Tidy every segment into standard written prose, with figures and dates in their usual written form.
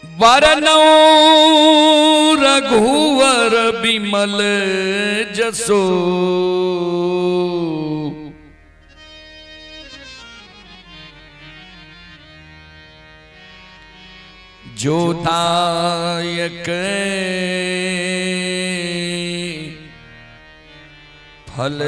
वरनौ रघुवर बिमल जसो जो दायक फल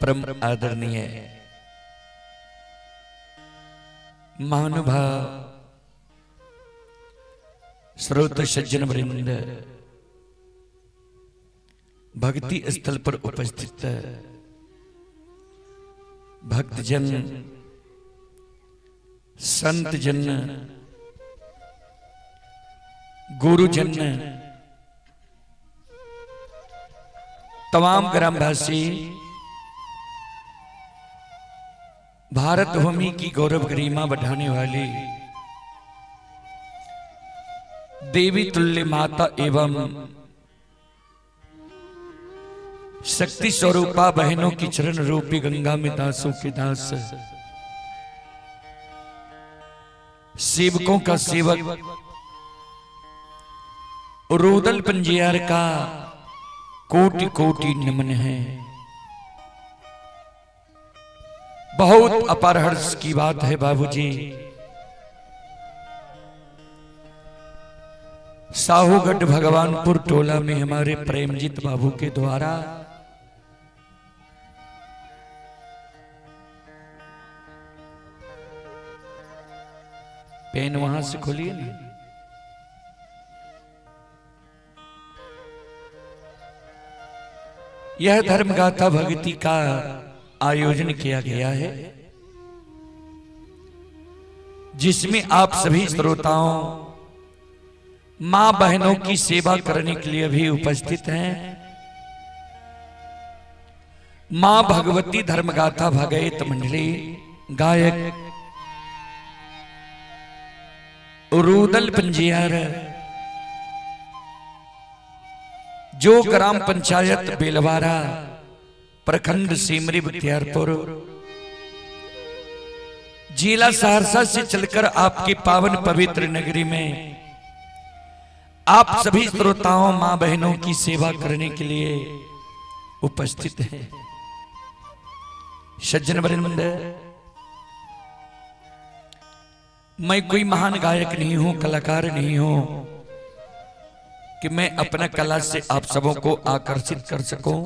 परम आदरणीय महानुभाव श्रोत सज्जन वृंद, भक्ति स्थल पर उपस्थित भक्तजन, संतजन, गुरुजन, तमाम ग्रामवासी, भारत भूमि की गौरव गरिमा बढ़ाने वाली देवी तुल्य माता एवं शक्ति स्वरूपा बहनों की चरण रूपी गंगा में दासों के दास, सेवकों का सेवक, रुदल पंजियार का कोटि कोटि नमन है। बहुत अपार हर्ष की बात है बाबूजी, साहूगढ़ भगवानपुर टोला में हमारे प्रेमजीत बाबू के द्वारा पेन वहां से खोलिए ना, यह धर्मगाथा भक्ति का आयोजन किया गया है, जिसमें आप सभी श्रोताओं, मां बहनों की सेवा करने के लिए भी उपस्थित हैं। मां भगवती धर्मगाथा भगैत मंडली गायक रुदल पंजियार, जो ग्राम पंचायत बेलवारा, प्रखंड सिमरी बख्तियारपुर, जिला सहरसा से चलकर आपकी पावन पवित्र नगरी में आप सभी श्रोताओं, मां बहनों की सेवा करने के लिए उपस्थित हैं। सज्जन वृंद, मैं कोई महान गायक नहीं हूं, कलाकार नहीं हूं कि मैं अपना कला से आप सबों को आकर्षित कर सकूं।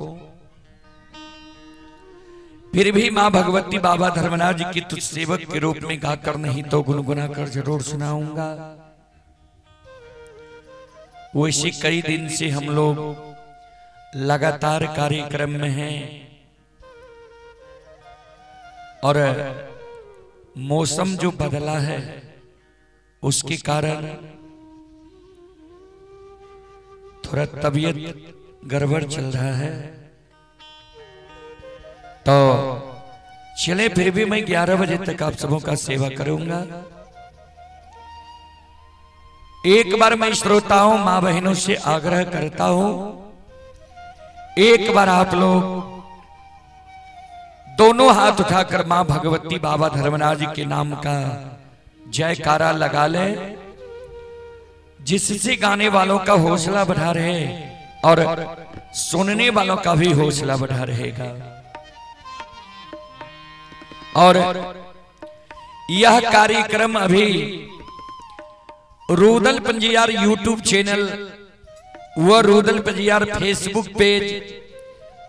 फिर भी मां भगवती बाबा धर्मनाथ जी की तुझ सेवक के रूप में गाकर नहीं तो गुनगुना कर जरूर सुनाऊंगा। वैसे कई दिन से हम लोग लगातार कार्यक्रम में हैं और मौसम जो बदला है उसके कारण थोड़ा तबीयत गड़बड़ चल रहा है, तो चले फिर भी मैं 11 बजे तक आप सबों का सेवा करूंगा। एक बार मैं श्रोताओं, मां बहनों से आग्रह करता हूं, एक बार आप लोग दोनों हाथ उठाकर मां भगवती बाबा धर्मनाथ जी के नाम का जयकारा लगा ले, जिससे गाने वालों का हौसला बढ़ा रहे और सुनने वालों का भी हौसला बढ़ा रहेगा। और यह कार्यक्रम अभी रुदल पंजियार यूट्यूब चैनल व रुदल पंजियार फेसबुक पेज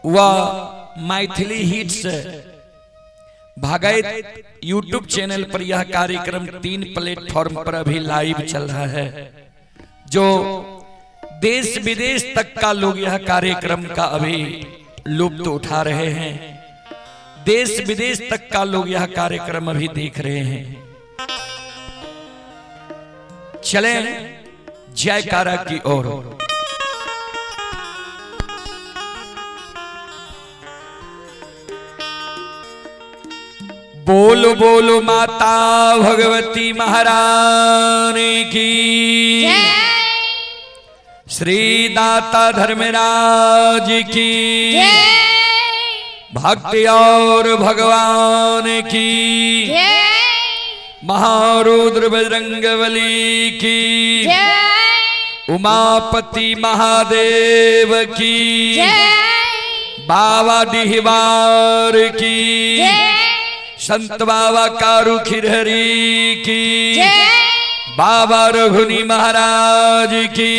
व मैथिली हिट्स भागैत यूट्यूब चैनल पर यह कार्यक्रम 3 प्लेटफॉर्म पर अभी लाइव चल रहा है, जो देश विदेश तक का लोग यह कार्यक्रम का अभी लुत्फ उठा रहे हैं। देश विदेश तक का लोग यह कार्यक्रम अभी देख रहे हैं। चलें जयकारा की ओर। बोलो बोलो माता भगवती महारानी की, श्री दाता धर्मराज की, भक्ति और भगवान की, महारुद्र बजरंगबली की, उमापति महादेव की, बाबा डिहवार की, संत बाबा कारू खिरहरी की, बाबा रघुनी महाराज की,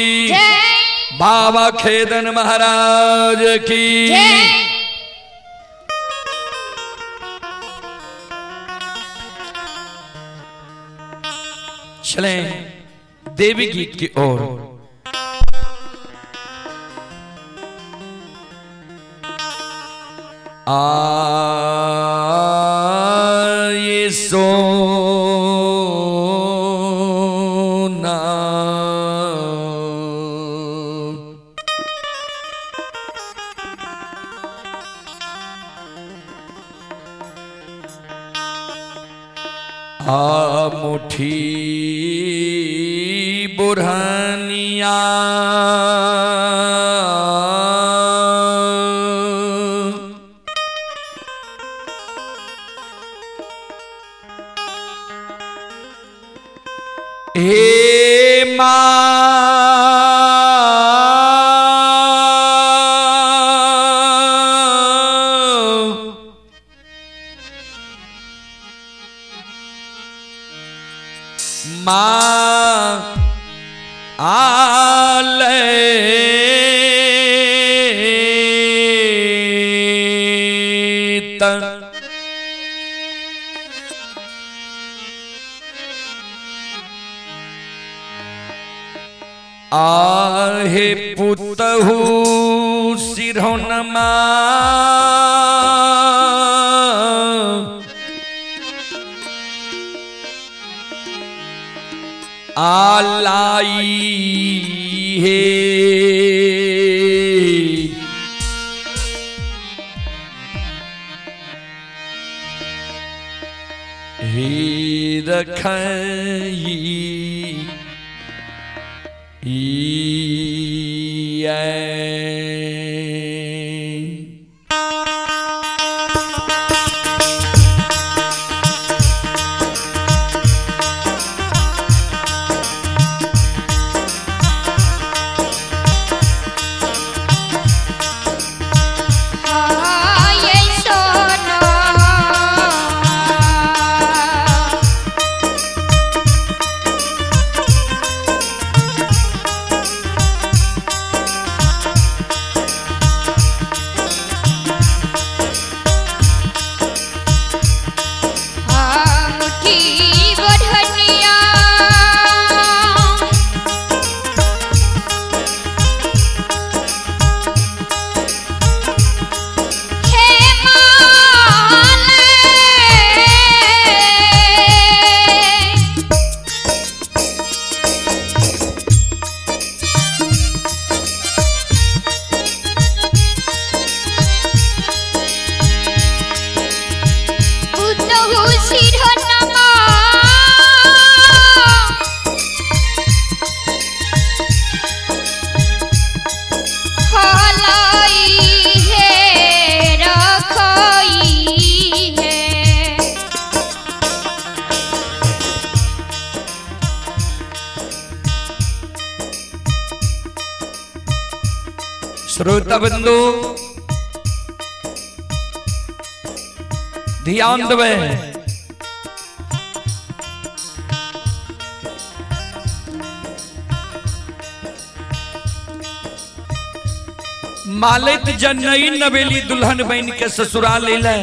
बाबा खेदन महाराज की। चलें देवी गीत की ओर। ये सोना मुठी बुरहनिया हे माँ आले आहे पुतहु सिरहोनमा आलाई है हे रखई श्रोता बंधु ध्यान देवे। मालिक जनई नवेली दुल्हन बन के ससुराल ले,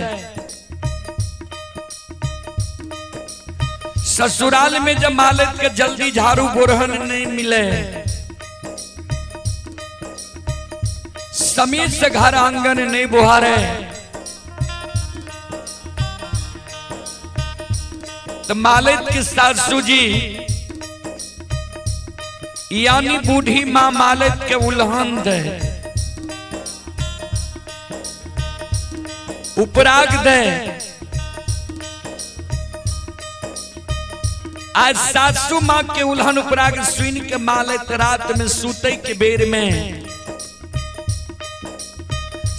ससुराल में जब मालिक के जल्दी झाड़ू बोरहन नहीं मिले, समीर से घर आंगन नहीं बुहारे, तो मालिक की सासू जी यानी बूढ़ी माँ मालिक के उल्हन दे, उपराग दे, आज सासू माँ के उल्हन उपराग सुन के मालत रात में सूते के बेर में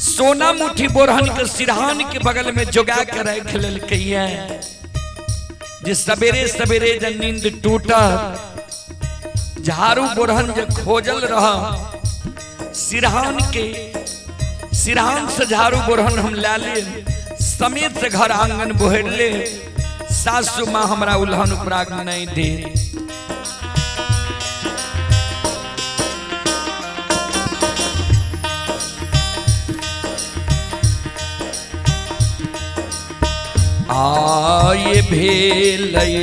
सोना मुठी बोरहन के सिरहान के बगल में जोगा के रख ललकैया जे सवेरे सवेरे जब नींद टूटा झाड़ू बोरहन जो खोजल रहा सिरहान से झाड़ू बोरहन हम ला ले समेत से घर आंगन बोहर ले सासू माँ हमरा उल्हन उपराग नहीं दे। आये भेलई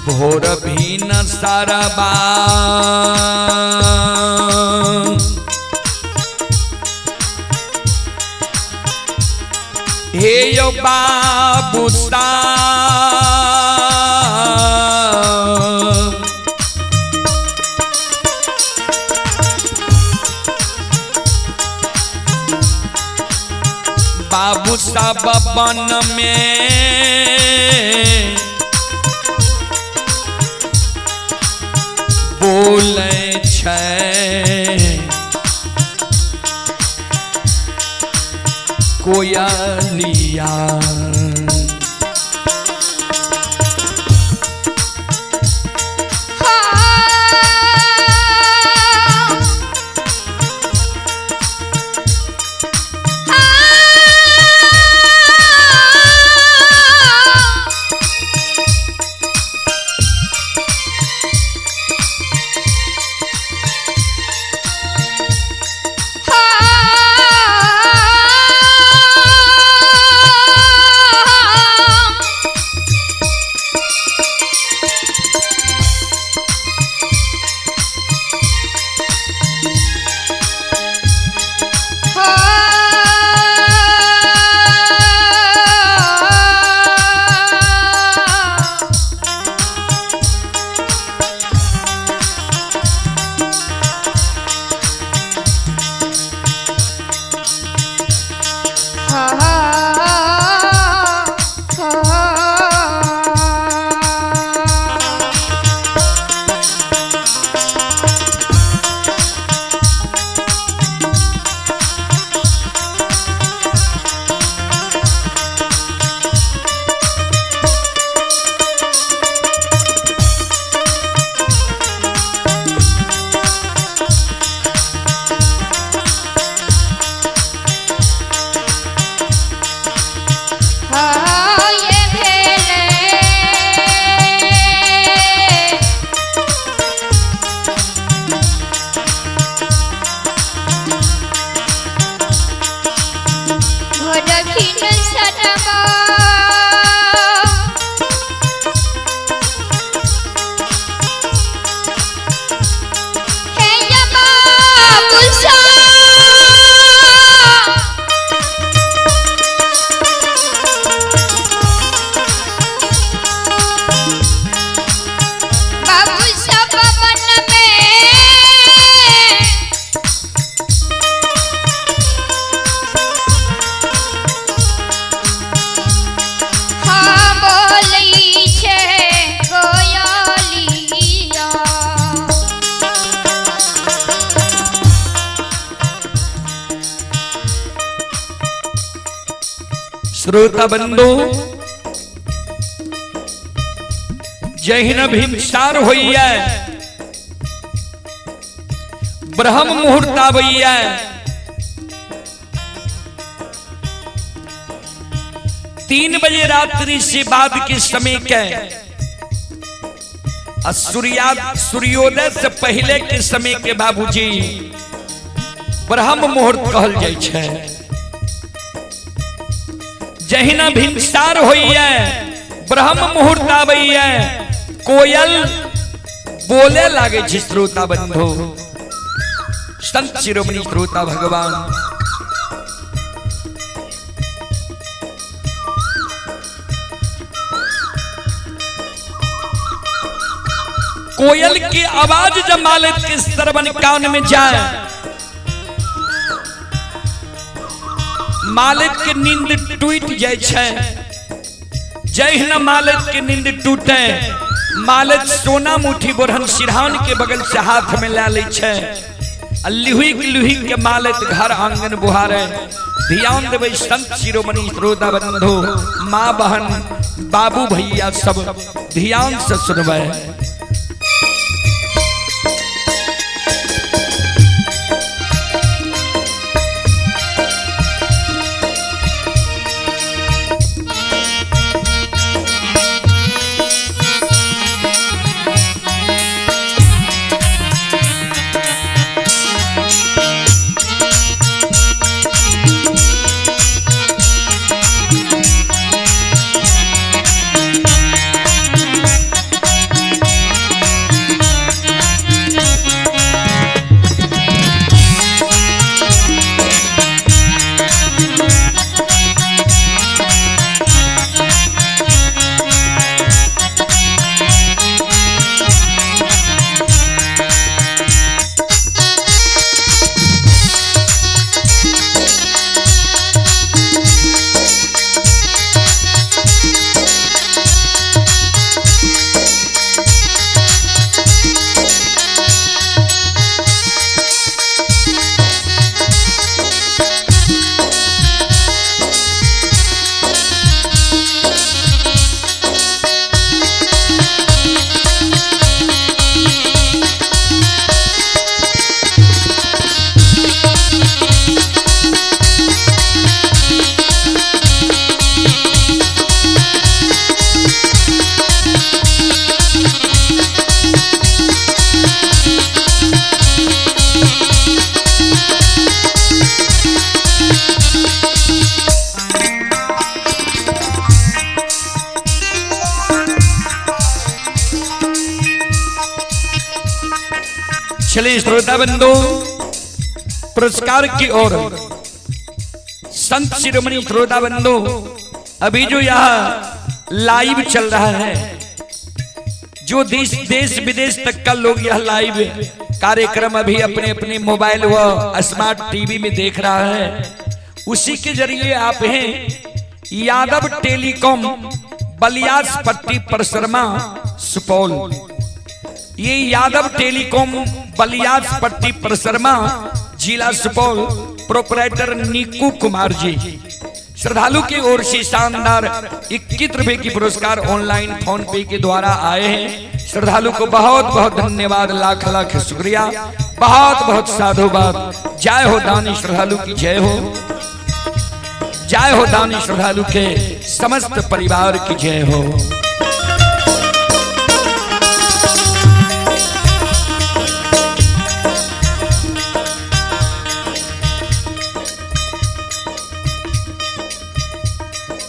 भोर भी न सारबा हे यो बाबू सा बाबू साहब बन में बोले कोयलिया श्रोता बंधु जहिन भीमसार होइया ब्रह्म मुहूर्त आवैया तीन बजे रात्रि से बाद के समय के सूर्योदय से पहले के समय के बाबूजी ब्रह्म मुहूर्त कहल जाय छै। जहिना भीमसार होइया ब्रह्म मुहूर्त आवैया कोयल बोले लागे छै। श्रोता बंधु संत शिरोमणि श्रोता भगवान कोयल की आवाज जब मालिक के श्रवण कान में जाए मालिक के नींद टूट जाए छे, जहिना मालिक के नींद टूटे मालिक सोना मुठी बोरहन सिरहान के बगल से हाथ में ले ले छे। लुही के मालिक घर आंगन बुहारे। ध्यान देवे संत शिरोमणि श्रोता बंधु, माँ बहन बाबू भैया सब ध्यान से सुनवे। चलिए श्रोता बंधु, पुरस्कार की ओर संत शिरोमणि श्रोता बंधु, अभी जो यहाँ लाइव चल रहा है, जो देश विदेश तक का लोग यह लाइव कार्यक्रम अभी अपने अपने मोबाइल व स्मार्ट टीवी में देख रहा है, उसी के जरिए आप हैं यादव टेलीकॉम बलियास पट्टी परसरमा सुपौल। ये यादव टेलीकॉम बलियास पट्टी परसरमा जिला सुपौल प्रोपराइटर नीकू कुमार जी श्रद्धालु की ओर से शानदार 21 रुपए की पुरस्कार ऑनलाइन फोन पे के द्वारा आए हैं। श्रद्धालु को बहुत बहुत धन्यवाद, लाख लाख शुक्रिया, बहुत बहुत साधुवाद। जय हो दानी श्रद्धालु की जय हो, जय हो दानी श्रद्धालु के समस्त परिवार की जय हो।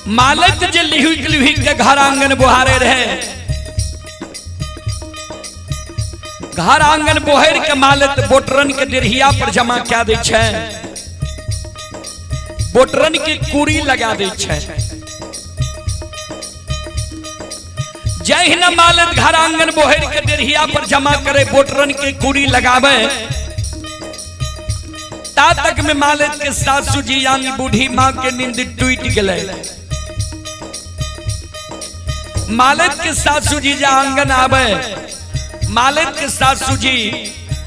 मालिक जे लिहुक के घर आंगन बुहारे रहे, घर आंगन बोहर के मालिक बोटरन के डेढ़िया पर जमा क्या दे छे, बोटरन के कूड़ी लगा दे छे। जय हिना मालिक घर आंगन बोहर के डेढ़िया पर जमा करे बोटरन के कूड़ी लगावे, ता तक में मालिक के सासू जी यानी बूढ़ी माँ के नींद टूट गए। मालिक के सासू जी जा आंगन आवे, मालिक के सासू जी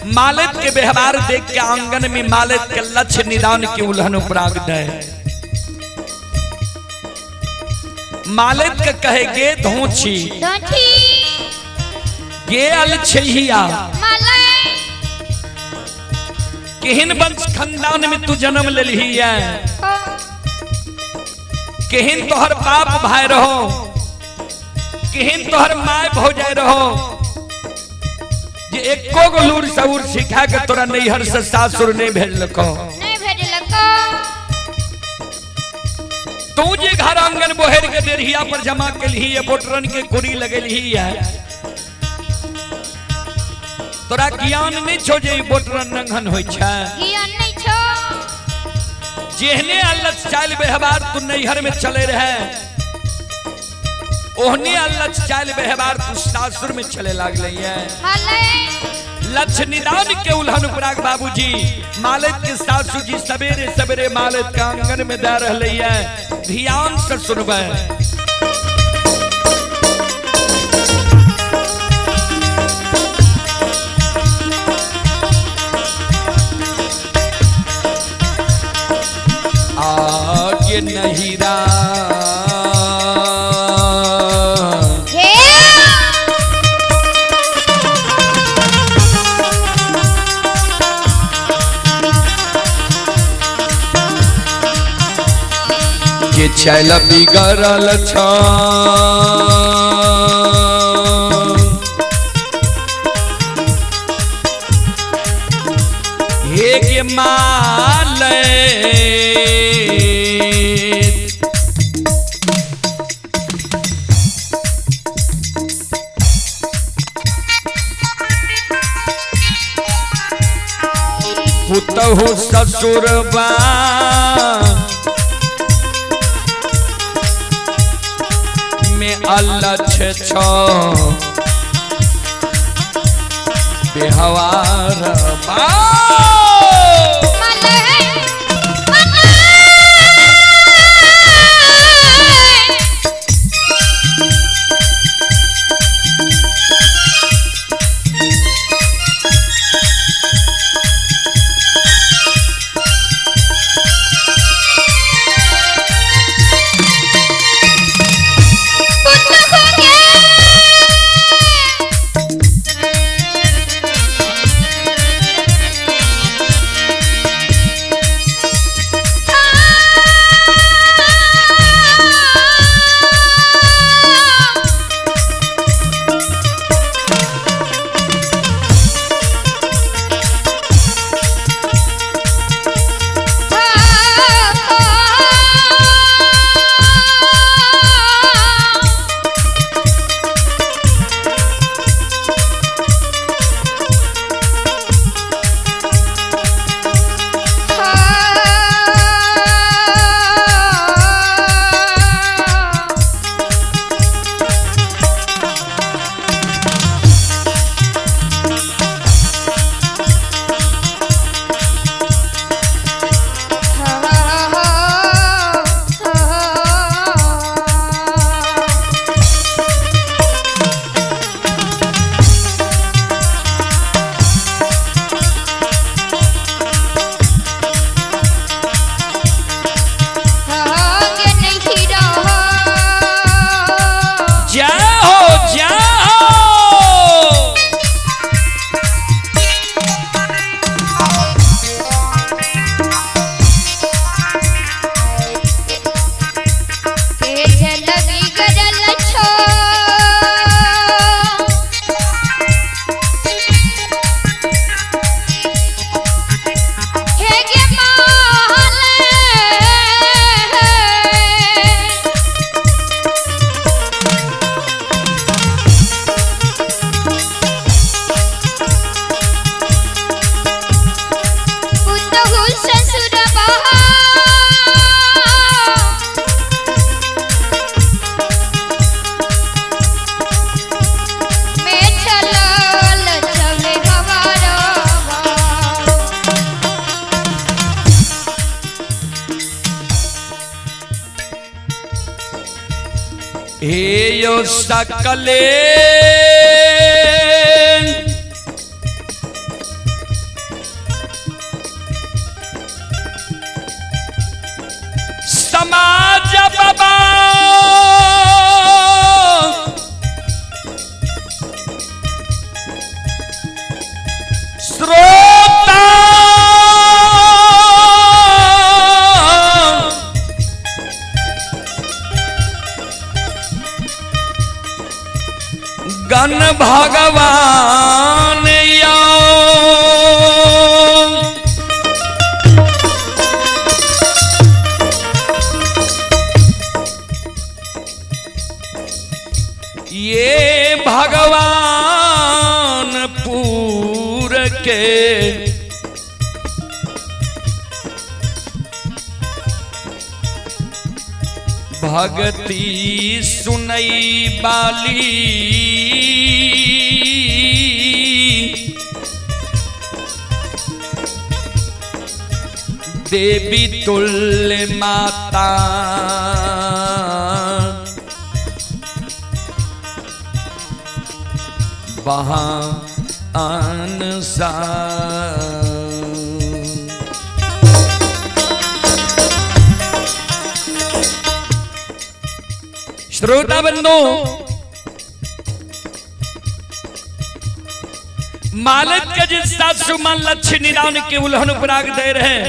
मालिक के व्यवहार देख के आंगन में मालिक के लक्ष्य निदान की उल्हन उपराग दे। मालिक के कहे गे धोची गे अलछहिया, केहन वंश खानदान में तू जन्म ले ली है, केहन तोहर बाप भाई रहो, केहन तोहर माय भौजाई रहो, जे एको गो लूर सऊर सिखा के तोरा नैहर से सासुर नहीं भेजलको। तू जे घर आंगन बोहर के डेढ़िया पर जमा के लिए बोटरन के कुड़ी लगेली है, तोरा ज्ञान नहीं छो जे बोटरन रंगन होय छै, ज्ञान नहीं छो। जेहने अल्लाह चाल व्यवहार तू नैहर में चले रहे, ओहने अल्लाह चाल व्यवहार तू सासुर में चले लागले है। लक्ष्य निदान के उल्हन पुराग बाबूजी मालिक के सासू जी सवेरे सवेरे मालिक के आंगन में दे रहे है, ध्यान से सुनबे। आगे नहीं के चल बिगड़ल छ हे के माले पुतहु ससुरबा में अलछ छो बेहवार बा हे यो सकले समाज बाबा श्रोता गण भगवान या ये भगवान पूर के भगती सुनई बाली देवी तुल्य माता वहाँ अनसा। श्रोता बंधु, मालक का जिस सासु मां लक्ष्य निदान के उल्हन पराग दे रहे,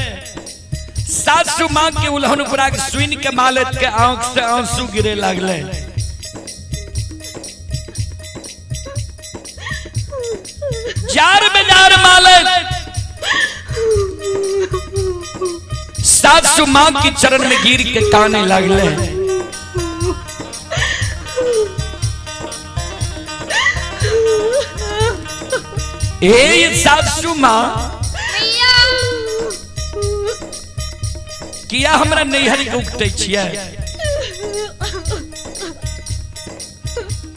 सासु मां के उल्हन पराग सुन के मालक के आंख से आंसू गिरे लगले। जार बेजार मालक सासु मां की चरण में गिर के काने लगले। ए सासु मां किया हमरा नैहर के उगते छियै,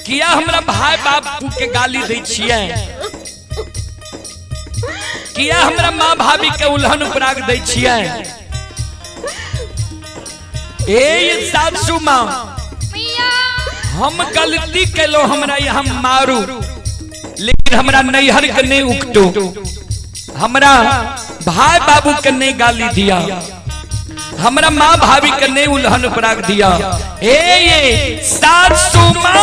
किया हमरा भाई बापू के गाली दै छियै, किया हमरा माँ भाभी के उल्हन पराग दै छियै। ए सासु मां हम गलती केलो, हमरा यहाँ मारू, लेकिन हमरा नैहर के नहीं उकटो, हमरा भाई बाबू के नहीं गाली दिया, हमरा माँ भाभी के नहीं उल्हन पराग दिया। ये सासु मां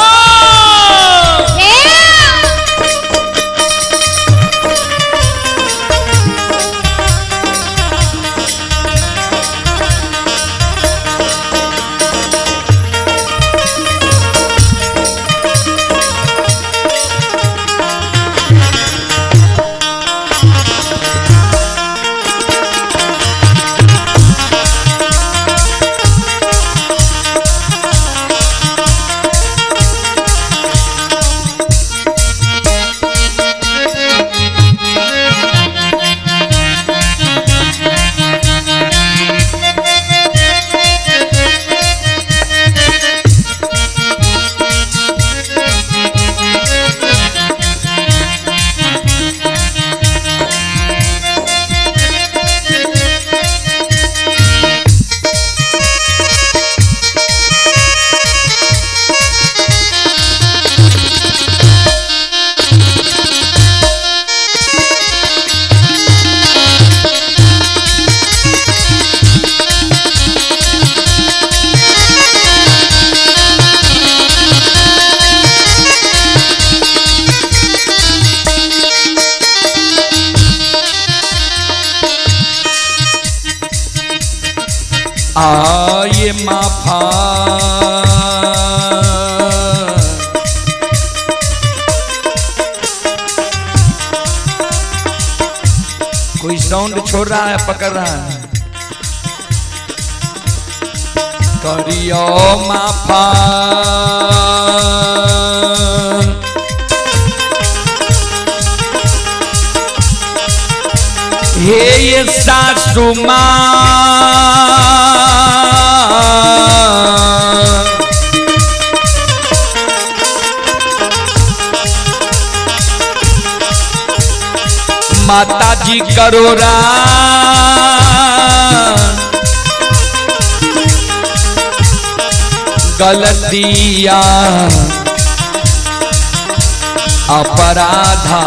आये माफा कोई साउंड छोड़ रहा है, पकड़ रहा है। करियो माफा ये सासु मां माता जी करोरा गलतिया अपराधा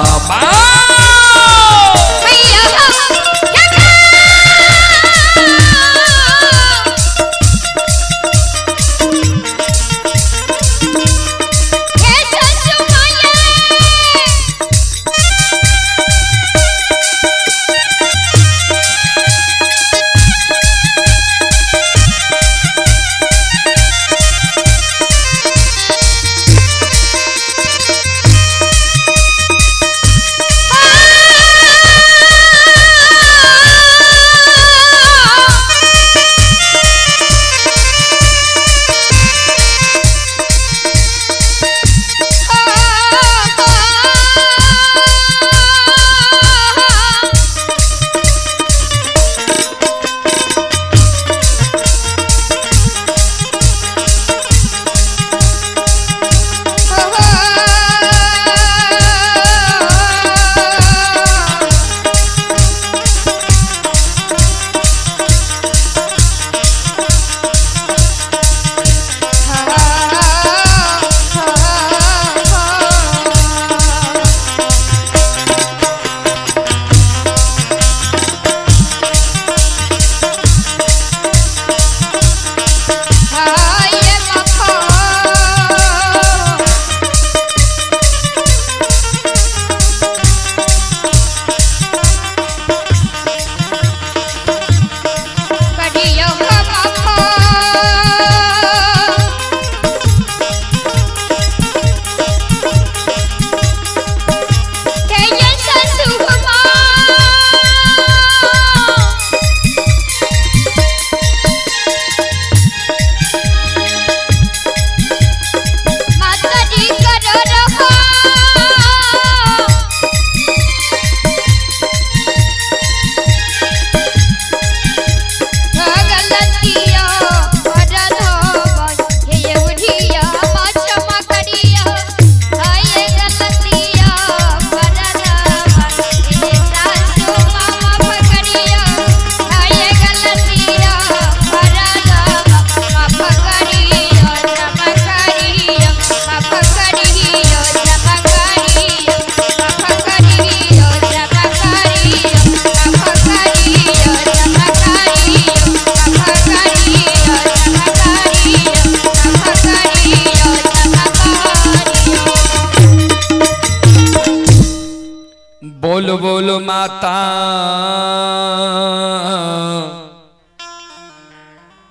माता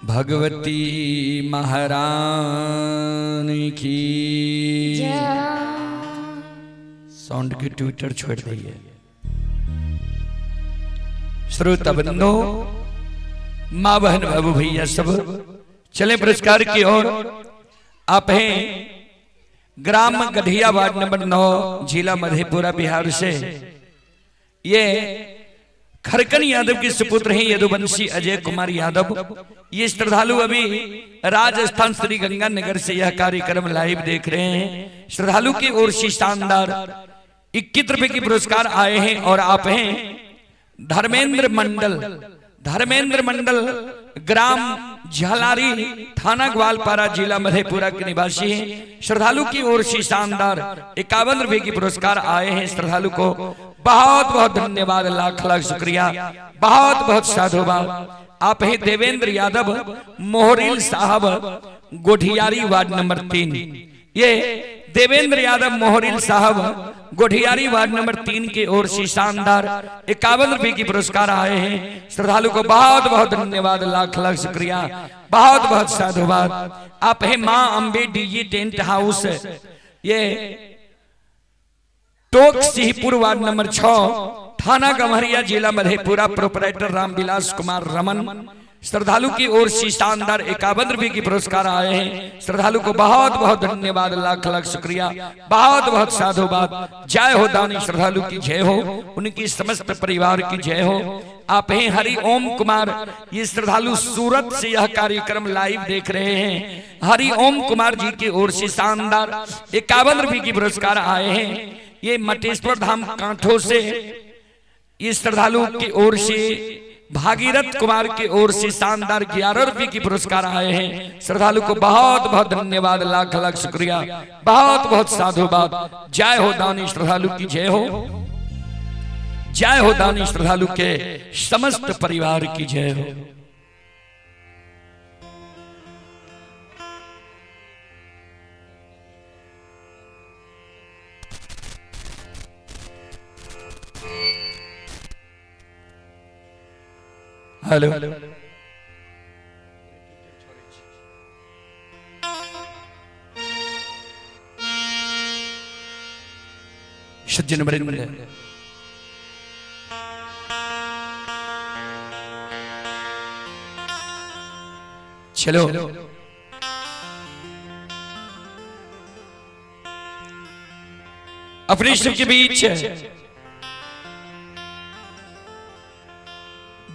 भगवती महारानी की। साउंड की ट्विटर छोड़ दिए। श्रोता बंधो, माँ बहन बाबू भैया सब चले पुरस्कार की ओर। आप हैं ग्राम गढ़िया वार्ड नंबर 9 जिला मधेपुरा बिहार से। ये खरकन यादव के सुपुत्र हैं यदुवंशी अजय कुमार यादव। ये श्रद्धालु अभी राजस्थान श्री गंगानगर से यह कार्यक्रम लाइव देख रहे हैं। श्रद्धालु की ओर से शानदार 21 रुपए की पुरस्कार आए हैं। और आप हैं धर्मेंद्र मंडल ग्राम झालारी थाना ग्वालपारा जिला मधेपुरा के निवासी हैं। श्रद्धालु की ओर से शानदार 51 रुपए की पुरस्कार आए हैं। श्रद्धालु को बहुत बहुत धन्यवाद, लाख लाख शुक्रिया, बहुत बहुत साधुवाद। आप हैं देवेंद्र यादव मोहरिल साहब गोठियारी वार्ड नंबर 3। ये देवेंद्र यादव मोहरिल साहब गोठियारी वार्ड नंबर 3 की ओर से शानदार 51 रुपए की पुरस्कार आए हैं। श्रद्धालु को बहुत बहुत धन्यवाद, लाख लाख शुक्रिया, बहुत बहुत साधुवाद। आप हैं मां अंबे डीजी टेंट हाउस, ये टोक सिंहपुर वार्ड नंबर 6 थाना गम्हरिया जिला मधेपुरा। प्रोपराइटर रामविलास कुमार रमन। श्रद्धालु की ओर से शानदार 51 रुपए की पुरस्कार आए हैं। श्रद्धालु को बहुत बहुत धन्यवाद, लाख लाख शुक्रिया, बहुत बहुत साधुवाद। जय हो दानी श्रद्धालु की जय हो, उनकी समस्त परिवार की जय हो। आप हैं हरि ओम कुमार। ये श्रद्धालु सूरत से यह कार्यक्रम लाइव देख रहे हैं। हरि ओम कुमार जी की ओर से शानदार 51 रुपए की पुरस्कार आए हैं। ये मटेश्वर धाम कांठों से ये श्रद्धालु की ओर से भागीरथ कुमार की ओर से शानदार 11 रुपए की पुरस्कार आए हैं। श्रद्धालु को बहुत बहुत धन्यवाद, लाख लाख शुक्रिया, बहुत बहुत साधुवाद। जय हो दानी श्रद्धालु की जय हो, जय हो दानी श्रद्धालु के समस्त परिवार की जय हो। हेलो सज्जन वृंद, चलो अपने शिव के बीच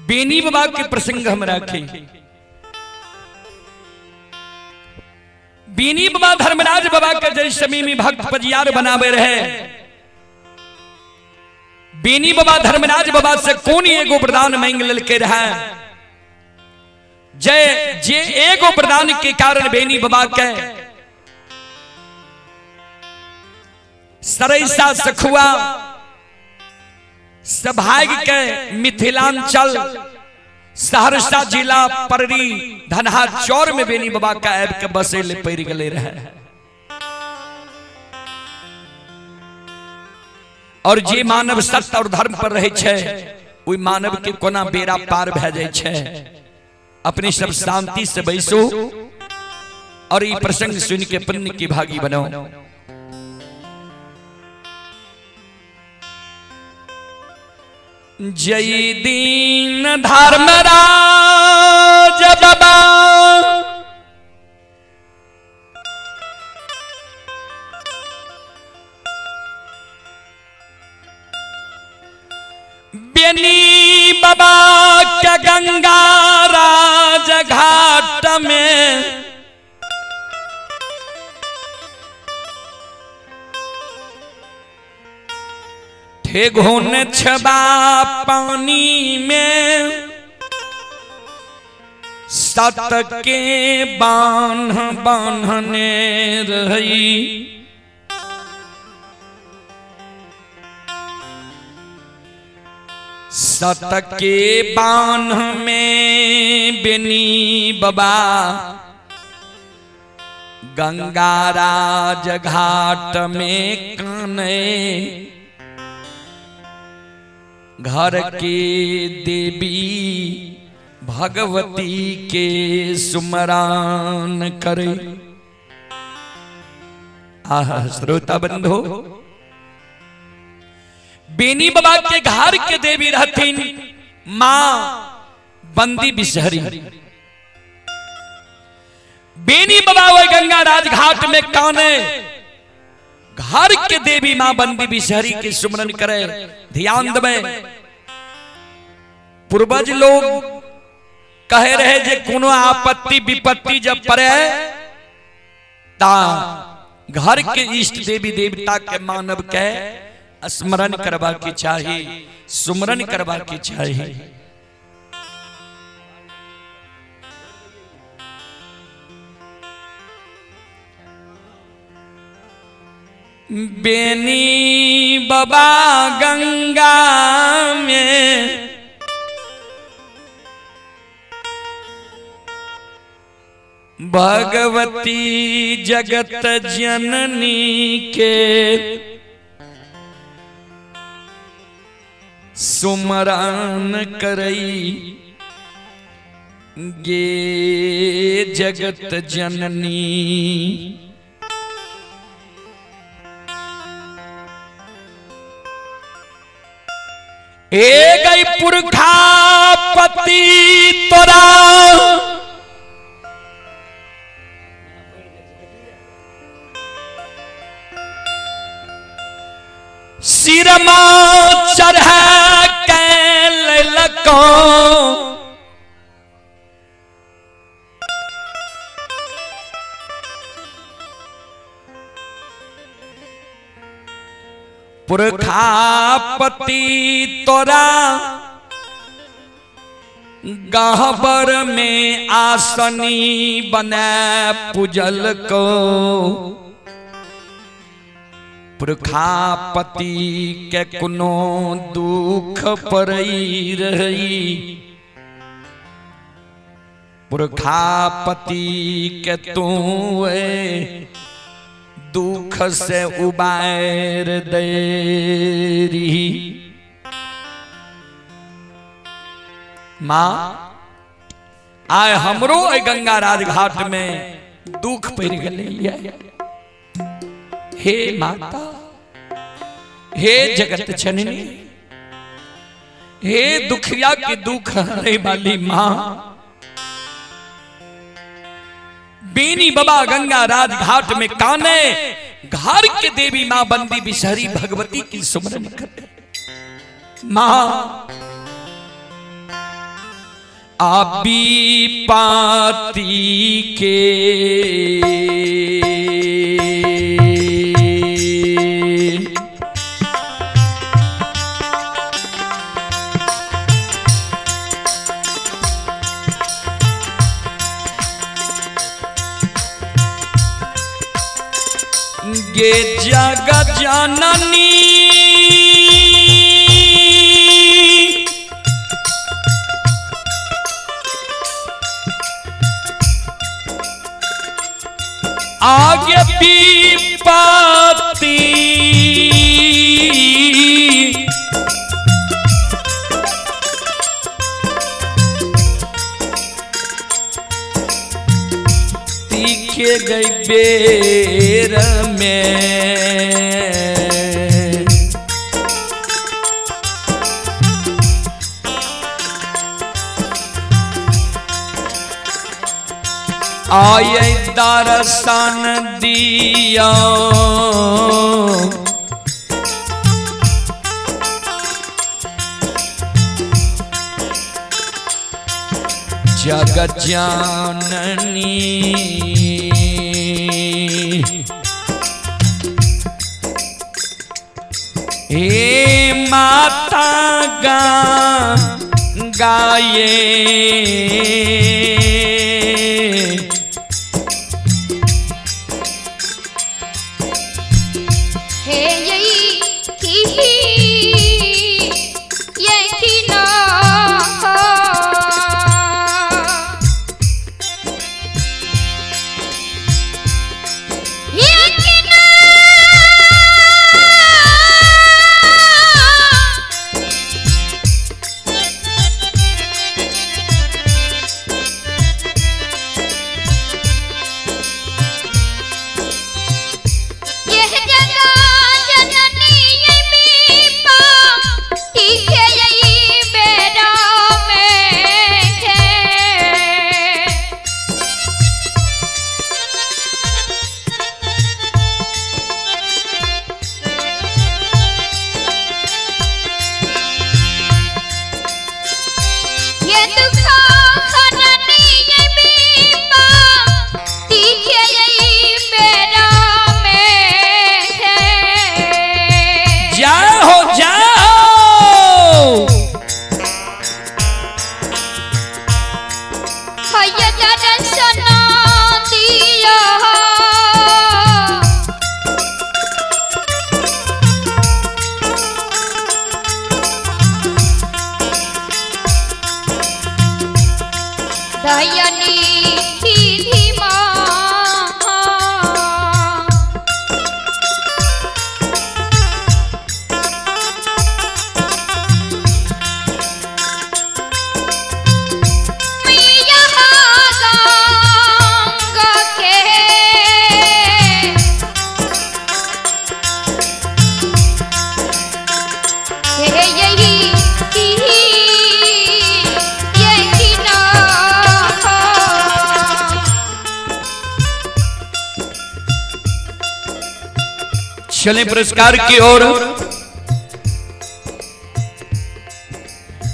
बेनी बाबा के प्रसंग हम रखे। बेनी बाबा धर्मराज बाबा के जय समी में भक्त पजियार बनावे रहे। बेनी बाबा धर्मराज बाबा से कौन एगो प्रदान मांग ललके रहे। जय जे एगो प्रदान के कारण बेनी बाबा के सरैसा सखुआ सभाग्य के मिथिलांचल सहरसा जिला पररी धनहा चौर में बेनी बाबा का ऐब के बसेले पैर गले रहे। और जे मानव सत्य और धर्म पर रहे छे, ओई मानव के कोना बेड़ा पार भे जाय छे। अपने सब शांति से बैसो और ये प्रसंग सुन के पुण्य की भागी बनो। जय दीन धर्मराज बाबा बेनी बाबा के गंगा राज घाट में थे घोन छबा पानी में सत के बान्ह बान्हने रही। सत के बान्ह में बेनी बाबा गंगा राज घाट में काने घर के देवी भगवती के सुमरान करे। आह श्रोता बंधो, बेनी बाबा के घर के देवी रहतीन मां बंदी बिसहरी। बेनी बाबा वही गंगा राज घाट में काने घर के देवी मां बंदी बिसहरी के सुमरन करे। ध्यान दबे, पूर्वज लोग कहे रहे जे कोनो आपत्ति विपत्ति जब पड़े ता घर के इष्ट देवी देवता के मानव के स्मरण करवा की चाहिए, सुमरन करवा की चाहिए। बेनी बाबा गंगा में भगवती जगत जननी के सुमरान करई गे जगत जननी। ए गई पुरखा पति तोरा सिरमा चढ़ के लको पुरखापति तोरा गहबर में आसनी बने पूजल को। पुरखापति के कुनो दुख परई रही, पुरखापति के तू दुख से उबार देरी। माँ आए हमरो गंगा राज घाट में दुख पड़ गए। हे माता, हे जगत जननी, हे दुखिया के दुख हरे वाली माँ, बेनी बाबा गंगा राज घाट में काने घर के देवी मां बंदी बिसहरी भगवती की सुमरन करे। मां आबी पाती के गे जगत जननी आगे विपत्ति तीखे गई बेर में आये दर्शन दिया जगत जननी हे माता गाये चले पुरस्कार की ओर।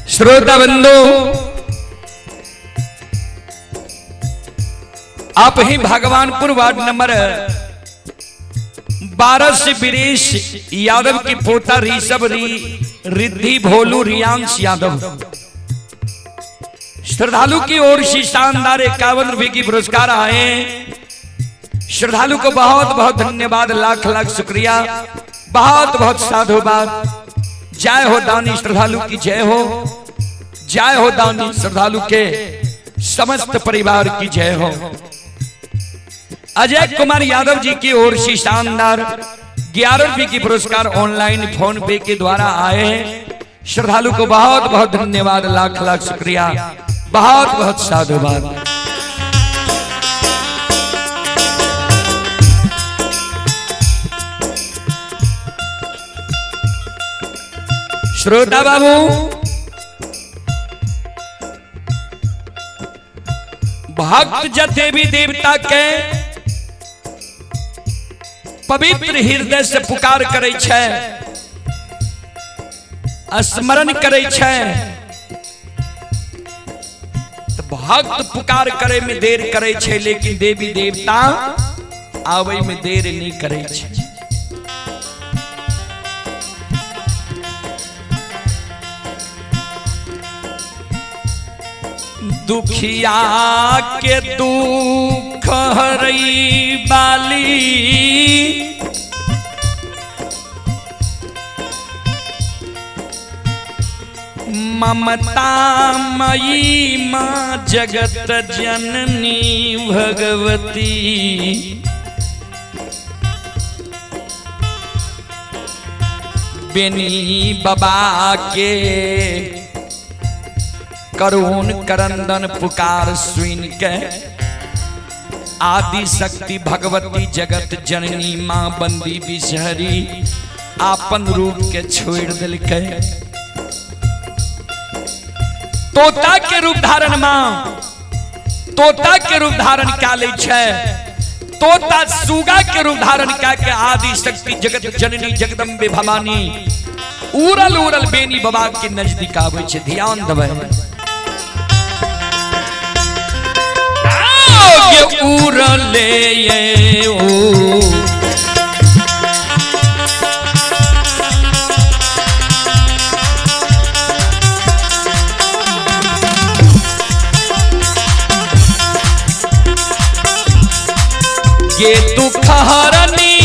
श्रोता बंधु, आप ही भगवानपुर वार्ड नंबर 12 से वीरेश यादव की पोता ऋषभ रिद्धि भोलू रियांश यादव श्रद्धालु की ओर से शानदार 51 रुपए की पुरस्कार आए। श्रद्धालु को बहुत बहुत धन्यवाद, लाख लाख शुक्रिया, बहुत बहुत साधुवाद। जय हो दानी श्रद्धालु की, जय हो, जय हो दानी श्रद्धालु के समस्त परिवार की जय हो। अजय कुमार यादव जी की ओर से शानदार 11 रुपए की पुरस्कार ऑनलाइन फोन पे के द्वारा आए हैं। श्रद्धालु को बहुत बहुत धन्यवाद, लाख लाख शुक्रिया, बहुत बहुत साधुवाद। श्रोता बाबू, भक्त जते भी देवता के पवित्र हृदय से पुकार करे छे, स्मरण करे छे, तो भक्त पुकार करे में देर करे छे, लेकिन देवी देवता आवे में देर नहीं करे छे। दुखिया के दुख हरई बाली, ममता मयी माँ जगत जननी भगवती। बेनी बाबा के करुण करंदन पुकार सुन के, आदि शक्ति भगवती जगत जननी माँ बंदी बिसहरी आपन रूप के छोड़ दिल के। तोता के रूप धारण माँ, तोता के रूप धारण क्या ले छे, तोता सुगा के रूप धारण क्या के आदि शक्ति जगत जननी जगदम्बे भवानी उड़ल उड़ल बेनी बाबा के नजदीक आवे छे। ध्यान देबै, उड़ले ये ओ ये दुख हरनी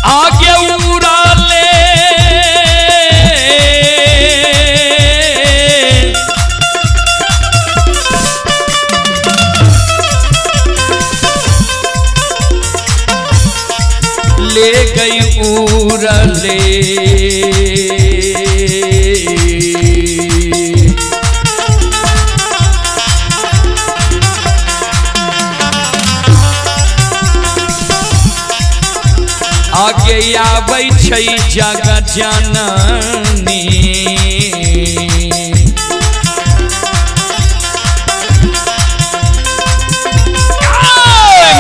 आगे उड़ाले, ले गई उड़ले, आगे आबै छै जग जननी।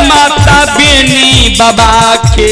माता बाबा के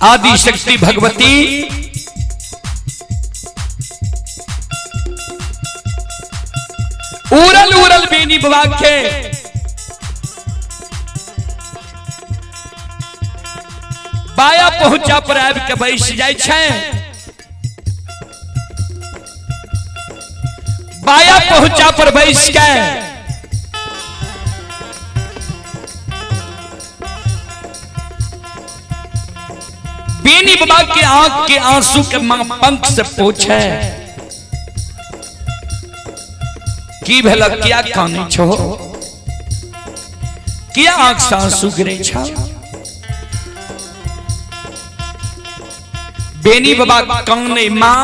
आदि शक्ति भगवती उरल उरल बेनी बाबा के बाया पहुंचा पर आबि के बैस जाय छै। बाया पहुंचा पर बैस के बेनी बाबा के आंख के आंसू के पंख से पूछे की भेल, क्या कानी छो, क्या आंख से आंसू गिरे छ। बेनी बाबा काने मां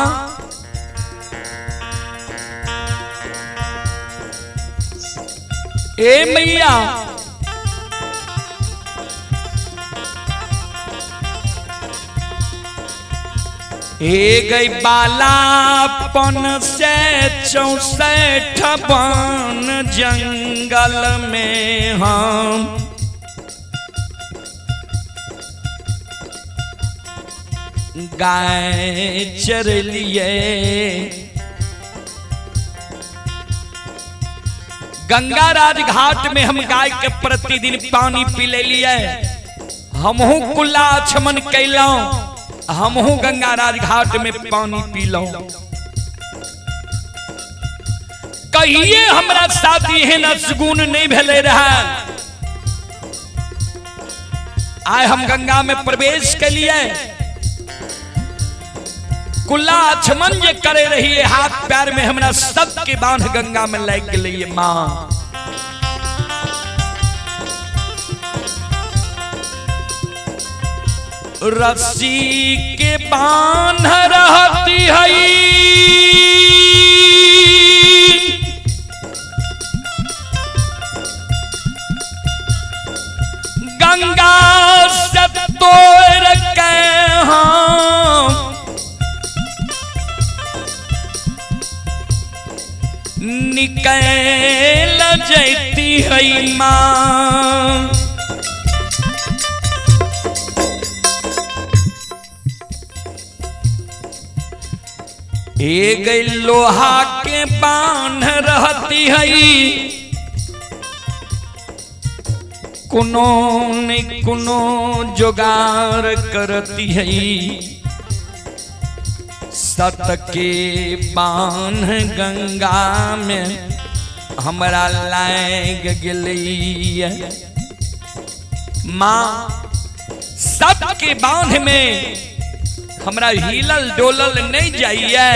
ए मैया ए गई बालापन से 64 वन जंगल में हम गाय चर लिए, गंगा राज घाट में हम गाय के प्रतिदिन पानी पी ले लिए। हमहू कुल्ला आचमन कैलौं, हमहू गंगा राज घाट में पानी पी लो। कहिए हमरा साथी है न सुगुन नहीं भेले रहा। आए हम गंगा में प्रवेश के लिए कुल्ला आचमन जे करे रहिए, हाथ पैर में हमरा सबके बांध गंगा में लग गए। मां रस्सी के बांध रहती है गंगा से तोड़ के हम निकल जैती है मां। ए गई लोहा के बांध रहती है कुनो न कुनो जुगाड़ करती है। सत के बांध गंगा में हमरा लाग गई माँ। सबके बांध में हमरा हिलल डोलल नहीं जाइए,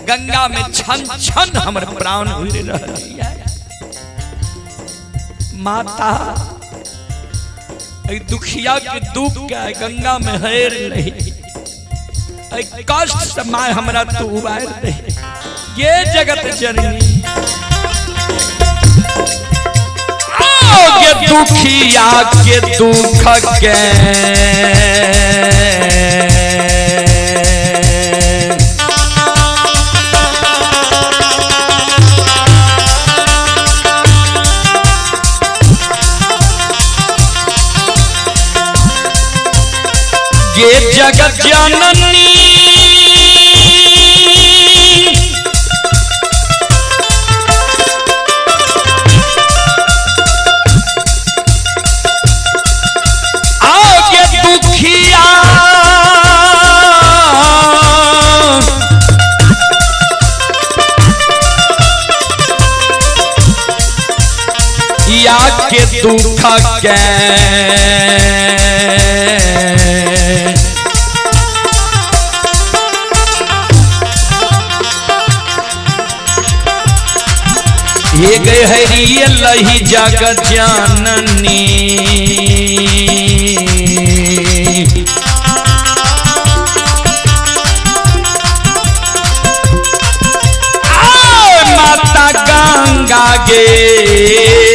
गंगा में छन छन हमर प्राण उड़ रही है। माता दुखिया के दुख के गंगा में हेर नहीं, कष्ट समय हमरा तू उबार दे। ये जगत जननी के दुखिया के दुख के ये जगत जननी आगे दुखिया या के दुख के ये गए हरिये लही जगत जननी माता गंगा गे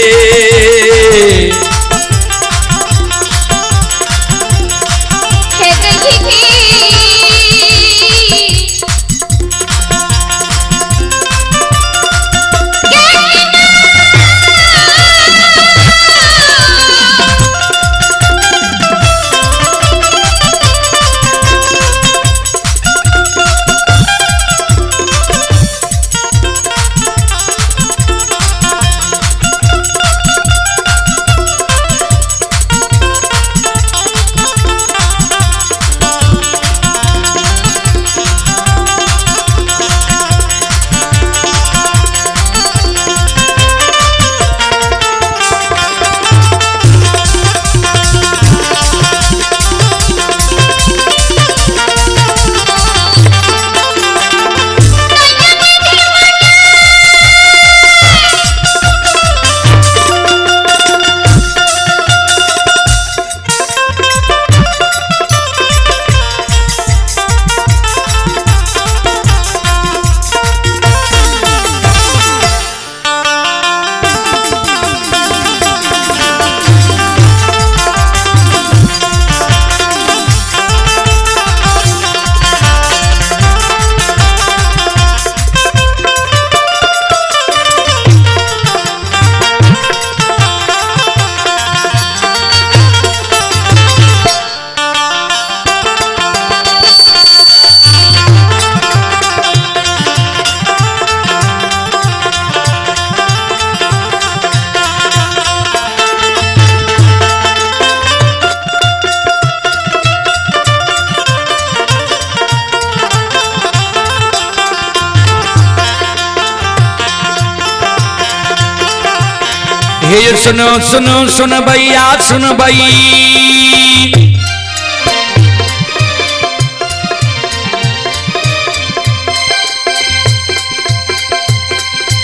हे सुनो सुनो सुन भैया सुन भई,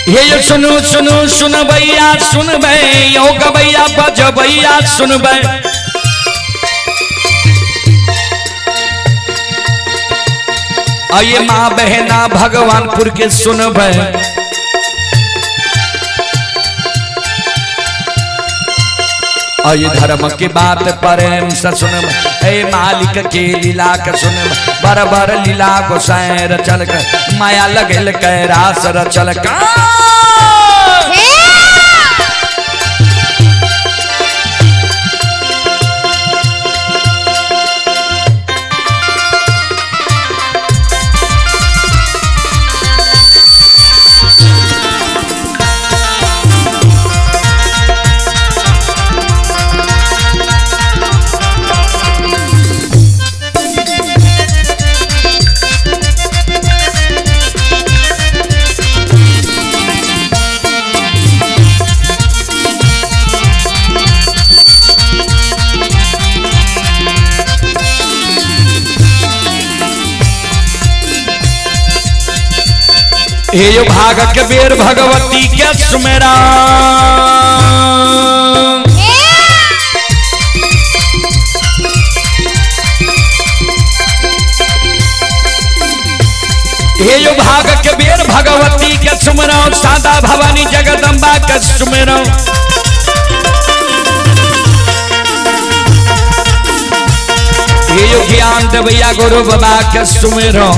हे सुनो सुनो सुन भैया सुन भई, योग भैया बज भैया सुन भई। आइए माँ बहना भगवानपुर के सुन भई, आइए धर्म की बात प्रेम से सुन, हे मालिक के लीला के सुन, बर बर लीला गोसाई रचल कर, माया लगल कैरास रचल का। हे यो भाग के बेर भगवती के सुमेरा हे यो भाग के बेर भगवती के सुमरो सादा भवानी जगदम्बा के सुमरो हे यो ज्ञान देवैया गुरु बाबा के सुमरो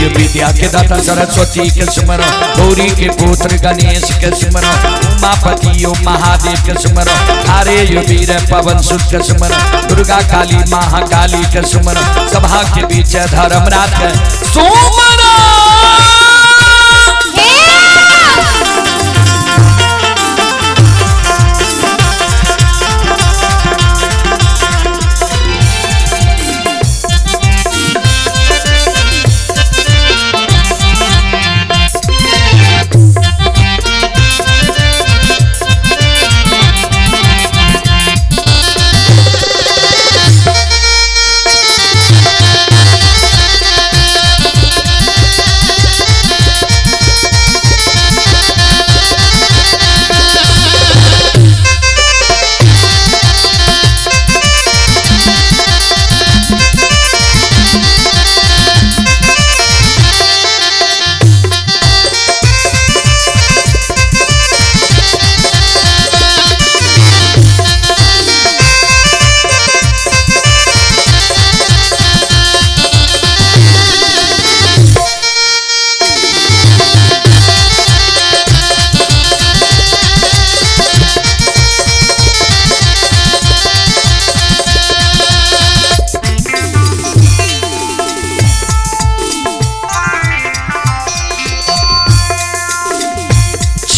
विद्या के दाता सरस्वती के स्मरो गौरी के पुत्र गणेश के स्मरो उमापति यो महादेव के स्मरो अरे यो वीर पवन सुत के स्मरो दुर्गा काली महाकाली के स्मरो सभा के बीच धर्मराज के सुमरो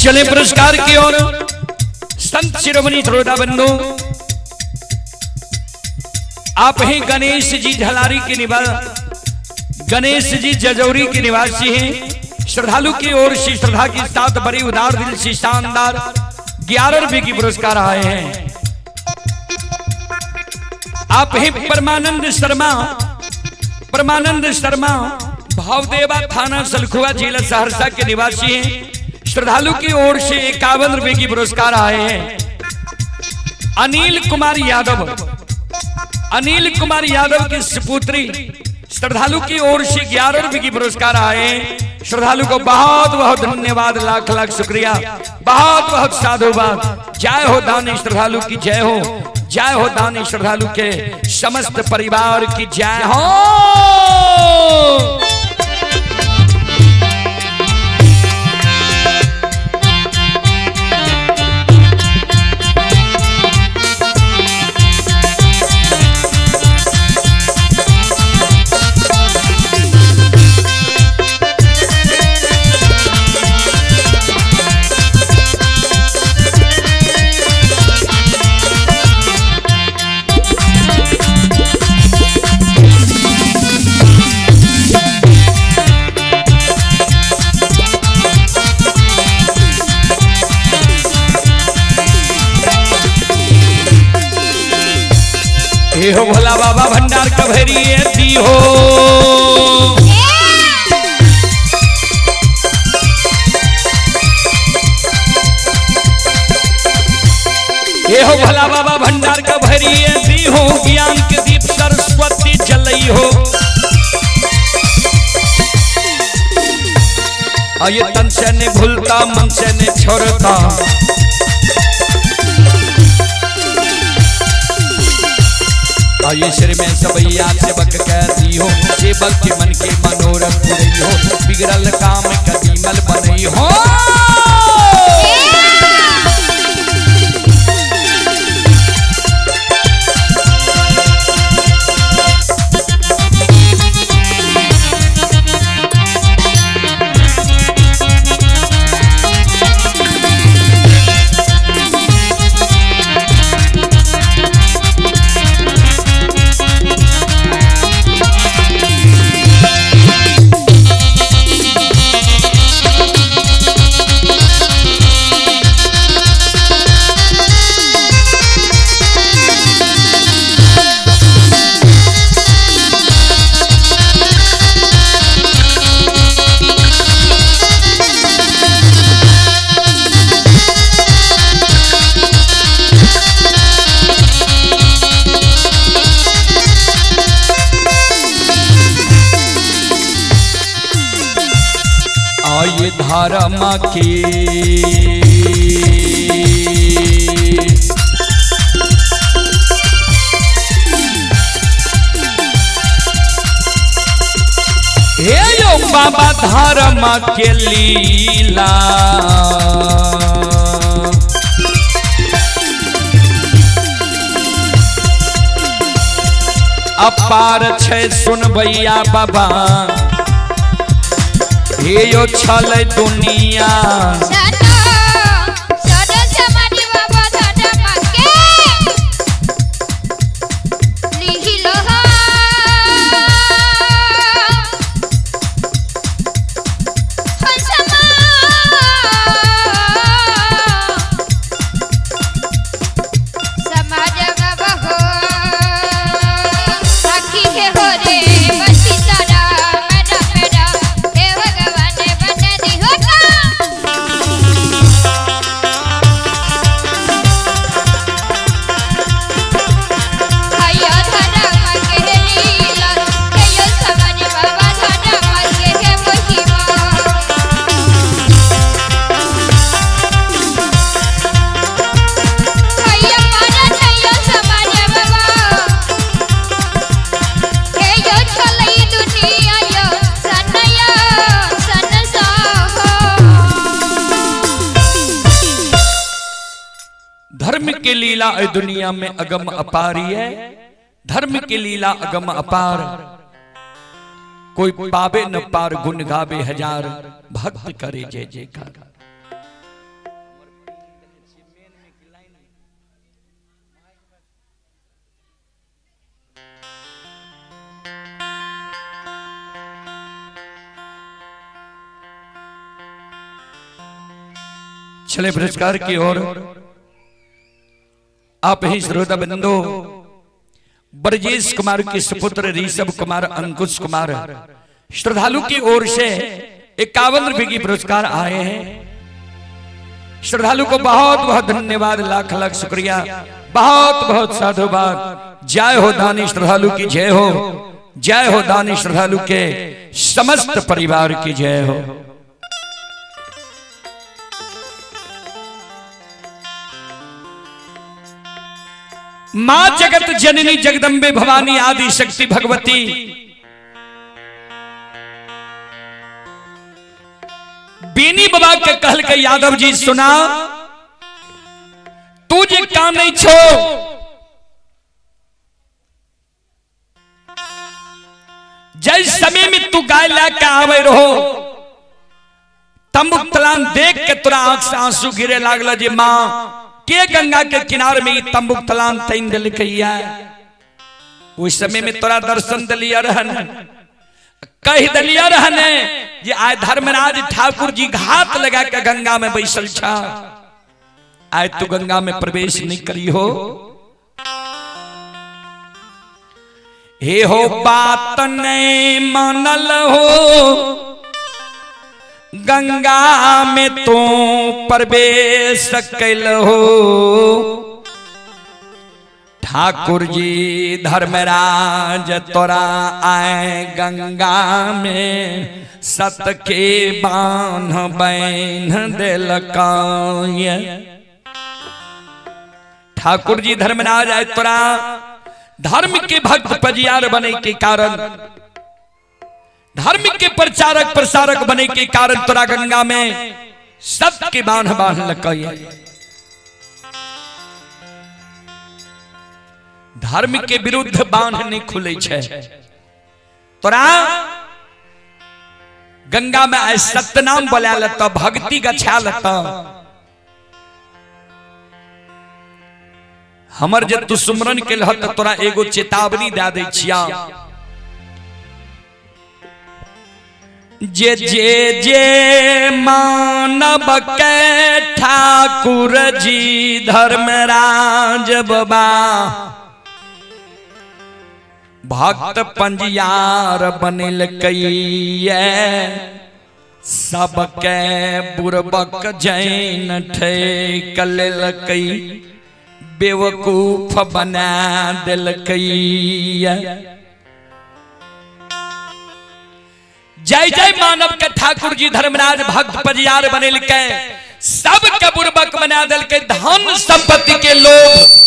चले पुरस्कार की ओर संत शिरोमणि श्रोता बंधु आप ही गणेश जी झलारी के निवास गणेश जी जजौरी के निवासी हैं। श्रद्धालु की ओर से श्रद्धा के साथ बड़ी उदार दिल से शानदार 11 रुपए की पुरस्कार आए हैं। आप ही परमानंद शर्मा भावदेवा थाना सलखुआ जिला सहरसा के निवासी हैं। श्रद्धालु की ओर से 51 रुपए की पुरस्कार आए हैं। अनिल कुमार यादव की सुपुत्री श्रद्धालु की ओर से 11 रुपए की पुरस्कार आए हैं। श्रद्धालु को बहुत बहुत धन्यवाद, लाख लाख शुक्रिया, बहुत बहुत साधुवाद। जय हो दानी श्रद्धालु की जय हो, जय हो दानी श्रद्धालु के समस्त परिवार की जय हो। हे हो भोला बाबा भंडार कभरी दी हो, हे हो भोला बाबा भंडार कभरी दी हो, ज्ञान के दीप सरस्वती जलई हो। ये तन से नहीं भूलता, मन से नहीं छोड़ता, ये सिर में सबैया सेवक कहती हो, सेवक के मन के मनोरथ पूरी हो, बिगड़ल काम कदी मल बनई हो। धर्म की। हे यो बाबा धर्म के लीला अपार छे सुन भैया बाबा हे यो छल दुनिया धर्म की लीला दुनिया में अगम अपारी है। धर्म की लीला अगम अपार कोई पावे न पार गुण गावे हजार भक्त करे जय जयकार। चले पुरस्कार की ओर आप ही श्रोता बंधु ब्रजेश कुमार के सुपुत्र ऋषभ कुमार अंकुश कुमार श्रद्धालु की ओर से 51 रुपए की पुरस्कार आए हैं। श्रद्धालु को बहुत बहुत धन्यवाद, लाख लाख शुक्रिया, बहुत बहुत साधुवाद। जय हो दानी श्रद्धालु की जय हो, जय हो दानी श्रद्धालु के समस्त परिवार की जय हो। मां जगत जननी जगदम्बे भवानी आदि शक्ति भगवती बेनी बाबा के कहल के यादव जी सुना, तू जे काम नहीं छो जिस समय में तू गाय लेके आवे रहो तंबुक तलान देख के तोरा आंख से आंसू गिरे लागल जे मां के गंगा के किनारे में तंबुक तलान तैन दिल कैया। उस समय में तोरा दर्शन दिलिया रहन, कह दिलिया रहन जे आज धर्मराज ठाकुर जी घात लगा के गंगा में बैसल छा, आज तू गंगा में प्रवेश नहीं करी हो। हे हो बात नहीं मानल हो गंगा में तो प्रवेश कैल हो। ठाकुर जी धर्मराज तोरा आए गंगा में सत के बांध बैन दिलका। ठाकुर जी धर्मराज आए तोरा धर्म के भक्त पजियार बने के कारण, धर्म के प्रचारक प्रसारक बने के कारण तोरा गंगा में सत्य के बांध बांध लकई। धर्म के विरुद्ध बांध नहीं खुले छे। तोरा गंगा में आज सत्य नाम बोला लता, भक्ति गछा लता। हमर जे तू सुमरन के लहत तोरा एगो चेतावनी दे दे छिया, जे जे जे मानव के ठाकुर जी धर्मराज बाबा भक्त पंजियार बनिल कई, सबके बुरबक जैन ठेकल कई, बेवकूफ बना दिल कई। जय जय मानव के ठाकुर जी धर्मराज भक्त पजियार बनेल के सब के बुर्बक बना दिल के धन संपत्ति के लोभ।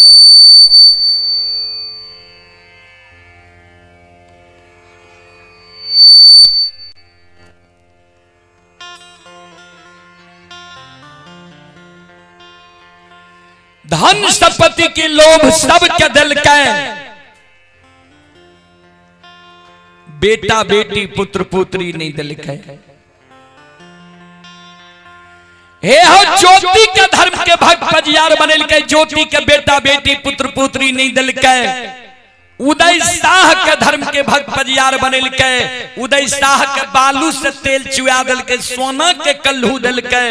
धन संपत्ति के लोभ सब के दिल के बेटा बेटी पुत्र पुत्री नहीं दिल के। हे हो ज्योति के धर्म के भक्त पजियार बनेल के ज्योति के बेटा बेटी पुत्र पुत्री नहीं दिल के। उदय शाह के धर्म के भक्त पजियार बनेल के उदय शाह के बालू से तेल चुआ दिल के सोना के कल्हू दिल के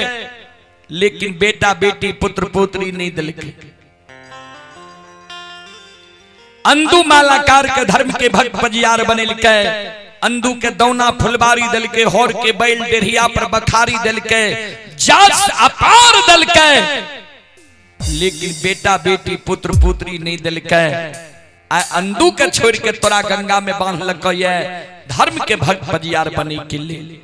लेकिन बेटा बेटी पुत्र पुत्री नहीं दिल के। अंदू मालाकार के धर्म के भक्त पजियार बनेल के अंदू के दौना फुलबारी दल के होर के बैल डेढ़िया पर बखारी दल के जस अपार दल के लेकिन बेटा बेटी पुत्र पुत्री नहीं दल के। अंदू के छोड़ के तोरा गंगा में बांध लग धर्म के भक्त पजियार बने के लिए।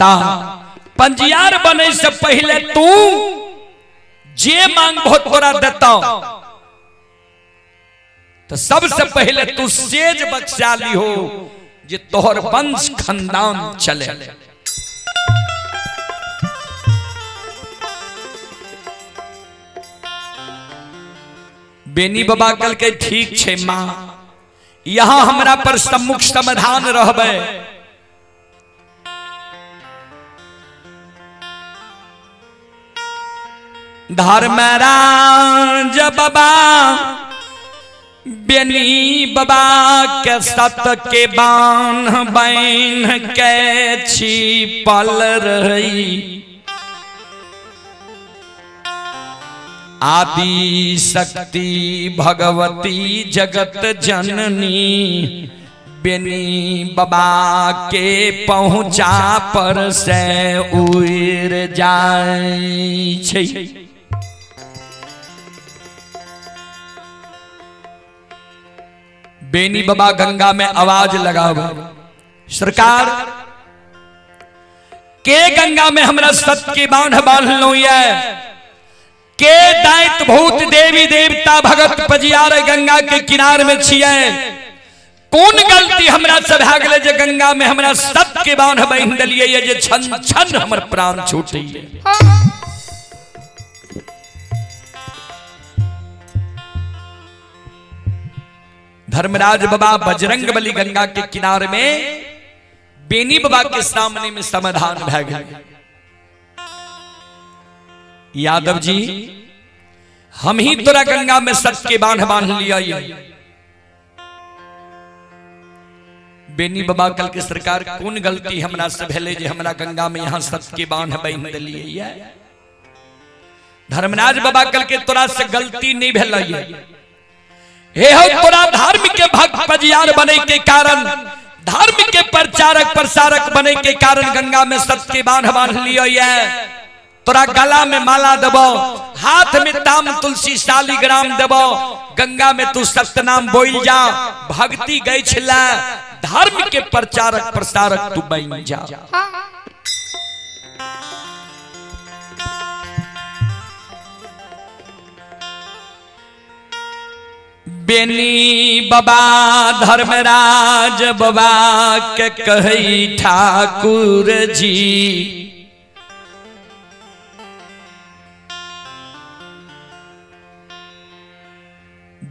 पंजियार बने से पहले तू जे मांग बहुत तोरा देता तो सबसे पहले तू सेज बख्शाली हो जे तोहर वंश खानदान चले। बेनी बाबा कल के ठीक छे मां यहां हमरा पर सम्मुख समाधान रहबे। धर्मराज बाबा बेनी बाबा के सत के बान बैन के छिपल रही आदि शक्ति भगवती जगत जननी बेनी बाबा के पहुंचा पर से उड़ जाए छे। बेनी बाबा गंगा में आवाज लगाओ सरकार के गंगा में हमरा सत्य के बांध बांध लो के दैत भूत देवी देवता भगत पजियार गंगा के किनार में छिए। कौन गलती हमरा से भा गेले जे गंगा में हमरा सत्य के बांध बांध दलिए जे छन छन हमर प्राण छूटे। धर्मराज बाबा बजरंग बली गंगा के किनारे में बेनी बाबा के सामने में समाधान भा गया। यादव जी हम ही तोरा गंगा में सत्य के बांध बांध लिया। बेनी बाबा कल के सरकार कौन गलती हमरा से भेले जे हमरा गंगा में यहाँ सत्य के बांध बांध दिलिए। धर्मराज बाबा कल के तोरा से गलती नहीं भेल। हे हो तोरा धर्म के भक्त पजियार बने के कारण धर्म के प्रचारक प्रसारक बने के कारण गंगा में सत्य के बांध बांध लिया। तोरा गला में माला देबो हाथ में ताम तुलसी शालिग्राम देबो गंगा में तू सत्य नाम बोल जा भक्ति गई छिला धर्म के प्रचारक प्रसारक तू बन जा। बेनी बाबा धर्मराज बाबा के कही ठाकुर जी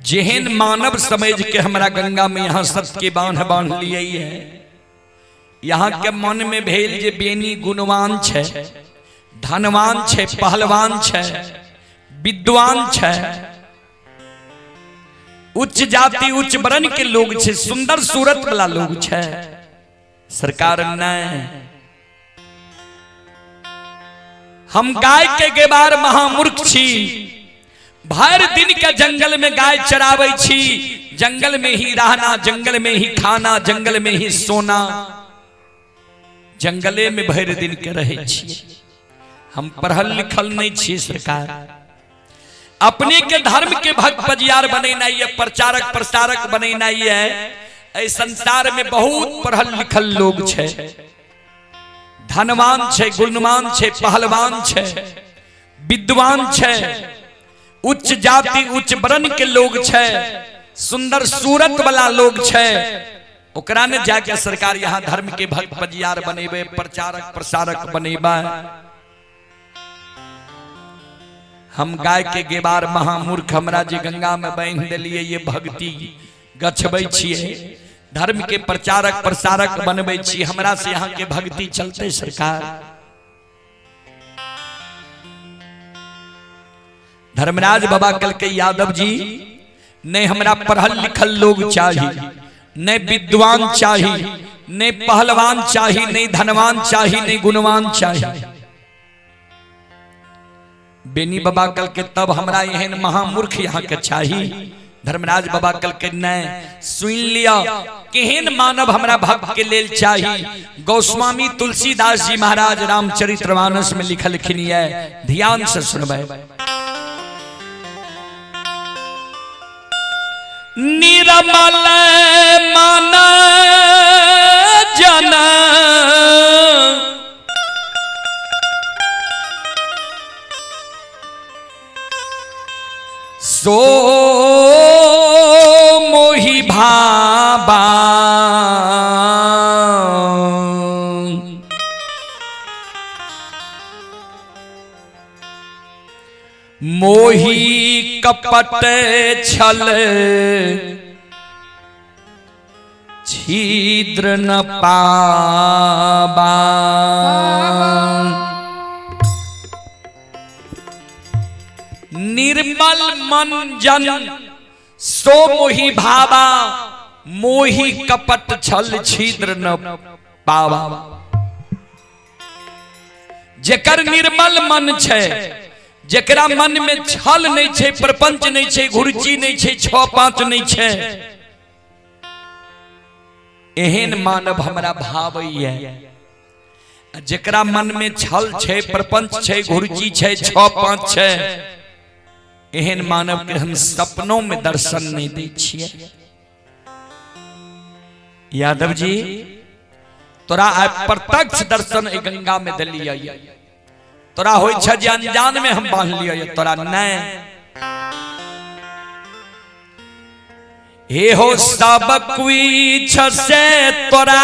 जेहन मानव समझ के हमरा गंगा में यहाँ सत्य के बांध बांध लिए है। यहाँ के मन में भेल जे बेनी गुणवान छे धनवान छे पहलवान छे विद्वान छे उच्च जाति उच्च वर्ण के लोग छे सुंदर सूरत वाला लोग छे। सरकार नहीं हम गाय के गेबार महामूर्ख छी भर दिन के जंगल में गाय चरावे छी जंगल में ही रहना जंगल में ही खाना जंगल में ही सोना जंगले में भर दिन के रहे छी। हम पढ़ल लिखल नहीं छी सरकार अपने के धर्म के भक्त पजियार बनेना है प्रचारक प्रसारक बनेना है ए संसार में बहुत पढ़ल लिखल लोग छे, धनवान छे, गुणवान छे, पहलवान छे, विद्वान छे, उच्च जाति उच्च वर्ण के लोग छे, सुंदर सूरत वाला लोग छे। ओकरा ने जाके सरकार यहाँ धर्म के भक्त बजियार बनेबे, प्रचारक प्रसारक बनेबा। हम गाय के गेबार महामूर्ख हमरा जे गंगा में बांध देलिए ये भक्ति गछबै छिए, धर्म के प्रचारक प्रसारक बनबै छी, हमरा से यहाँ के भक्ति चलते सरकार? धर्मराज बाबा कल के यादव जी ने हमरा पढ़ल लिखल लोग चाहिए, ने विद्वान चाहिए, ने पहलवान चाहिए, ने धनवान चाहिए, ने गुणवान चाहिए। बेनी बाबा कल के तब हमरा एहन महामूर्ख यहाँ के चाहिए। धर्मराज बाबा कल के न सुन लिया केहन मानव हमरा भक्त के लेल चाहिए। गोस्वामी तुलसीदास जी महाराज रामचरितमानस में लिखलखिन है, ध्यान से सुनबे। निर्मल मन जन सो मोहि भाबा, मोहि कपट छल छिद्र न पाबा। निर्मल मन जन सो मोहि भाबा, मोहि कपट छल छिद्र न पाबा। जेकर निर्मल मन छे, जेकरा मन में छल नहीं छे, प्रपंच नहीं छे, घुरची नहीं छे, 6-5 नहीं छे, एहन मानव हमरा भावैया। जेकरा मन में छल छे, प्रपंच छे, घुरची छे, 6-5 छे, एहन मानव के हम सपनों में दर्शन नहीं दै छियै। यादव जी तोरा प्रत्यक्ष दर्शन ए गंगा में दिलियै, तोरा होय छ जे अनजान में हम बांध लिया, तोरा नहीं। हे हो सब कुछ से तोरा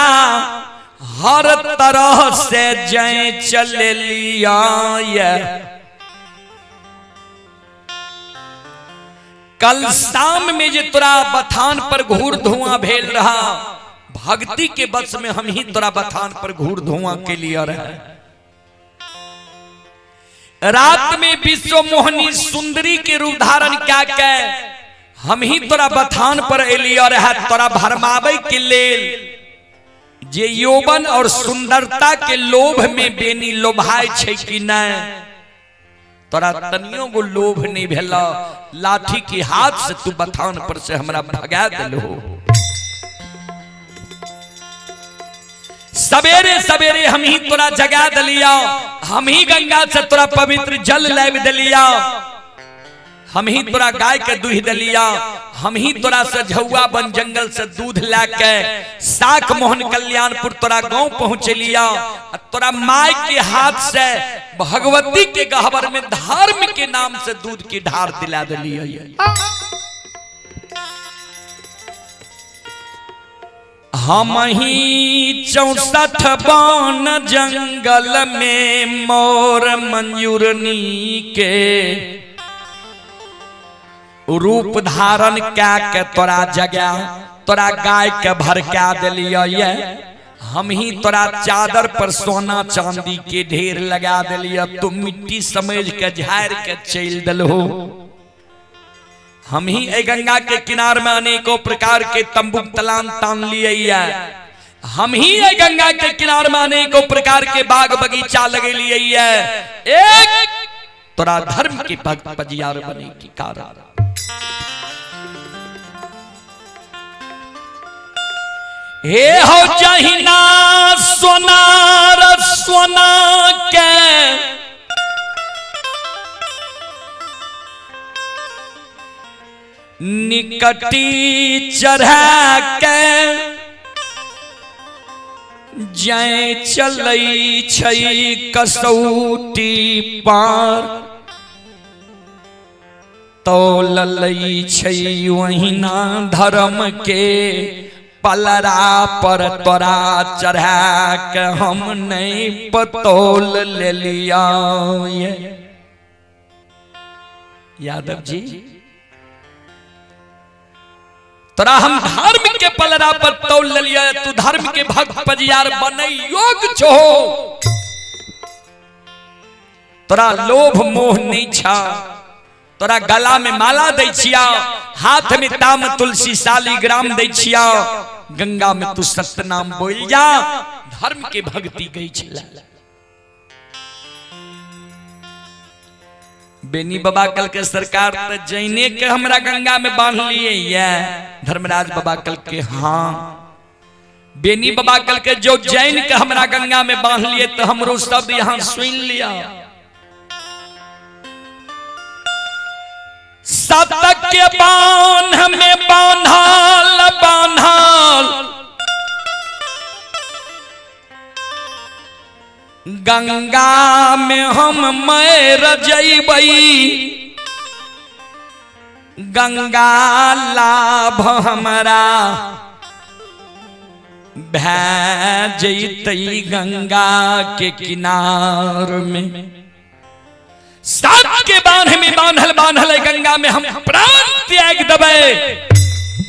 हर तरह से जय चले लिया। कल शाम में जे तोरा बथान पर घूर धुआं भेल रहा, भक्ति के बस में हम ही तोरा बथान पर घूर धुआं के लिए रहे। रात में विश्व मोहनी सुंदरी के रूप धारण क्या के हम ही तोरा बथान पर एलिया रहे, तोरा भरमावे के लेल। जे यौवन और सुंदरता के लोभ में बेनी लोभाय छे कि नहीं, तोरा तनियो गो लोभ नहीं भेला। लाठी के हाथ से तू बथान पर से हमरा भगा देलो। सवेरे सवेरे हम ही तोरा जगा दिलिया, हम ही गंगा से तोरा पवित्र जल लाब दिलिया, हम ही तोरा गाय के दूध दिलिया, हम ही तोरा से झौआ बन जंगल से दूध लाके साक मोहन कल्याणपुर तोरा गांव पहुंचलिया। तोरा माई के हाथ से भगवती के गहवर में धर्म के नाम से दूध की धार दिला दिलिया। हम ही 64 बान जंगल में मोर मंजूरनी के रूप धारण क्या के तोरा जगा, तोरा गाय के भड़का दिलिया। हम ही तोरा चादर पर सोना चांदी के ढेर लगा दिलिया, तुम मिट्टी समझ के झाड़ के चल दलहो। हम ही गंगा के किनार में अनेकों प्रकार के तंबू तलान तान लिए। हम ही गंगा के किनार में अनेकों प्रकार के बाग बगीचा लगे लिए। एक तोरा धर्म की भक्त बजियार बने की कारण। हे हो जहिना सोनार सोना के निकटी चढ़ा के जय चलई छई कसौटी पार तो ललई छई वहीना धर्म के पलरा पर तोरा चढ़ा के हम नहीं पतोल ले लिया। ये यादव जी तोरा हम धर्म के पलरा पर तौल ले लिया, तू धर्म के भक्त पजियार बने योग छो। तोरा लोभ मोह नहीं छा, तोरा गला में माला दै छिया, हाथ में ताम तुलसी शालीग्राम दै छिया, गंगा में तू सत्य नाम बोल जा, धर्म के भक्ति गई छला। बेनी बाबा कल के सरकार तो जैने के हमरा गंगा में बांध लिए ये धर्मराज बाबा कल के हाँ बेनी बाबा कल के जो जैन के हमरा गंगा में बांध लिए तो हमरो शब्द यहाँ सुन लिया। शतक के बांध में बांधल बांधल गंगा में हम मैर जइबई, गंगा लाभ हमरा भै जइतई गंगा के किनार में। सात के बांध में बांधल बांधल गंगा में हम प्राण त्याग देबै,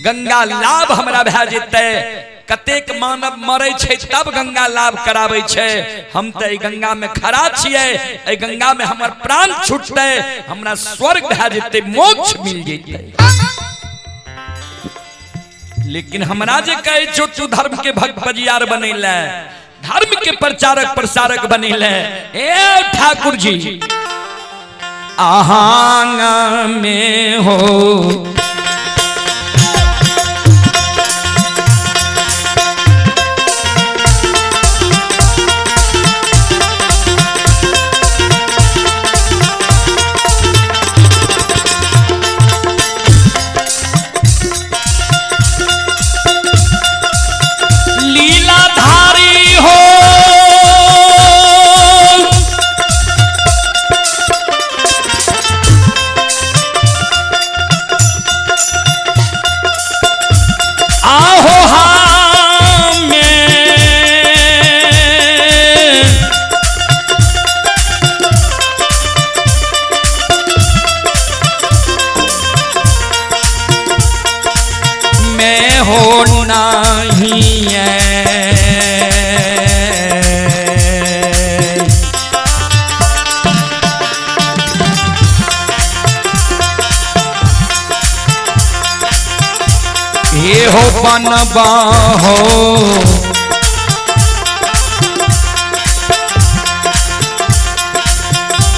गंगा लाभ हमरा भै जइतै। कतेक मानव मरे छे तब गंगा लाभ करावे छे, हम तो ए गंगा में खड़ा छिए, ए गंगा में हमर प्राण छूटते, हमरा स्वर्ग भै जइतै, मोक्ष मिल जइतै। लेकिन हमरा जे कहे छो तू धर्म के भक्त पजियार बनेले, धर्म के प्रचारक प्रसारक बनेले, ए ठाकुर जी आहांग में हो ये हो बनबा हो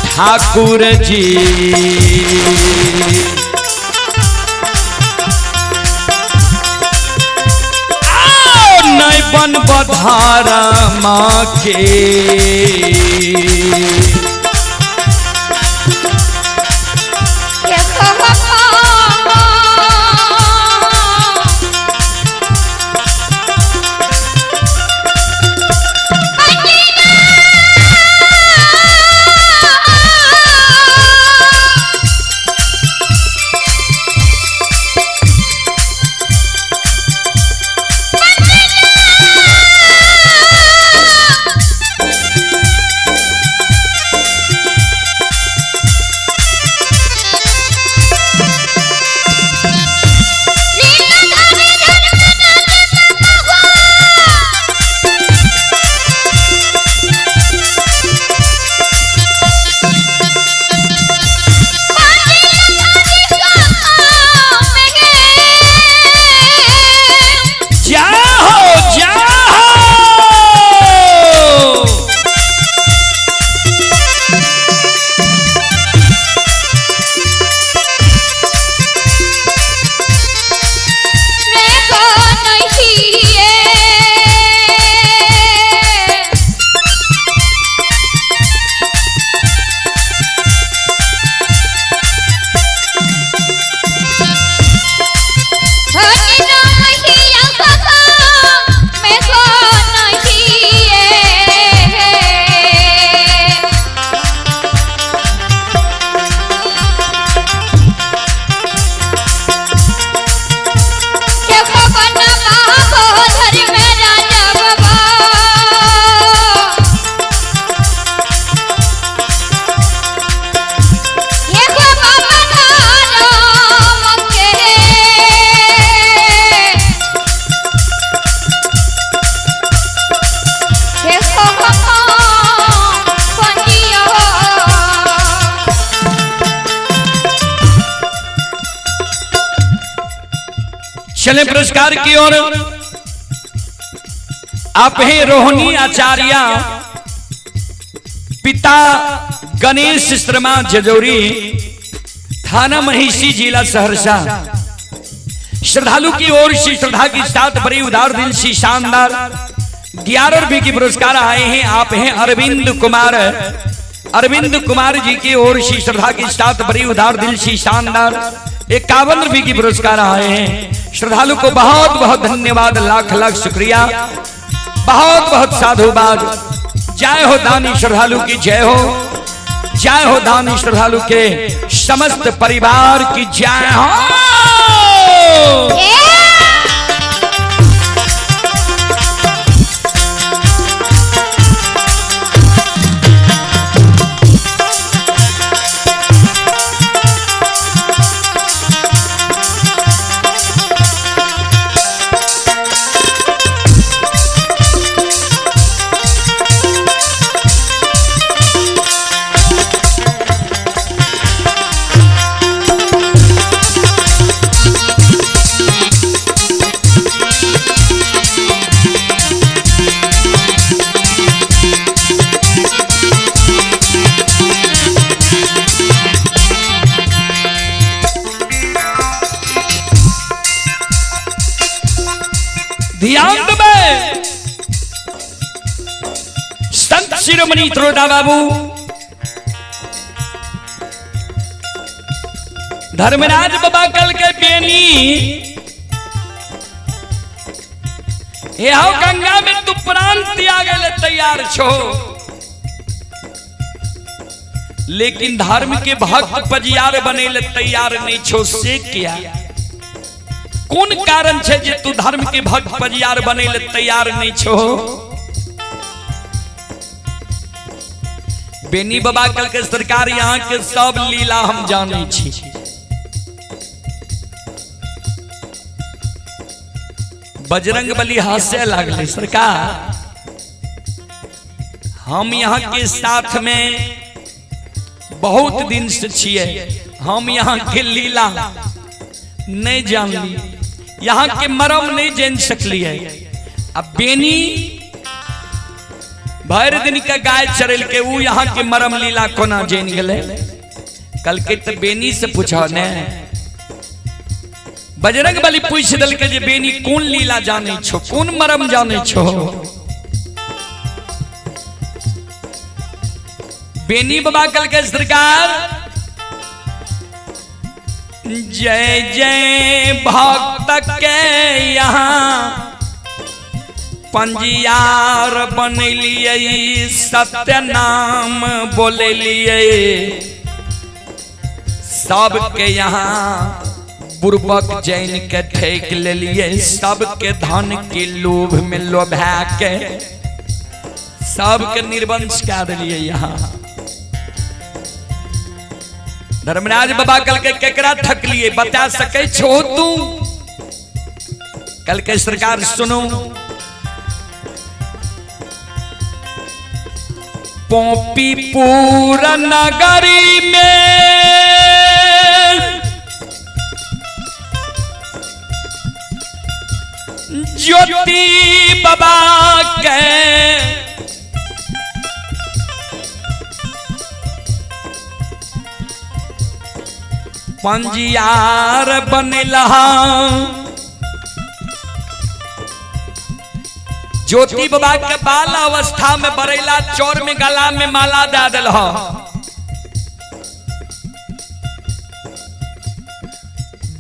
ठाकुर जी नहीं बन बधारा माँ के चले पुरस्कार की ओर। आप हैं रोहिणी आचार्य, पिता गणेश शर्मा जजौरी, थाना महिषी, जिला सहरसा। श्रद्धालु की ओर से श्रद्धा के साथ बड़ी उदार दिल से शानदार 11 रुपए की पुरस्कार आए हैं। आप हैं अरविंद कुमार, अरविंद कुमार जी की ओर से श्रद्धा के साथ बड़ी उदार दिल से शानदार 51 रुपए की पुरस्कार आए हैं। श्रद्धालु को बहुत बहुत धन्यवाद, लाख लाख शुक्रिया, बहुत बहुत साधुवाद। जय हो दानी श्रद्धालु की जय हो, जय हो दानी श्रद्धालु के समस्त परिवार की जय हो। ध्यान में संत शिरोमणि त्रोदा बाबू धर्मराज बाबा कल के बेनी यहाँ गंगा में तू प्राण त्याग तैयार छो, लेकिन धर्म के भक्त पजियार बने तैयार नहीं छो। से क्या कौन कारण छे जे तू धर्म के भक्त पजियार बने तैयार नहीं छो? बेनी बाबा कल के सरकार यहाँ के सब लीला हम जाने छी। बजरंग बली हास्य लागले, सरकार हम यहाँ के साथ में बहुत दिन से छिए, हम यहाँ के लीला नहीं जान ली, यहाँ के मरम नहीं जान सकलिए। अब बेनी भर दिन का गाय चरल के वो यहाँ के मरम लीला कोना जान गए। कल के तो बेनी से पूछा ने, बजरंग बली पूछ दल के जे बेनी कौन लीला जाने छो, कौन मरम जाने छो? बेनी बाबा कल के सरकार जय जय भक्त के यहाँ पंजियार बनलिए, सत्य नाम बोलिए, सबके यहाँ बुर्बक जैन के ठेक ले लिए, सबके धन के लोभ में लोभा के सबके निर्वंश कर दिए। यहाँ धर्मराज बाबा कल के केकरा थक लिए बता सके छो तू? कल के सरकार सुनो, पोपीपुर नगरी में ज्योति बाबा के पंजियार बनेला। ज्योति बाबा के बाल अवस्था में बरेला चौर में गला में माला दे दिल।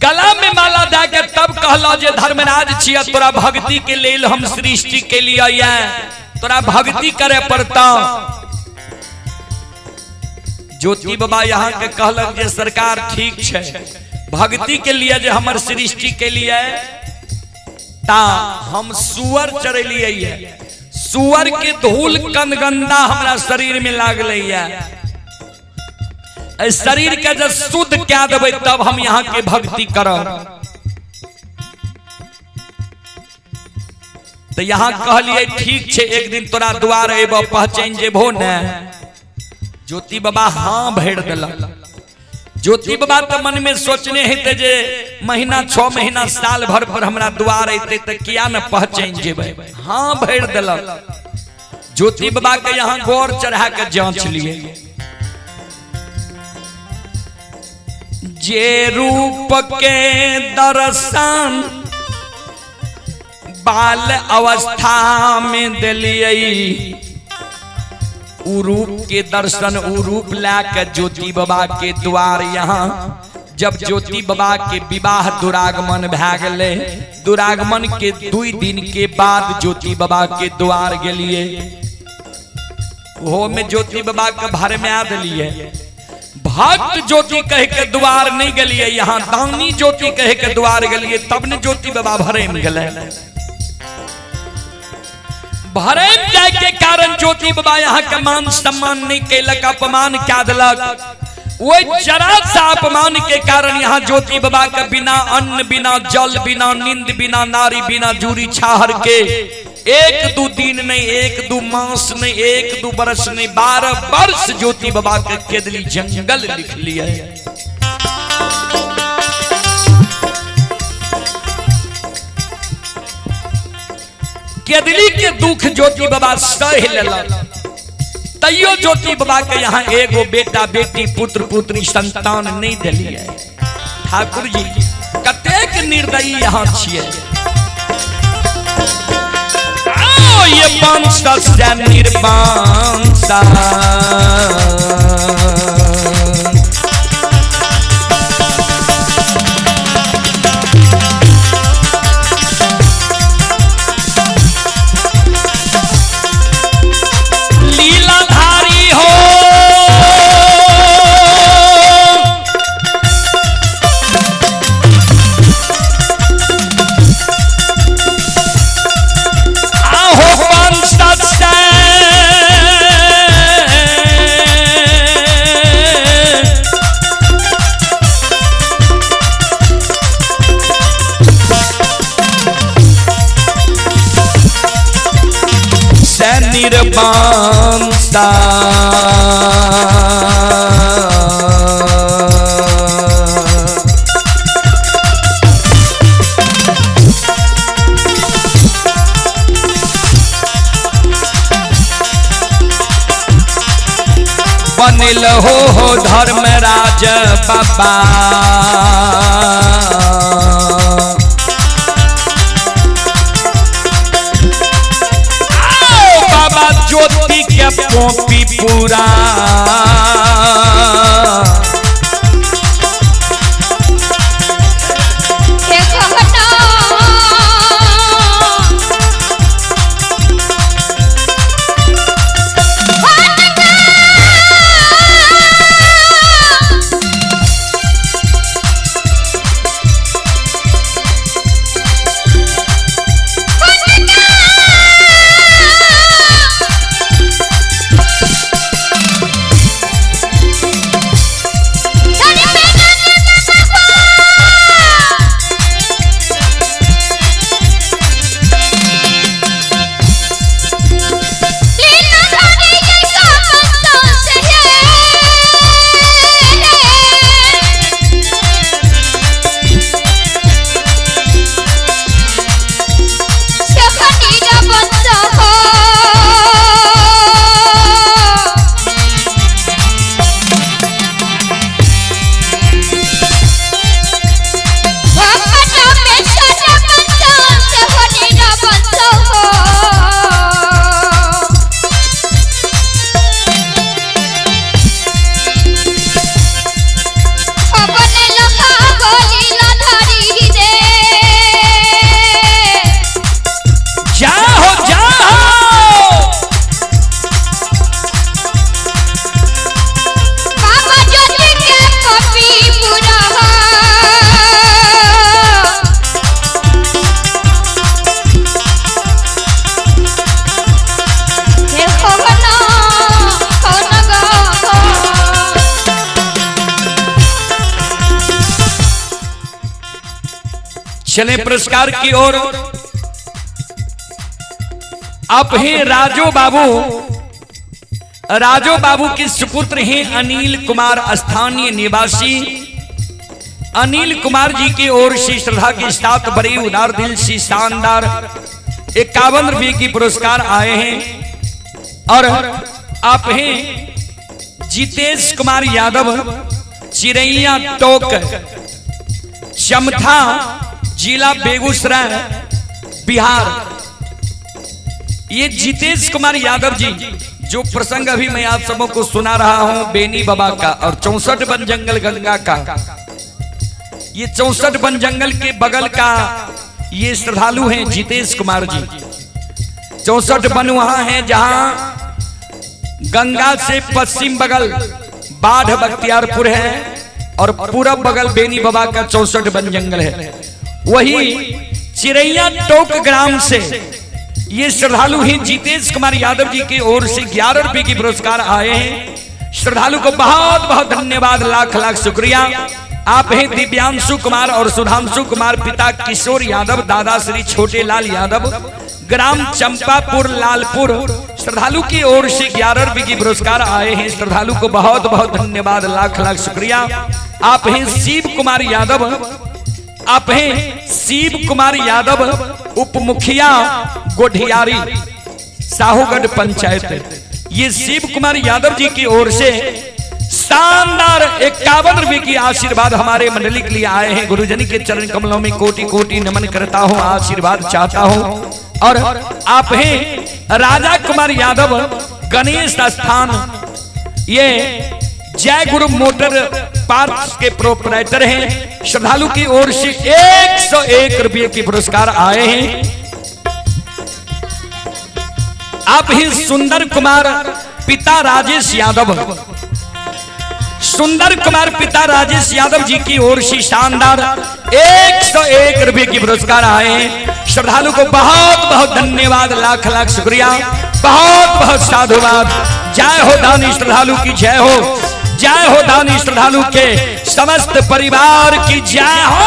गला में माला दे के तब कहला जे धर्मराज छिया, तोरा भक्ति के लेल हम सृष्टि के लिए तोरा भक्ति करे पड़ता। ज्योति बाबा यहाँ के कहलक जे सरकार ठीक है, भक्ति के लिए जे हमर सृष्टि के लिए ता हम सुअर चरलिए, सुअर के धूल कनगंदा हमरा शरीर में लागले है। शरीर के जब शुद्ध क्या देवे तब हम यहाँ के भक्ति करब। तो यहाँ कहलिए ठीक है, एक दिन तोरा द्वार एबो पहचान जेबो ने। ज्योति बाबा हाँ भेड़ दिल। ज्योति बाबा तो मन में सोचने हेते जे महीना 6 महीना साल भर पर हमरा द्वार अते तो किया न पहचान जेबे। हाँ भर दिलक। ज्योति बाबा के यहाँ गौर चढ़ा के जांच लिए। जे रूप के दर्शन बाल अवस्था में दिलिए, उ रूप के दर्शन उ रूप लाके ज्योति बाबा के द्वार यहाँ जब ज्योति बाबा के विवाह दुरागमन भै गए, दुरागमन के 2 दिन के बाद ज्योति बाबा के द्वार गेलिए। वो में ज्योति बाबा के भर में आ दिलिए। भक्त ज्योति कह के द्वार नहीं गलिए, यहाँ दानी ज्योति कह के द्वार गलिए, तब ने ज्योति बाबा भरे में गले। भरे में जाए के कारण ज्योति बाबा यहाँ का मान सम्मान नहीं कैलक, अपमान क्या दिलक। वो जरा सा अपमान के कारण यहाँ ज्योति बाबा के बिना अन्न, बिना जल, बिना नींद, बिना नारी, बिना जूरी छाहर के 1-2 दिन नहीं, 1-2 मास नहीं, 1-2 बरस नहीं, 12 वर्ष ज्योति बाबा के केदली जंगल लिख लिया। केदली के दुख ज्योति बाबा सह लेलक। तैयो ज्योति बाबा के यहाँ एगो बेटा बेटी पुत्र पुत्री संतान नहीं दिलिए। ठाकुर जी कतेक निर्दयी यहाँ छिए। ये वंश से निर्वंश लीलाधारी हो। निर्वंश बनिल हो धर्मराज बाबा। ज्योति के पोपी पूरा चले पुरस्कार की ओर। अब हे राजो बाबू राजो बाबू के सुपुत्र हैं अनिल कुमार, स्थानीय निवासी। अनिल कुमार जी की ओर से श्रद्धा के साथ बड़े उदार दिल से शानदार 51 रुपये की पुरस्कार आए हैं। और आप हैं जितेश कुमार यादव, चिरैया टोक, चमथा, जिला बेगूसराय, बिहार। ये जितेश कुमार यादव जी जो प्रसंग अभी मैं आप सबों को सुना रहा हूं बेनी बाबा का और 64 वन जंगल गंगा का, ये 64 वन जंगल के बगल का ये श्रद्धालु हैं जितेश कुमार जी। 64 वन वहां है जहां गंगा से पश्चिम बगल बाढ़ बख्तियारपुर है और पूरब बगल बेनी बाबा का 64 वन जंगल है। वही चिरैया टोक ग्राम से ये श्रद्धालु हैं जितेश कुमार यादव जी की ओर से 11 रुपये की पुरस्कार आए हैं। श्रद्धालु को बहुत बहुत धन्यवाद, लाख लाख शुक्रिया। आप हैं दिव्यांशु कुमार और सुधांशु कुमार, पिता किशोर यादव, दादा श्री छोटे लाल यादव, ग्राम चंपापुर लालपुर। श्रद्धालु की ओर से 11 रुपये की पुरस्कार आए हैं। श्रद्धालु को बहुत बहुत धन्यवाद, लाख लाख शुक्रिया। आप हैं शिव कुमार यादव, आप हैं शिव कुमार यादव, उप मुखिया गोढ़ियारी, साहूगढ़ पंचायत। ये शिव कुमार यादव जी की ओर से शानदार 51 रुपये की आशीर्वाद हमारे मंडली के लिए आए हैं। गुरुजन के चरण कमलों में कोटि कोटि नमन करता हूं, आशीर्वाद चाहता हूं। और आप हैं राजा कुमार यादव, गणेश स्थान, ये जय गुरु मोटर पार्क के प्रोपराइटर हैं। श्रद्धालु की ओर से 101 रुपये की पुरस्कार आए हैं। आप ही सुंदर कुमार, पिता राजेश यादव, सुंदर कुमार पिता राजेश यादव जी की ओर से शानदार 101 रुपये की पुरस्कार आए हैं। श्रद्धालु को बहुत बहुत धन्यवाद, लाख लाख शुक्रिया, बहुत बहुत साधुवाद। जय हो दानी श्रद्धालु की जय हो, जय हो दानी श्रद्धालु के समस्त परिवार की जय हो।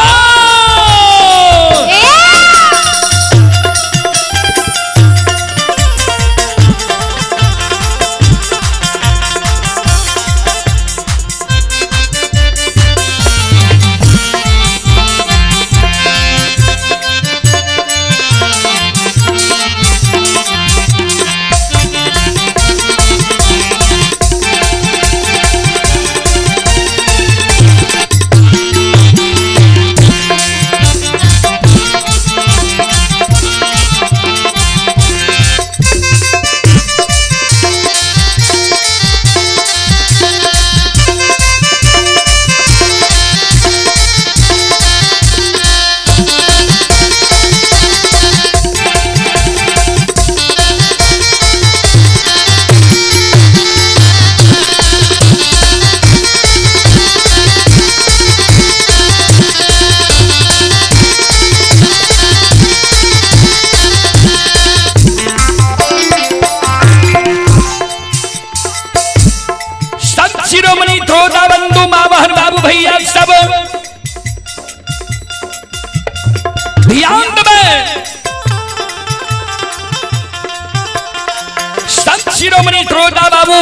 शिरोमणि त्रोदा बाबू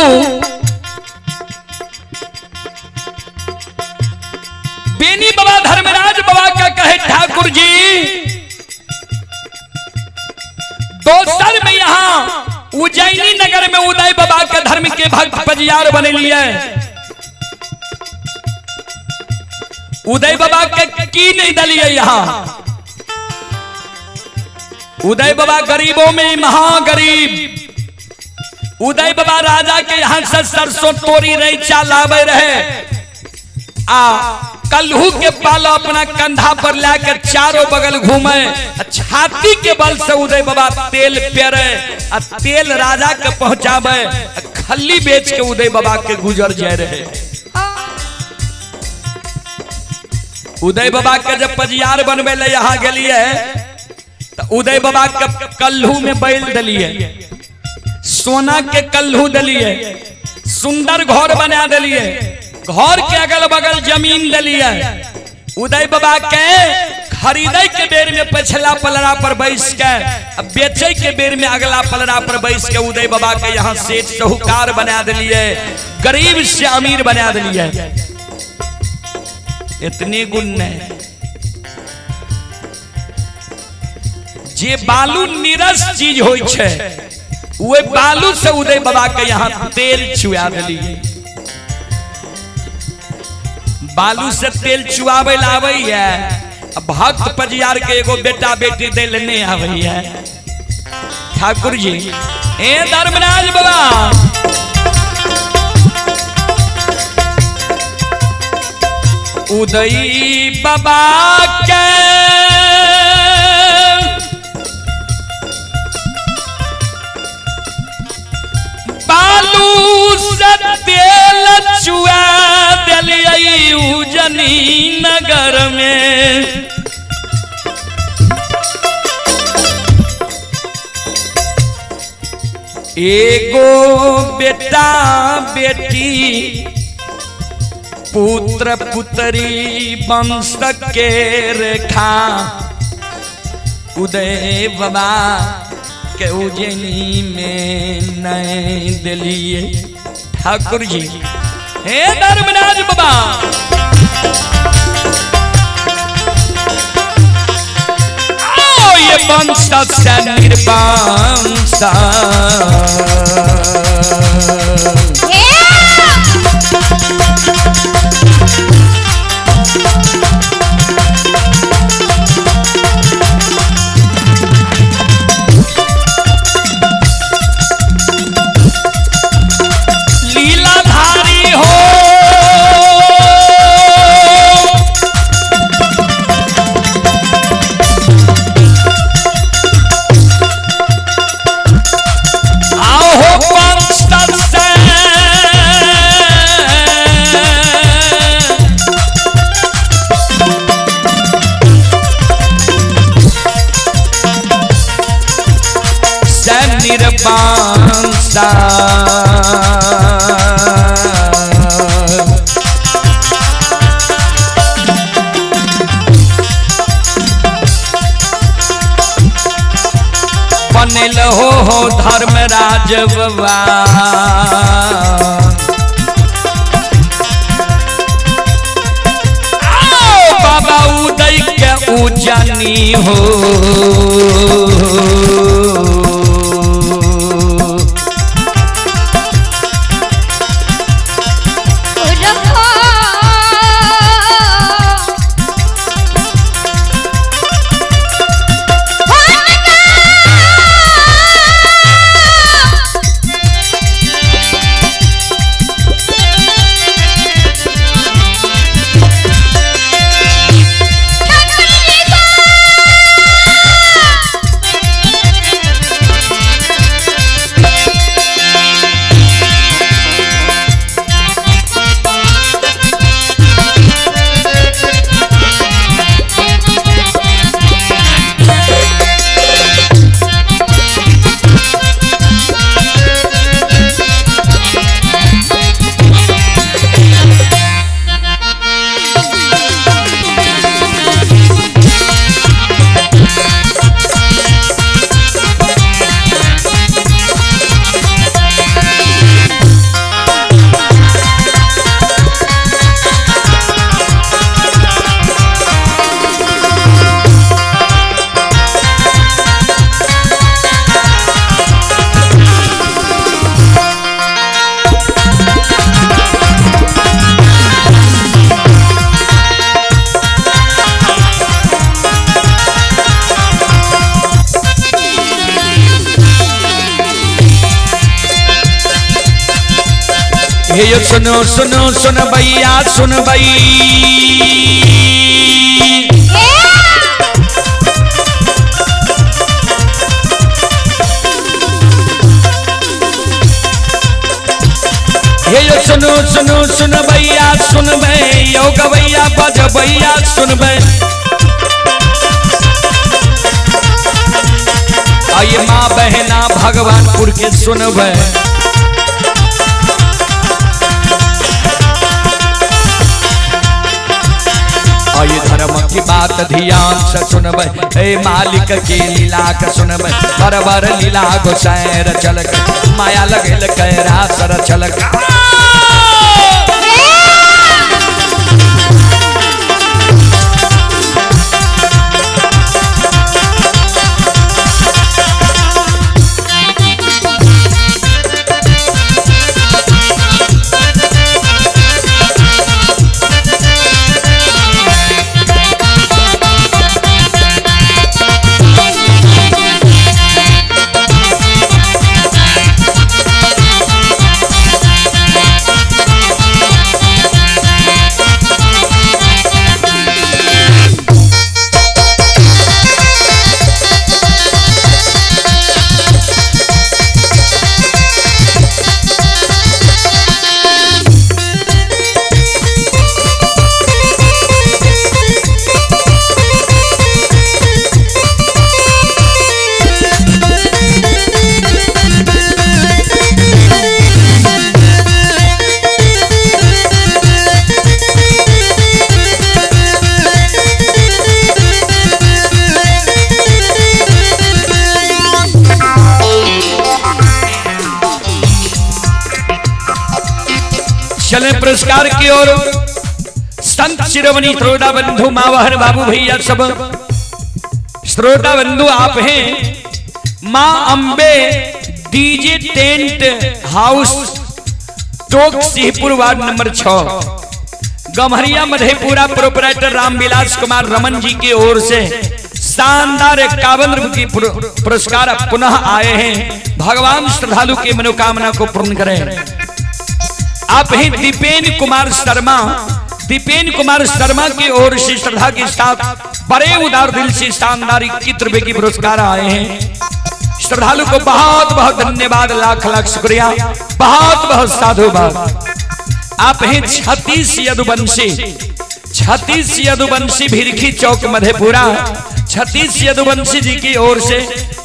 बेनी बाबा धर्मराज बाबा का कहे ठाकुर जी, दोसर में यहाँ उज्जैनी नगर में उदय बाबा के धर्म के भक्त पजियार बने लिए। उदय बाबा के की नहीं दलिए यहाँ। उदय बाबा गरीबों में महागरीब। उदय बाबा राजा के यहाँ से सरसों तोरी रैचा लावे रहे आ कल्हू के पाला अपना कंधा पर लाकर चारों बगल घूमे। छाती के बल से उदय बाबा तेल पेरे आ तेल राजा के पहुंचावे। खल्ली बेच के उदय बाबा के गुजर जाए रहे। उदय बाबा के जब पजियार बनवे ले यहाँ गलिए तो उदय बाबा के कल्हू में बैल दलिए, सोना के कल्हू दलिए, सुंदर घर बना दलिए, घर के अगल बगल जमीन दलिए। उदय बाबा के खरीदे के बेर में पछला पलड़ा पर बैस के, बेचे के बेर में अगला पलड़ा पर बैस के उदय बाबा के यहाँ सेठ साहूकार बना दिलिए, गरीब से अमीर बना दिलिए। इतने गुण ने जे बालू निरस चीज होय छे, वो बालू से उदय बाबा के यहाँ तेल चुआ दिलिए। बालू से तेल चुआवे लावे है, भक्त पजियार के एगो बेटा बेटी दे लेने आवे है। ठाकुर जी ए धर्मराज बाबा उदय बाबा के बालू से तेल चुआ दिलिए उजनी नगर में। एगो बेटा बेटी पुत्र पुत्री वंश के रेखा उदय बाबा के उजनी में नहीं दिलिए। ठाकुर जी हे धर्मराज बाबा ये वंश से निर्वंश लीलाधारी हो निर्वंश बनल हो धर्मराज बाबा बाबा उदय के उजनी हो। ये सुनो सुनो सुन भैया सुन भई ये सुनो सुनो सुन भैया सुन भई यो गवैया बज भैया सुन भई आइए माँ बहना भगवानपुर के सुन भई आइए धर्म की बात ध्यान से सुनबै, हे मालिक के लीला के सुनबै, बरबर लीला गोसैर चलक, माया लगल कैरा सर चलक। चले पुरस्कार की ओर। संत शिरोमणि श्रोता बंधु मावहर बाबू भैया सब श्रोता बंधु आप हैं। मां अंबे डीजे टेंट हाउस टोक Singhpur ward number 6 Gamharia Madhepura proprietor Ramvilas Kumar Raman ji की ओर से शानदार 51 रुपये की पुरस्कार पुनः आए हैं। भगवान श्रद्धालु की मनोकामना को पूर्ण करें। आप हैं दीपेन कुमार शर्मा। दीपेन कुमार शर्मा की ओर से श्रद्धा के साथ बड़े उदार दिल से शानदार 21 रुपये की पुरस्कार आए हैं। श्रद्धालु को बहुत बहुत धन्यवाद, लाख लाख शुक्रिया, बहुत बहुत साधुवाद। आप हैं छत्तीस यदुवंशी। छत्तीस यदुवंशी भिरखी चौक मधेपुरा। छत्तीस यदुवंशी जी की ओर से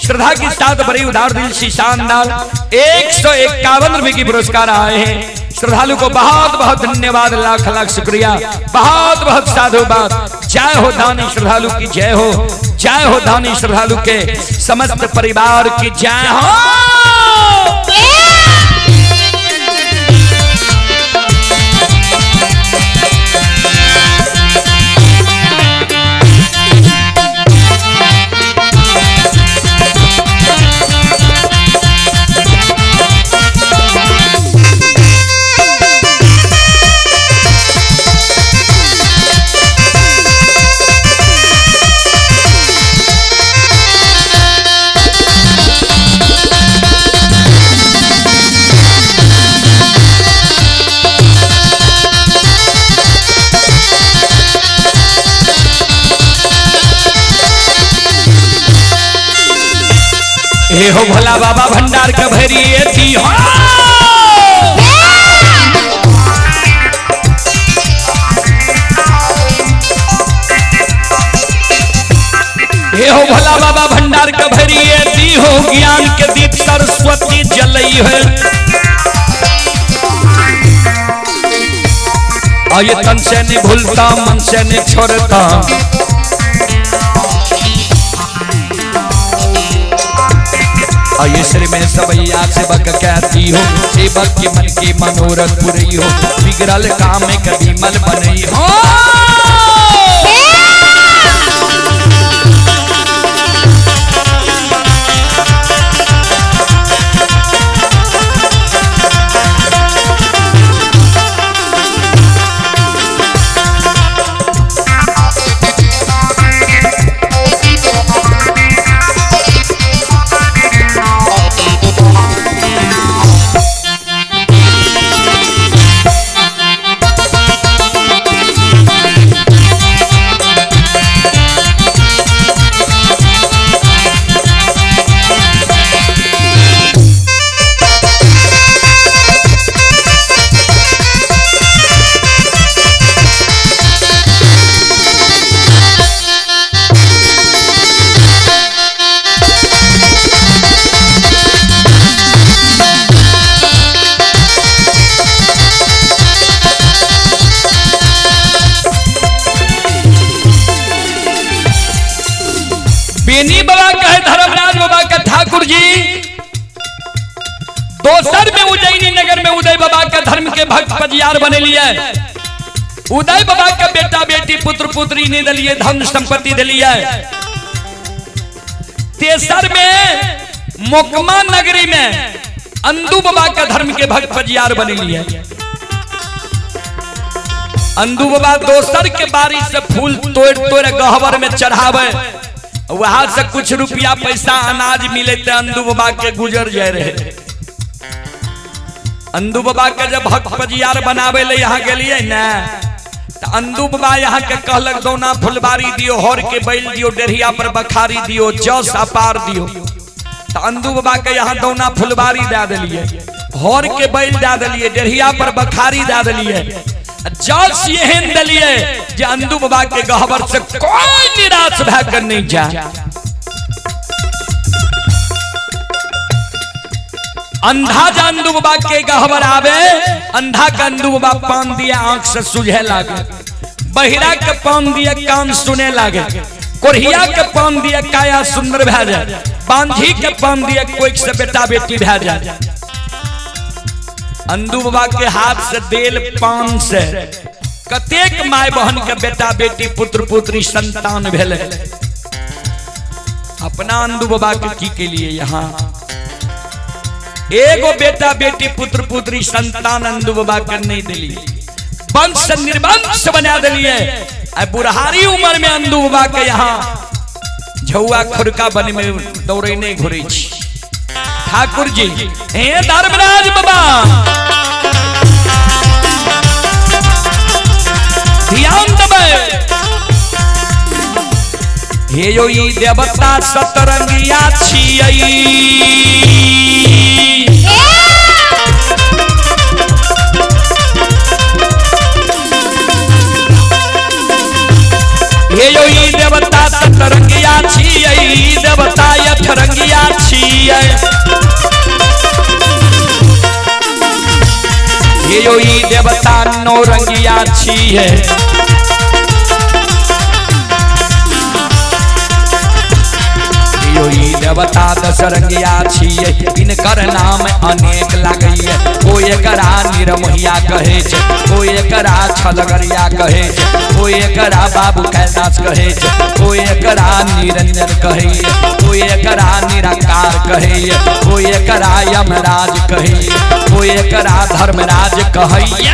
श्रद्धा के साथ बड़े उदार दिल से शानदार 151 रुपये की पुरस्कार आए हैं। श्रद्धालु को बहुत बहुत धन्यवाद, लाख लाख शुक्रिया, बहुत बहुत साधुवाद। जय हो दानी श्रद्धालु की जय हो, जय हो दानी श्रद्धालु के समस्त परिवार की जय हो। हे हो भोला बाबा भंडार का भरिए दी हो। हे हो भोला बाबा भंडार का भरिए दी हो। ज्ञान के दीप सरस्वती जलई है। आये तन से नहीं भूलता, मन से नहीं छोड़ता। आये में सबैया सेवक कहती हो। सेवक के मन के मनोरथ पूरी हो। बिगड़ल काम में कभी मल बनई हो। ठाकुर जी दोसर में उज्जैनी नगर में उदय बाबा के धर्म के भक्त पजियार बने लिए। उदय बाबा के बेटा बेटी पुत्र पुत्री ने दिलिए, धन संपत्ति दिलिए। तेसर में मोकमा नगरी में अंदू बाबा के धर्म के भक्त पजियार बने लिए। अंदू बाबा दोसर के बारी से फूल तोड़ तोड़ गहवर में चढ़ावे, वहां से कुछ रुपया पैसा अनाज मिले थे अंदू बाबा के गुजर जाए रहे। अंदू बाबा के जब भक्त पजियार बनावे ले यहाँ गेलिए ना, तो अंदू बाबा यहाँ के कहलक दौना फुलबारी दियो, हर के बैल दियो, डेढ़िया पर बखारी दियो, जस अपार दियो। तो अंदू बाबा के यहाँ दौना फुलबारी दे दिलिए, हर के बैल दे दिलिए, डेढ़िया पर बखारी दे दिलिए, जस एहन दिलिए जे अंदू बाबा के गहवर से कोई निराश भकर नहीं जा। अंधा जा अंदू बाबा के गहवर आवे, अंधा का अंदू बाबा पान दिया आंख से सुझे लागे, बहिरा के पान दिया कान सुने लागे, कोरिया के पान दिया काया सुंदर भै जाए, बांझी के पान दिया कोई से बेटा बेटी भै जाए। अंदू बाबा के हाथ से देल पान से कतेक माय बहन के बेटा बेटी पुत्र पुत्री संतान भेले। अपना अंदू बाबा के लिए यहाँ एगो बेटा बेटी पुत्र पुत्री संतान अंदू बाबा के नहीं दिली, वंश निर्वंश बना दिलिए। बुढ़ारी उम्र में अंदू बाबा के यहाँ झुआ खुरका बन में दौड़े नहीं घुरे। ठाकुर जी हे धर्मराज बाबा ध्यान दबे, हे यो ई देवता सतरंगिया छियै, हे यो ई देवता सतरंगिया छियै, देवता अठरंगिया छियै, हे यो ई देवता नौरंगिया छियै, देवता दशरंगिया छियै, इनकर नाम अनेक लागैए। कोई एकरा निरमोहिया कहे छै, कोई एकरा छलगरिया कहे छै, कोई एकरा बाबू कैलाश कहे छै, कोई एकरा निरंजन कहे, कोई एकरा निराकार कहे, कोई एकरा यमराज कहे, कोई एकरा धर्मराज कहे।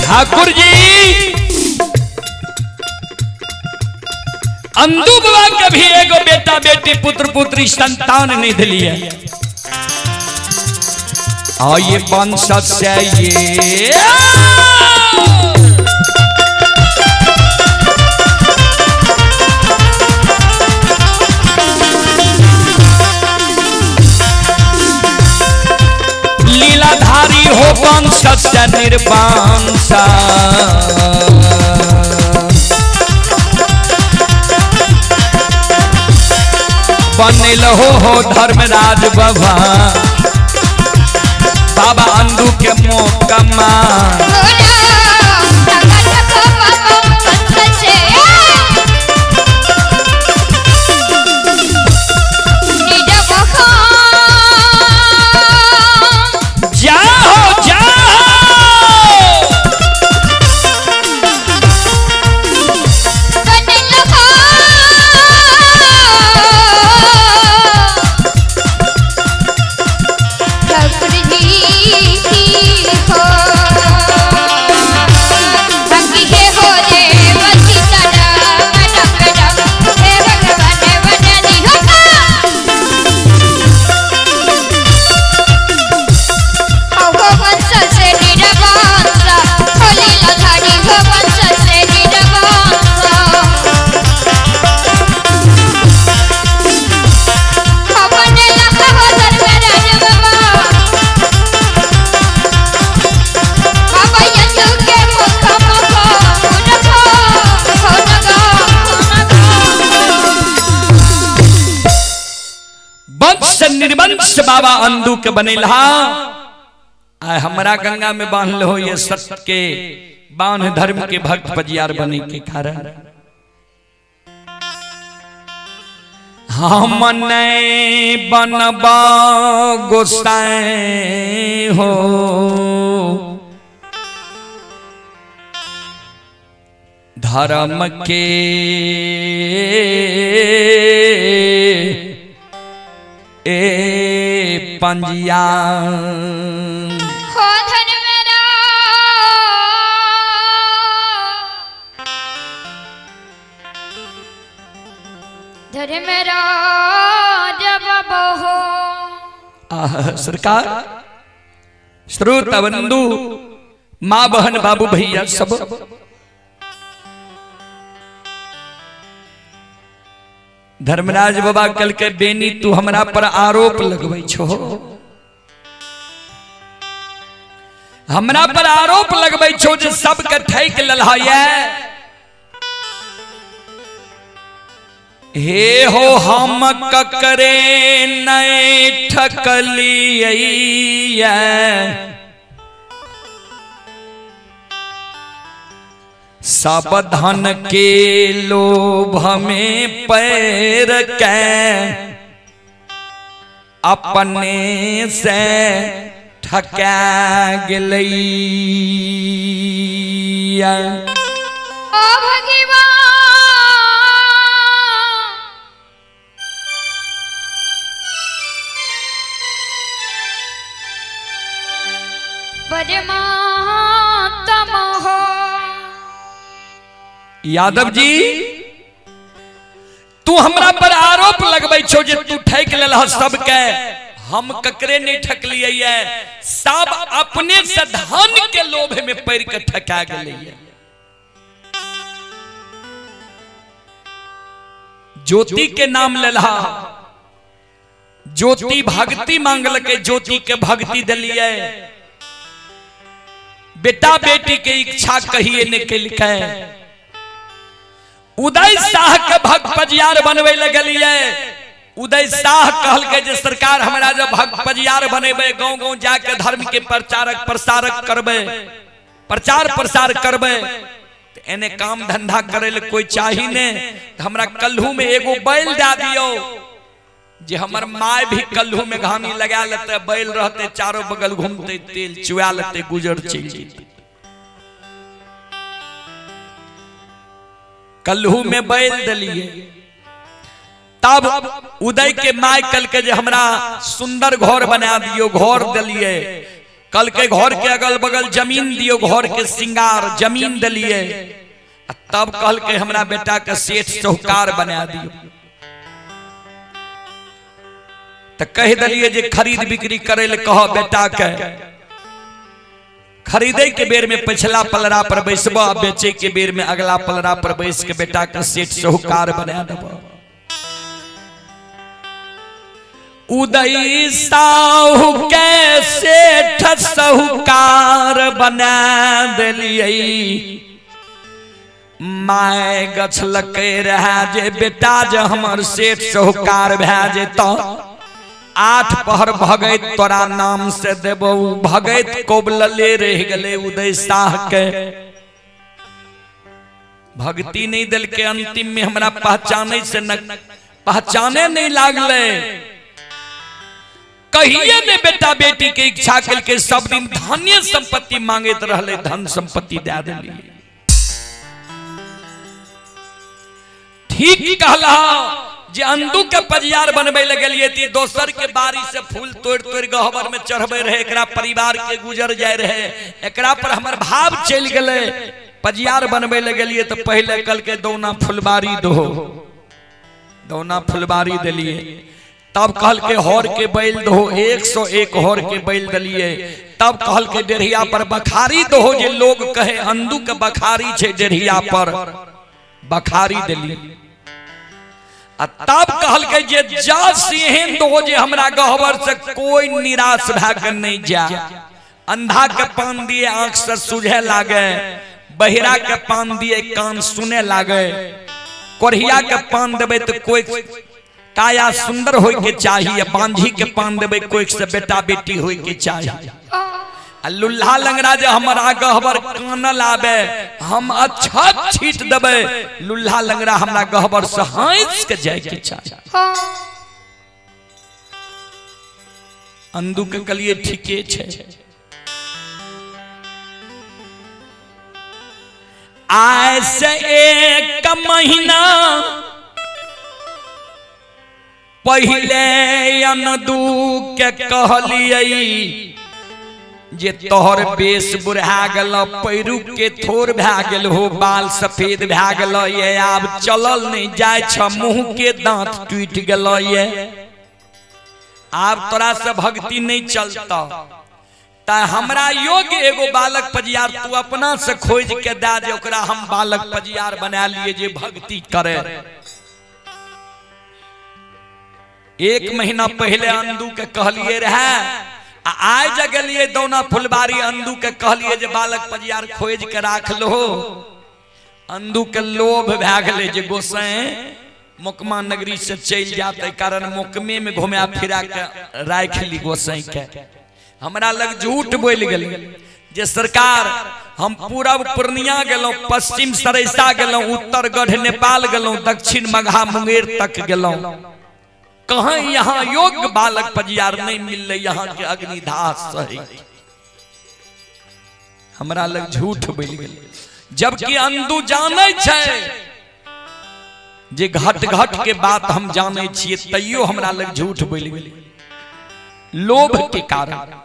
ठाकुर जी अंदू बाबा के भी एगो बेटा बेटी पुत्र पुत्री संतान नहीं दिलिए। ये वंश से ये लीलाधारी हो वंश से निर्वंश, बनल हो धर्मराज बाबा, बाबा अंदू के मोकमा। वंश निर्वंश बाबा अंधु के बनेला आय हमरा गंगा में बांध हो ये सत्य के बांध धर्म के भक्त पजियार बने के कारण हम नहीं बनबा गोसाई हो धर्म के पंजिया मेरा जब बहो सरकार श्रोता बंधु माँ बहन बाबू भैया सब धर्मराज बाबा कल के बेनी तू हमरा पर आरोप लगबै छो हमरा पर आरोप लगबै छो जे सबके ठैक ललहाया हे हो हम ककरे नहीं ठकलिए सब धन के लोभ में पैर के अपने से ठका गेलैया ओ भगवान परमात्म हो यादव जी तू हमरा पर आरोप लगबै छो जे तू ठैक लेलह सबके हम ककरे नहीं ठकलिए सब अपने से धन के लोभ में पैर के ठका गेलै ज्योति के नाम लेलहा ज्योति भक्ति मांगल के ज्योति के भक्ति दिलिए बेटा बेटी के इच्छा कहिए ने के उदय शाह के भक्त पजियार बनवे लगलिए उदय शाह कहल के जे सरकार हमरा जब भक्त पजियार बनेबे गांव गांव जाके धर्म के प्रचारक प्रसारक करबे प्रचार प्रसार करबे एने काम धंधा करे ले कोई चाही ने हमरा कल्हू में एगो बैल दे दियो जे हमर माय भी कल्हू में घानी लगा लेते बैल रहते चारों बगल घूमते तेल चुआ लेते गुजर चल जेते कल्हू में बैल दलिए तब उदय के माय कल के जे हमरा सुंदर घर बना दियो घर दलिए कल के घर के अगल बगल जमीन दियो घर के श्रृंगार जमीन दलिए तब कहल के हमरा बेटा के सेठ साहूकार बना दियो तो कह दिलिए जे खरीद बिक्री करे ले कहो बेटा के खरीदे के बेर में पिछला पलड़ा पर बैसबा बेचे के बेर में अगला पलड़ा पर बैस के बेटा के सेठ साहूकार बना देबा उदय साहू के सेठ साहूकार बना दिलिए माय गछलकै रहा जे बेटा जे हमर सेठ साहूकार भए जेता 8 पहर भगत तोरा नाम से देबो भगत कोबलले रह गले उदय शाह के भक्ति नहीं दिल के अंतिम में हमरा पहचाने से न पहचाने नहीं लागले कहिए ने बेटा बेटी के इच्छा कल के सब दिन धन्य संपत्ति मांगत रहले धन संपत्ति दे देली ठीक कहला जे अंधु के पजियार बनबे लगलिए ती दोसर के बारी से फूल तोड़ तोड़ गहबर में चढ़बे रहे एकरा परिवार के गुजर जाय रहे एकरा पर हमर भाव चल गेले पजियार बनबे लगलिए तो पहले कल के दौना फुलबारी दौना फुलबारी दिलिए तब कहल के हौर के बैल दो 101 हौर के बैल दिलिए तब कहल के डेढ़िया पर बखारी दो जे लोग कहे अंधु के बखारी छे डेढ़िया पर बखारी दिलिए तब कहल के जे जा सिंहन दो जे हमरा गहबर से कोई निराश भाग नहीं जा अंधा के पान दिए आंख से सूझे लागे बहिरा के पान दिए कान सुने लागे कोढ़िया के पान देबे तो कोई काया सुंदर होय के चाहिए, बांझी के पान देवे कोई से बेटा बेटी होय के चाहिए। लुल्हा लंगड़ा जे हमारा गहबर कानल आवे हम अच्छा छीट देवे, लुल्हा लंगड़ा हमरा गहबर से हंस के जाए के चाहिए। अंधु के कलिए ठीके छे। आज से 1 महीना पहले अंधु के कहलिए जे तोहर बेस बुढ़ा गल, पैरू के थोर भै गेल हो, बाल सफेद भै गेल ये, आब चलल नहीं जाय छ, मुंह के दांत टूट गेल ये, आब तोरा से भक्ति नहीं चलता। ता हमरा योग्य एगो बालक पजियार तू अपना से खोज के दे जे ओकरा हम बालक पजियार बना लिए जे भक्ति करे। 1 महीना पहले अंधु के कहलिए रहे, आय जगलिए दौना फुलबारी अंधु के कहलिए जे बालक पजियार खोज के राख लो। अंधु के लोभ भै गेले जे गोसाई मुकमा नगरी से चल जाते, कारण मुकमे में घुमा फिरा के राख ली गोसाई के। हमरा लग झूठ बोल गेल जे सरकार हम पूरब पूर्णिया गेलौं, पश्चिम सरेसा गेलौं, उत्तर गढ़ नेपाल गेलौं, दक्षिण मगहा मुंगेर तक गेलौं, कहाँ यहाँ योग्य बालक पजियार नहीं मिल, यहाँ के अग्निदास सही। हमरा लग झूठ बोल गेल, जबकि अंधु जाने छे जे घट घट के बात हम जाने छिए, तैयो हमरा लग झूठ बोल गेल लोभ के कारण।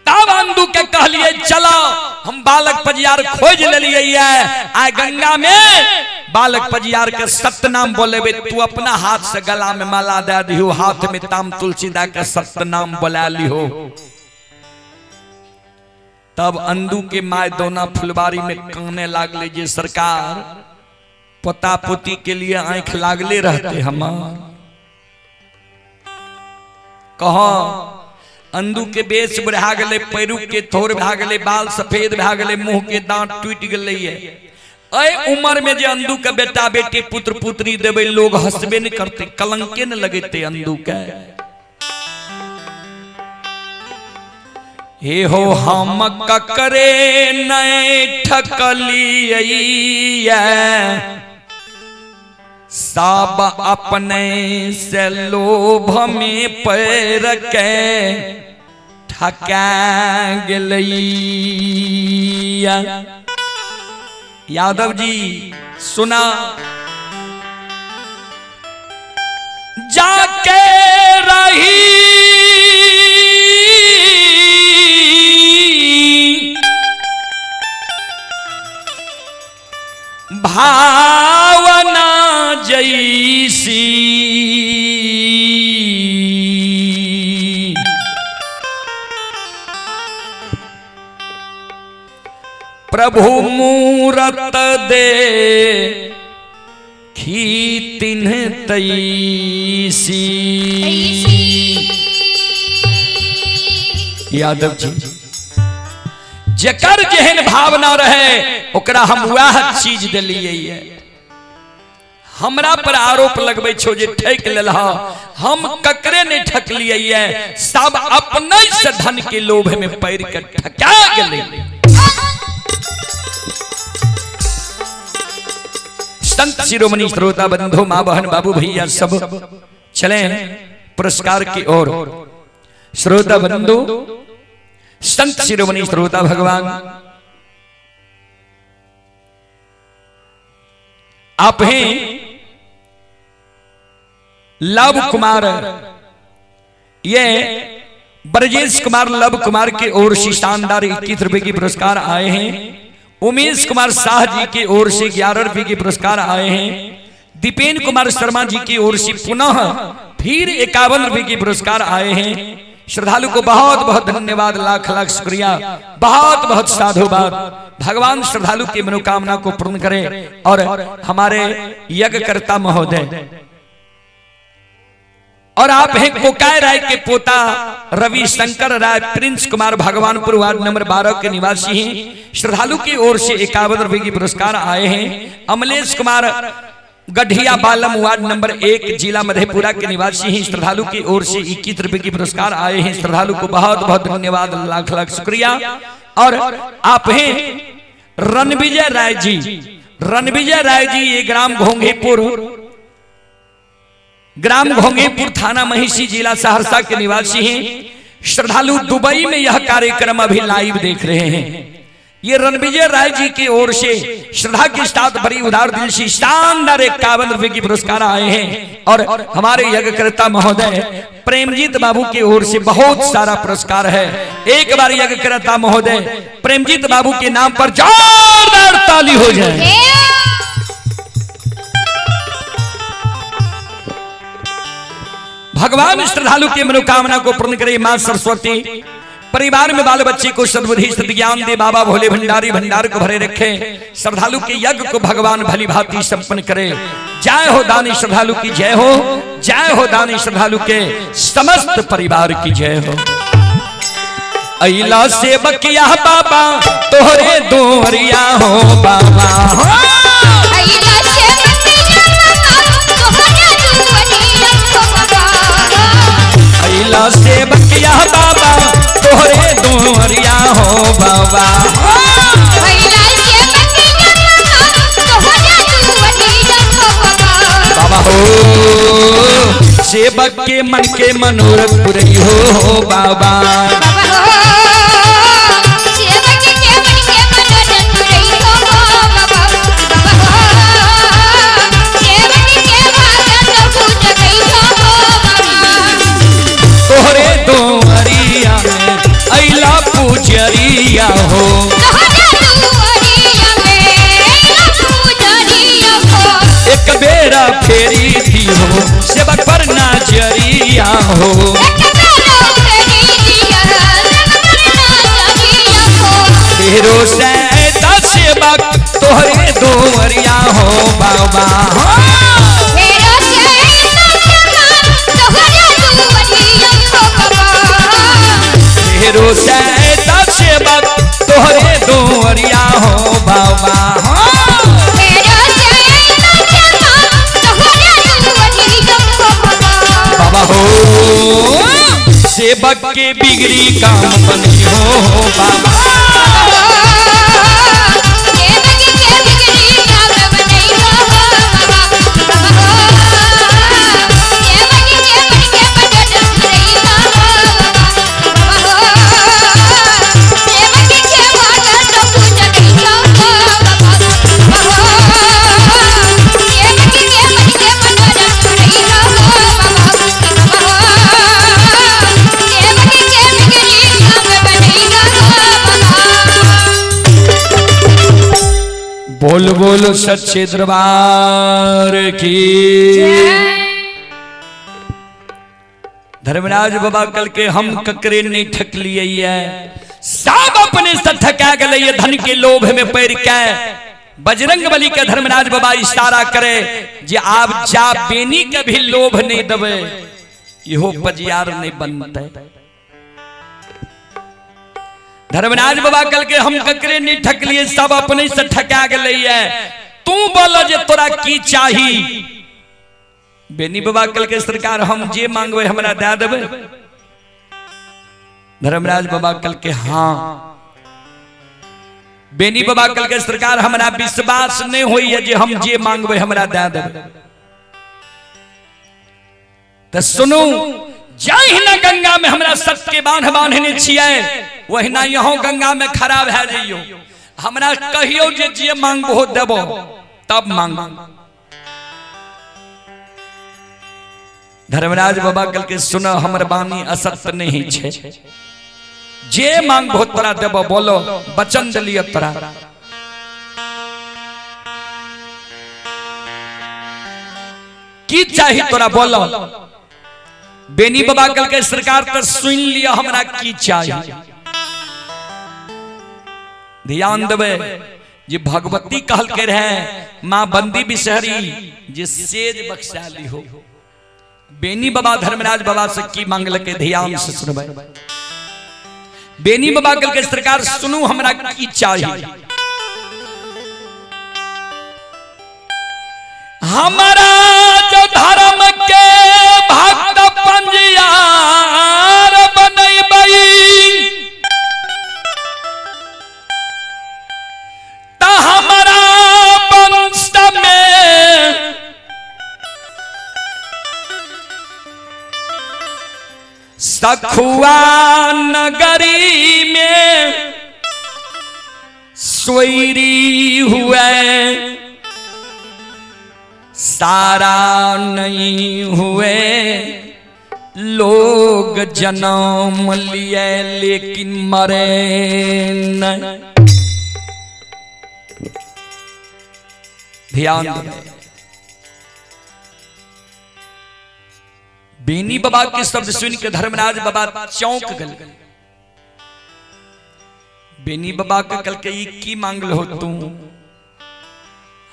तब अंधु के कहलिए चलो हम बालक पजियार खोज लेलिए, आ गंगा में बालक पजियार के सत्य नाम बोलेबे, तू अपना हाथ से गला में माला दे दियो, हाथ में ताम तुलसी दा के सत्य नाम बोला लिहो। तब अंधु के माय दोना फुलबारी में काने लागले जे सरकार पोता पोती के लिए आंख लागले रहते हमार, कहा अंधु के बेस बढ़ा गले, पैरू के थोर भै गेले, बाल सफेद भै गेले, मुंह के दांत टूट गले। ऐ उम्र में जे अंधु के बेटा बेटी पुत्र पुत्री देवे, लोग हंसबे न करते, कलंके न लगते अंधु के। हे हो हम ककरे नए ठकलिए, सब अपने से लोभ में पैर के ठका गेलैया। यादव जी सुना, जाके रही भावना जैसी, प्रभु मूरत दे खी तिन्ह तैसी। यादव जी जकर जेहन भावना रहे ओकरा हम वह चीज दिलिए। हमरा पर आरोप लगबे छो जे ठक लेलहा, हम ककरे ने ठकलिए, सब अपने से धन के लोभ में पैर के ठका गेले। संत शिरोमणि श्रोता बंधु मां बहन बाबू भैया सब चले पुरस्कार की ओर। श्रोता बंधु संत शिरोमणि श्रोता भगवान आप हैं लव कुमार, ये ब्रजेश कुमार लव कुमार की ओर से शानदार 21 रुपए की पुरस्कार आए हैं। उमेश कुमार शाह जी की ओर से 11 रुपए की पुरस्कार आए हैं। दीपेन कुमार शर्मा जी की ओर से पुनः फिर 51 रुपए की पुरस्कार आए हैं। श्रद्धालु को बहुत बहुत धन्यवाद, लाख लाख शुक्रिया, बहुत बहुत साधुवाद। भगवान श्रद्धालु की मनोकामना को पूर्ण करे और हमारे यज्ञकर्ता महोदय और आप हैं कोकाय राय के पोता Ravi Shankar Rai, Prince Kumar Bhagwanpur ward number 12 के निवासी हैं। श्रद्धालु की ओर से 51 रुपए की पुरस्कार आए हैं। अमलेश कुमार गढ़िया बालम वार्ड नंबर 1 जिला मधेपुरा के निवासी हैं। श्रद्धालु की ओर से 21 रुपए की पुरस्कार आए हैं। श्रद्धालु को बहुत बहुत धन्यवाद, लाख लाख शुक्रिया। और आप हैं रणविजय राय जी। रणविजय राय जी ये ग्राम घोंघेपुर थाना महिषी जिला सहरसा के निवासी हैं। श्रद्धालु दुबई में यह कार्यक्रम अभी लाइव देख रहे हैं। ये रणविजय राय जी की ओर से श्रद्धा के साथ बड़ी उदार दिल से शानदार 51 रुपए की पुरस्कार आए हैं। और हमारे यज्ञकर्ता महोदय प्रेमजीत बाबू की ओर से बहुत सारा पुरस्कार है। एक बार यज्ञकर्ता महोदय प्रेमजीत बाबू के नाम पर जोरदार ताली हो जाए। भगवान श्रद्धालु की मनोकामना को पूर्ण करे मां सरस्वती। परिवार में बाल बच्चे को सद्बुद्धि सद्ज्ञान दे। बाबा भोले भंडारी भंडार को भरे रखे। श्रद्धालु के यज्ञ को भगवान भली भांति संपन्न करे। जय हो दानी श्रद्धालु की जय हो, जय हो दानी श्रद्धालु के समस्त परिवार की जय हो। अइला सेवकिया बाबा तोहरे दोहरिया हो बाबा, अइला सेवकिया बाबा तोहरे दोहरिया हो बाबा, बाबा हो सेवक के मन के मनोरथ पूरी हो बाबा, तोहरे दोहरिया में अइला पूजरिया हो, एक बेरा फेरी दी हो सेवक पर नजरिया हो, तेरो सैदा सेवक तोहरे दोहरिया हो बाबा, तेरो सैदा सेवक तोहरे दोहरिया हो बाबा, बाबा हो सेवक के बिगड़ी काम बनी हो बाबा, बोल बोल सच्चे दरबार की। धर्मराज बाबा कल के हम ककरे नहीं ठक लिए सब अपने से ठका गए धन के लोभ में पैर के। बजरंग बली के धर्मराज बाबा इशारा करे जे आप जा बेनी के भी लोभ नहीं दबे इहो पजियार नहीं बनते। धर्मराज बाबा कल के हम ककरे नहीं ठक लिए सब अपने से ठका गए। तू बोलो जे तोरा की चाही। बेनी बाबा कल के सरकार हम जे मांगवे हमरा दे देबे। धर्मराज बाबा कल के हाँ। बेनी बाबा कल के सरकार हमरा विश्वास नहीं होई है जे हम जे मांगवे हमरा दे देबे। तो सुनो जाहि ना गंगा में हमरा सत के बांध बांधने छिए वही ना यहाँ गंगा में खराब है जइयो। हमरा कहियो जे मांगबो देबो तब मांगो। धर्मराज बाबा कल के सुनो हमर बानी असत्य नहीं छे। जे मांगबो तोरा देबो बोलो वचन दिलियो तोरा। की चाहिए तोरा बोलो। बेनी बाबा कल के सरकार तो सुन लिया हमरा की चाहिए। ध्यान देवे जे भगवती कहल के रहे मां बंदी बिसहरी जे सेज बख्शाली हो। बेनी बाबा धर्मराज बाबा से की मांगल के ध्यान से सुनबे। बेनी बाबा कल के सरकार सुनू हमरा की चाहिए। हमारा जो धर्म के भक्त पंजियार बनैबई त हमारा वंश में सखुआ नगरी में स्वैरी हुए सारा नहीं हुए लोग जन्म लिए लेकिन मरे नहीं। ध्यान दें, बेनी बाबा के शब्द सुन के धर्मराज बाबा चौंक गए। बेनी बाबा के कल के की मांगल हो तू?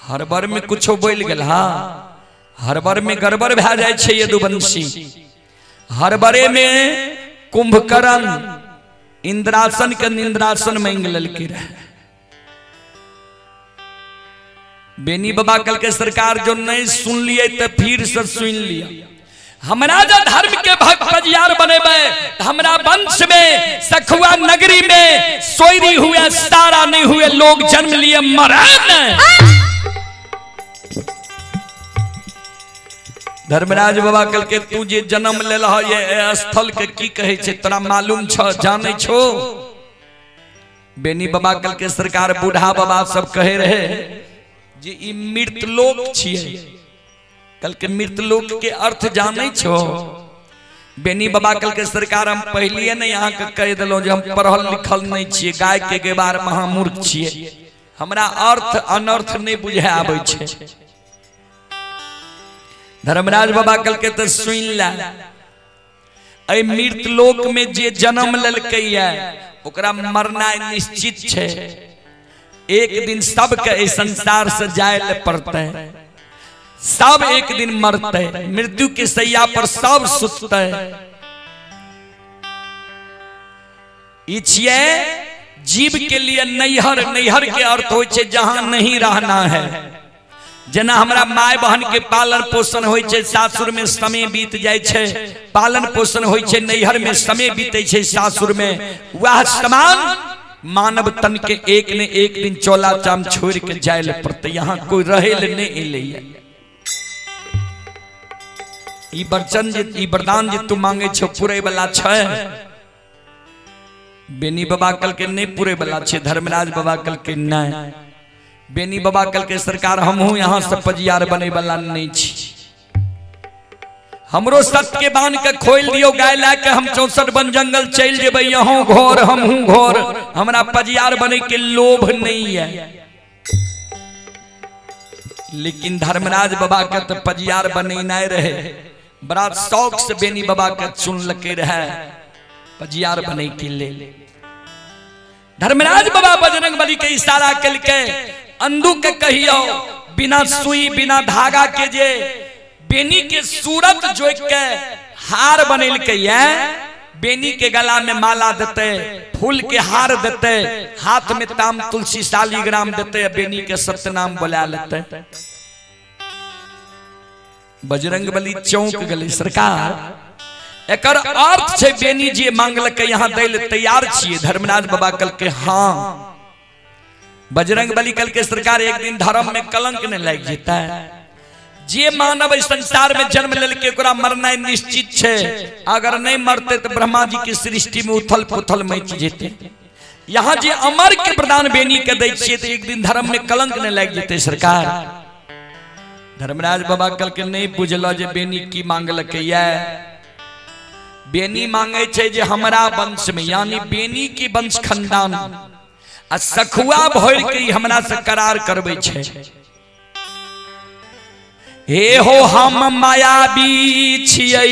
हर बार में कुछ बोल गल। हाँ, हर बार में गड़बड़ भा जाए छे यदुवंशी। हर बारे में कुंभकर्ण इंद्रासन के निंद्रासन मांग ललके रहे। बेनी बाबा कल के सरकार जो नहीं सुन लिए तो फिर से सुन लिया। हमरा जो धर्म के भक्त पंजियार बनेबे, हमरा वंश में सखुआ नगरी में सोयरी हुए सारा नहीं हुए लोग जन्म लिए मरे नहीं। धर्मराज बाबा कल के तू जे जन्म ले ये स्थल के की कहे छे तोरा मालूम छ, जाने छो? बेनी बाबा कल के सरकार बूढ़ा बाबा सब कहे रहे जे ई मृतलोक छिए। कल के मृतलोक के अर्थ जाने छो? बेनी बाबा कल के सरकार हम पहले नहीं यहाँ के कह दिलो जे हम पढ़ल लिखल नहीं छिए, गाय के गेबार महामूर्ख छिए, हमरा अर्थ अनर्थ नहीं बुझे आबै छे। धर्मराज बाबा कल के तो सुन ला, ऐ मृतलोक में जे जन्म ललकै ओकरा मरना निश्चित छे। एक दिन सबके इस संसार से जाए ले पड़ते, सब एक दिन मरते, मृत्यु के सैया पर सब सुतते। इछिए जीव के लिए नैहर, नैहर के अर्थ होय छे जहां नहीं रहना है। जना हमरा माय बहन के पालन पोषण होय छे, सासुर में समय बीत जाय छे, पालन पोषण होय छे, नैहर में समय बीते छे सासुर में। वह समान मानव तन के एक ने एक दिन चोला चाम छोड़ के जाए ले पड़ते। यहाँ कोई रहे ले नहीं एले। ई वचन जे ई वरदान जे तू मांगे छो पूरे वाला छे। बेनी बाबा कल के नहीं पूरे वाला छे, धर्मराज बाबा कल के नहीं। बेनी बाबा कल के सरकार हम हूं यहाँ से पंजियार बने वाला नहीं छी। हमरो सत्य के बांध के खोल दियो, गाय लाके हम 64 वन जंगल चल जेबे, यहाँ घोर हम हूं घोर, हमरा पंजियार बने के लोभ नहीं है। लेकिन धर्मराज बाबा के तो पंजियार बने नहीं रहे, बड़ा शौक से बेनी बाबा के चुन लके रहे पंजियार बने के लिए। धर्मराज बाबा बजरंग बली के इशारा कल के अंधु के कहियो बिना सुई बिना धागा के जे बेनी के सूरत जोड़ के हार बनेल के बेनी के गला में माला देते, फूल के हार देते, हाथ में ताम तुलसी शालीग्राम देते, बेनी के सत्यनाम बोला लेते। बजरंग बली चौंक गली। सरकार एकर अर्थ छे बेनी जी मांगल के यहाँ दैल तैयार छिए। धर्मराज बाबा कल के हाँ। बजरंग बली कल के सरकार एक दिन धर्म में कलंक नहीं लग जेता है। जे मानव इस संसार में जन्म लेके ओकरा मरना निश्चित छे। अगर नहीं मरते तो ब्रह्मा जी की सृष्टि में उथल पुथल मच जेते। यहाँ जे अमर के प्रदान बेनी के दै छिए तो एक दिन धर्म में कलंक नहीं लग जेते। सरकार धर्मराज बाबा कल के नहीं बुझलो जे बेनी की मांगल के बेनी मांगे छे जे हमरा वंश में, यानी बेनी के वंश खानदान आ सखुआ भोर के हमरा से करार करबे छे। हे हो हम मायावी छियै,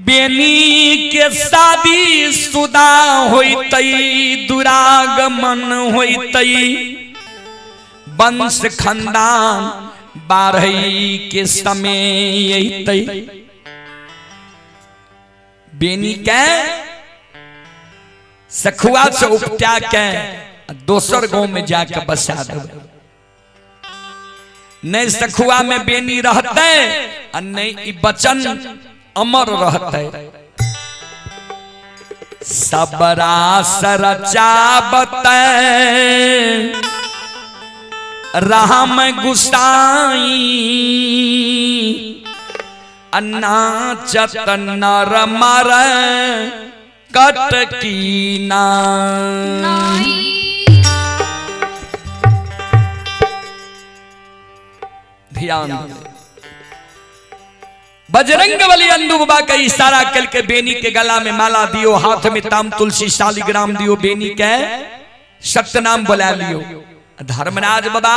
बेनी के शादी सुदा होइतै, दुरागमन होइतै, वंश खानदान बारही के समय अइतै। बेनी के सखुआ से उपटा के दोसर गांव में जाके बसा देबै। नहीं सखुआ में बेनी रहते और नहीं ई बचन अमर रहते। सबरा सरचा बतै राम गुसाई अन्ना चतन नर मर कटकीना। ध्यान बजरंगबली अंधु बाबा का इशारा करके बेनी के गला में माला दियो, हाथ में ताम तुलसी शालिग्राम दियो, बेनी के सत्यनाम बुला लियो। धर्मराज बाबा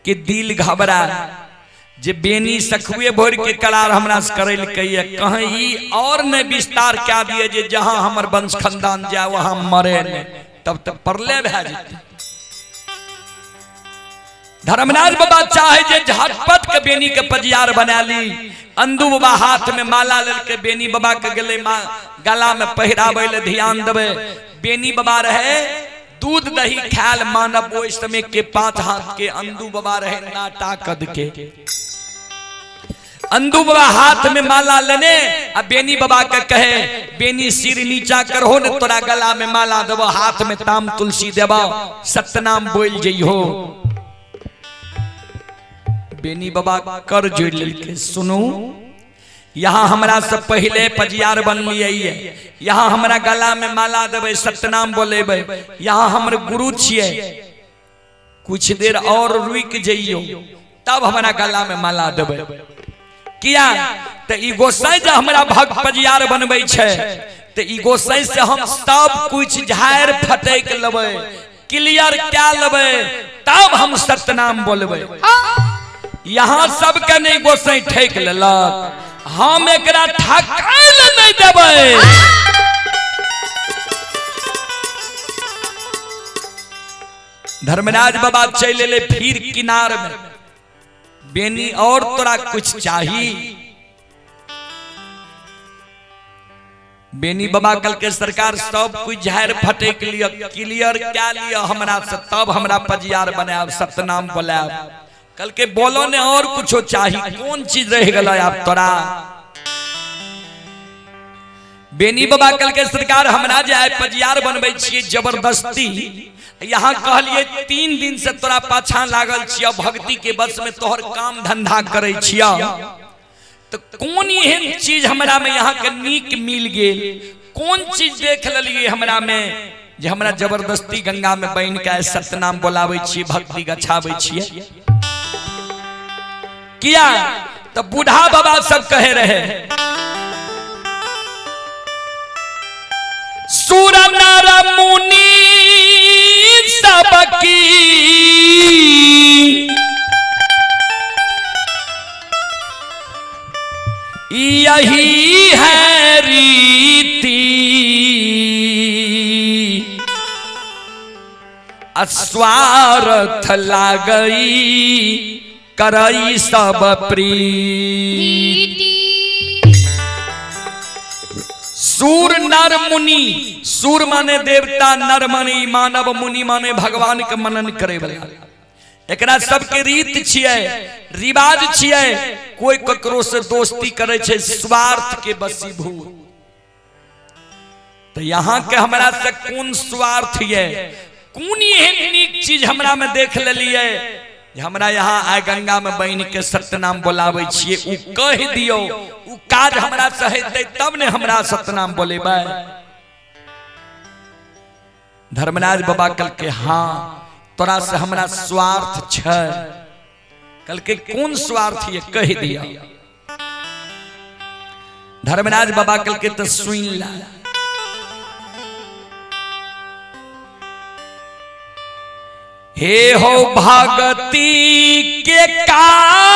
के दिल घबरा जे बेनी सखुए भोर के करार हमरा से करल कहिए कहीं और ने विस्तार क्या दिए जे जहां हमर वंश खानदान जाए वहां मरे ने, तब तक परले भए जेते। धर्मराज बाबा चाहे जे झटपट के बेनी के पजियार बना ली। अंधु बाबा हाथ में माला लेल के बेनी बाबा के गले गला में पहिरावे ले ध्यान देवे। बेनी बाबा रहे दूध दही खायल मानव वो समय के 5 हाथ के, अंधु बाबा रहे नाटा कद के। अंधु बाबा हाथ में माला लेने अब बेनी बाबा के कहे बेनी सिर नीचा करहो ने तोरा गला में माला देबो, हाथ में ताम तुलसी देबो, सत्यनाम बोल जइहो। बेनी बाबा कर जोड़ लेके सुनो, यहाँ हमरा से पहले पजियार बन लिए, यहाँ हमरा गला में माला देवे, सत्यनाम बोलेबे, यहाँ हमर गुरु छिए, कुछ देर और रुक जइयो तब हमरा गला में माला देवे। किया तो ई गोसाई जे हमरा भक्त पजियार बनबै छै तो ई गोसाई से हम सब कुछ झाड़ फटक लेबै, क्लियर क्या लेबै, तब हम सत्यनाम बोलबै। यहाँ सबके नहीं गोसाई ठेक लेलक, हम एकरा ठकाइल नहीं देबै। धर्मराज बाबा चले ले फिर किनार में, बेनी और तोरा कुछ चाहिए? बेनी बाबा कल के सरकार सब कुछ झाड़ फटेक लिया, क्लियर क्या लिया हमरा से, तब हमरा पजियार बनाब, सत्यनाम बोलाब। कल के बोलो ने और कुछ चाहिए, कौन चीज रह गला आप तोरा? बेनी बाबा कल के सरकार हमरा जे आय पजियार बनबै छियै जबरदस्ती, यहाँ कहलिए 3 दिन से तोरा पाछा लागल छिया, भक्ति के बस में तोहर काम धंधा करे छिया, तो कौन एहन चीज हमरा में यहाँ के नीक मिल गेल, कौन चीज देख लिये हमरा में जे हमरा जबरदस्ती गंगा में बन के सत्यनाम बोलावे छियै, भक्ति गछावे छियै? किया तो बूढ़ा बाबा सब कहे रहे सुर नर मुनि सबकी यही है रीति, अस्वार्थ लागई करई सब प्रीति। सूर नर मुनि, सूर माने देवता, नर माने मानव, मुनि माने भगवान के मनन करे वाला। एकरा सबके रीत छियै, रिवाज छियै, कोई ककरो से दोस्ती करे छे स्वार्थ के बसीभूत। तो यहाँ के हमरा से कौन स्वार्थ ये, कौन एहन नीक चीज हमरा में देख लेलिए हमरा यहाँ आय गंगा में बन के सत्यनाम बोलावे छियै, उ कह दियो, उ काज हमरा से हेतै तब ने हमरा सत्यनाम बोलेबै। धर्मराज बाबा कल के हाँ तोरा से हमरा स्वार्थ छै। कल के कौन स्वार्थ ये कह दिया। धर्मराज बाबा कल के तो सुन ला, हे हो भगति के कारण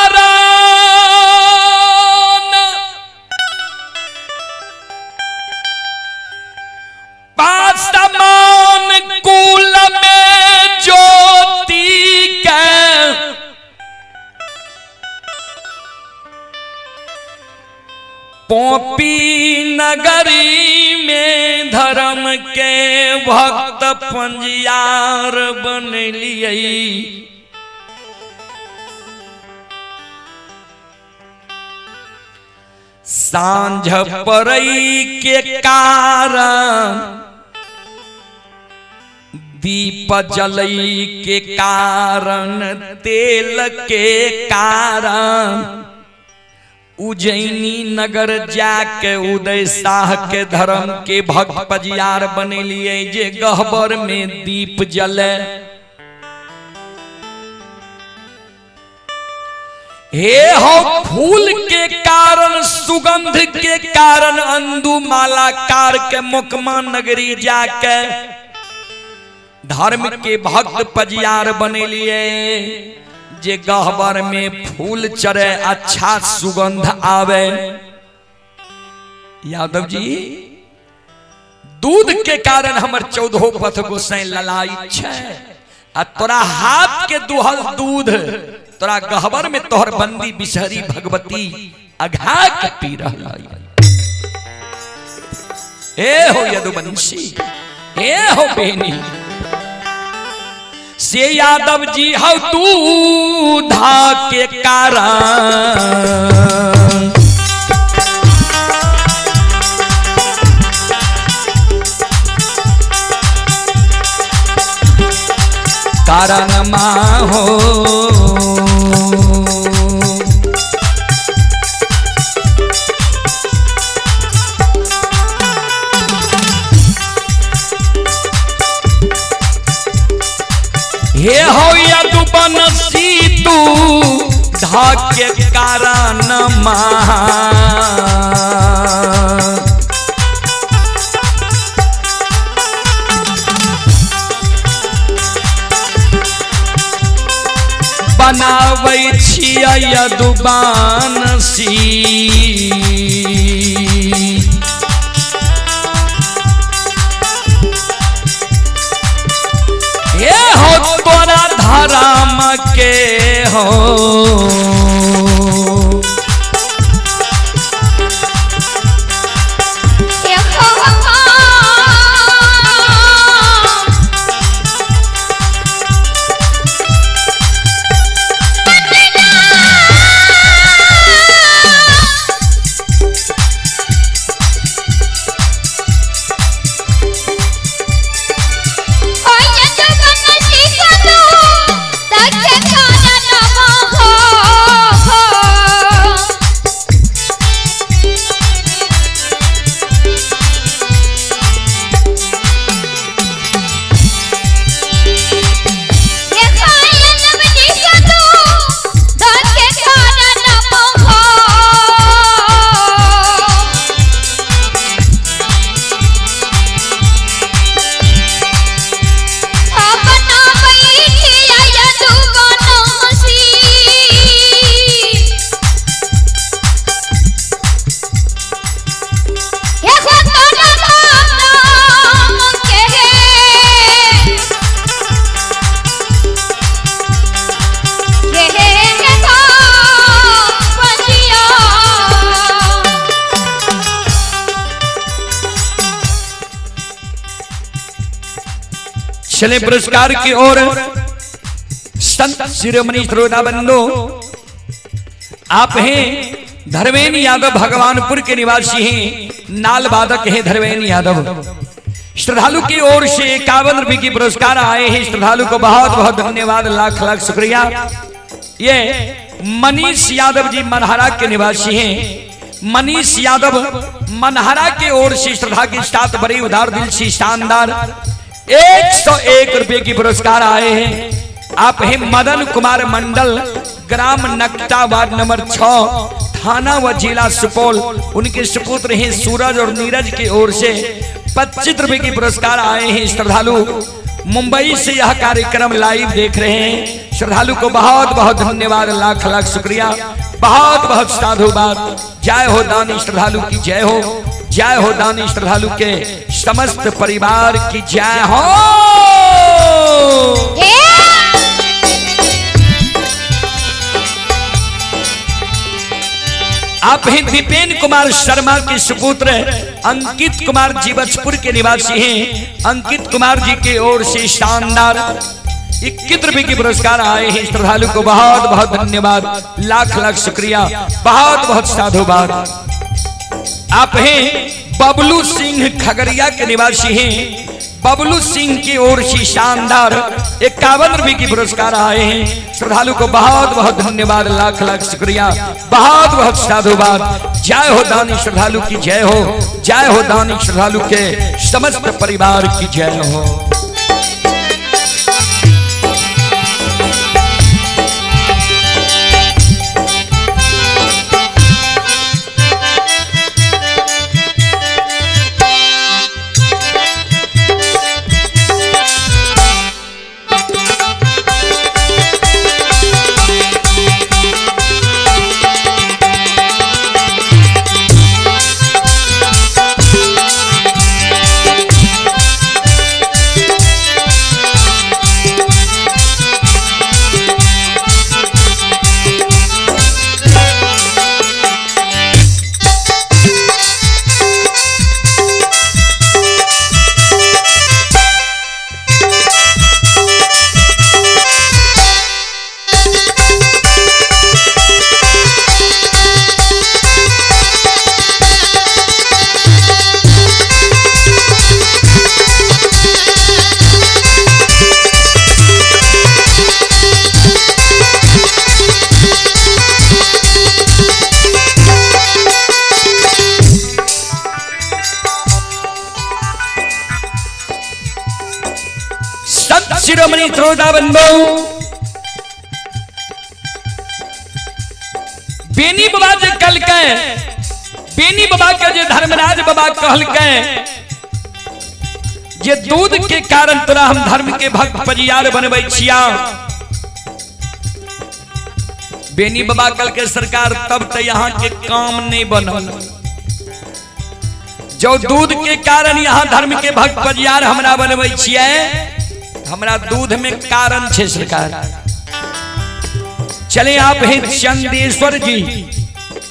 पासमान कुल में ज्योति के पोपी नगरी में धर्म के भक्त पंजियार बनलिए। सांझ परई के कारण दीप जलई के कारण तेल के कारण उज्जैनी नगर जाके उदय शाह के धर्म के भक्त पजियार बनेलिए जे गहबर में दीप जले। हे हो फूल के कारण सुगंध के कारण अंदु मालाकार के मुकमा नगरी जाके धर्म के भक्त पजियार बनेलिए जे गहबर में फूल चढ़े अच्छा सुगंध आवे। यादव जी दूध के कारण हमर 14 पथ गोसाई ललाई छे आ तोरा हाथ के दुहल दूध तोरा गहबर में तोहर बंदी बिसहरी भगवती अघा के पी रहा। ए हो यदुवंशी, ए हो बेनी से यादव जी हो दूधा के कारण कारण माँ हो हे हो यदुवंशी तू धाके कारण बनाबै छियै यदुवंशी ये हो तोरा धर्म के हो चले पुरस्कार की ओर। संत शिरोमणि श्रोताबंधु, आप हैं धर्मेंद्र यादव, भगवानपुर के निवासी हैं, नाल वादक हैं धर्मेंद्र यादव। श्रद्धालु की ओर से 51 रुपए की पुरस्कार आए हैं। श्रद्धालु को बहुत बहुत धन्यवाद, लाख लाख शुक्रिया। ये मनीष यादव जी मनहरा के निवासी हैं। मनीष यादव मनहरा की ओर से श्रद्धा की साथ बड़ी उदार दिल से शानदार 101 रुपए की पुरस्कार आए हैं। आप हैं Madan Kumar Mandal, gram नकटा, ward number 6, थाना व जिला सुपौल। उनके सुपुत्र हैं सूरज और नीरज की ओर से 25 रुपए की पुरस्कार आए हैं। श्रद्धालु मुंबई से यह कार्यक्रम लाइव देख रहे हैं। श्रद्धालु को बहुत बहुत धन्यवाद, लाख लाख शुक्रिया, बहुत बहुत साधुवाद। जय हो दानी श्रद्धालु की जय हो, जय हो दानी श्रद्धालु के समस्त परिवार की जय हो। आप हैं दीपेन कुमार शर्मा के सुपुत्र अंकित कुमार जी बचपुर के निवासी हैं। अंकित कुमार जी की ओर से शानदार 21 रुपए की पुरस्कार आए हैं। श्रद्धालु को बहुत बहुत धन्यवाद, लाख लाख शुक्रिया, बहुत बहुत साधुवाद। आप हैं बबलू सिंह खगड़िया के निवासी हैं। बबलू सिंह की ओर से शानदार 51 रुपए की पुरस्कार आए हैं। श्रद्धालु को बहुत बहुत धन्यवाद, लाख लाख शुक्रिया, बहुत बहुत साधुवाद। जय हो दानी श्रद्धालु की जय हो, जय हो दानी श्रद्धालु के समस्त परिवार की जय हो। शिरोमणि श्रोता बंधु, बेनी बाबा जे कल के, बेनी बाबा के जे धर्मराज बाबा कहल के, जे दूध के कारण तोरा हम धर्म के भक्त परियार बनबै छिया। बेनी बाबा कल के सरकार तब तो यहाँ के काम नहीं बनल, जो दूध के कारण यहाँ धर्म के भक्त परियार हमरा बनबै छियै। हमरा दूध में कारण छे सरकार। चले आप हैं चंदेश्वर जी,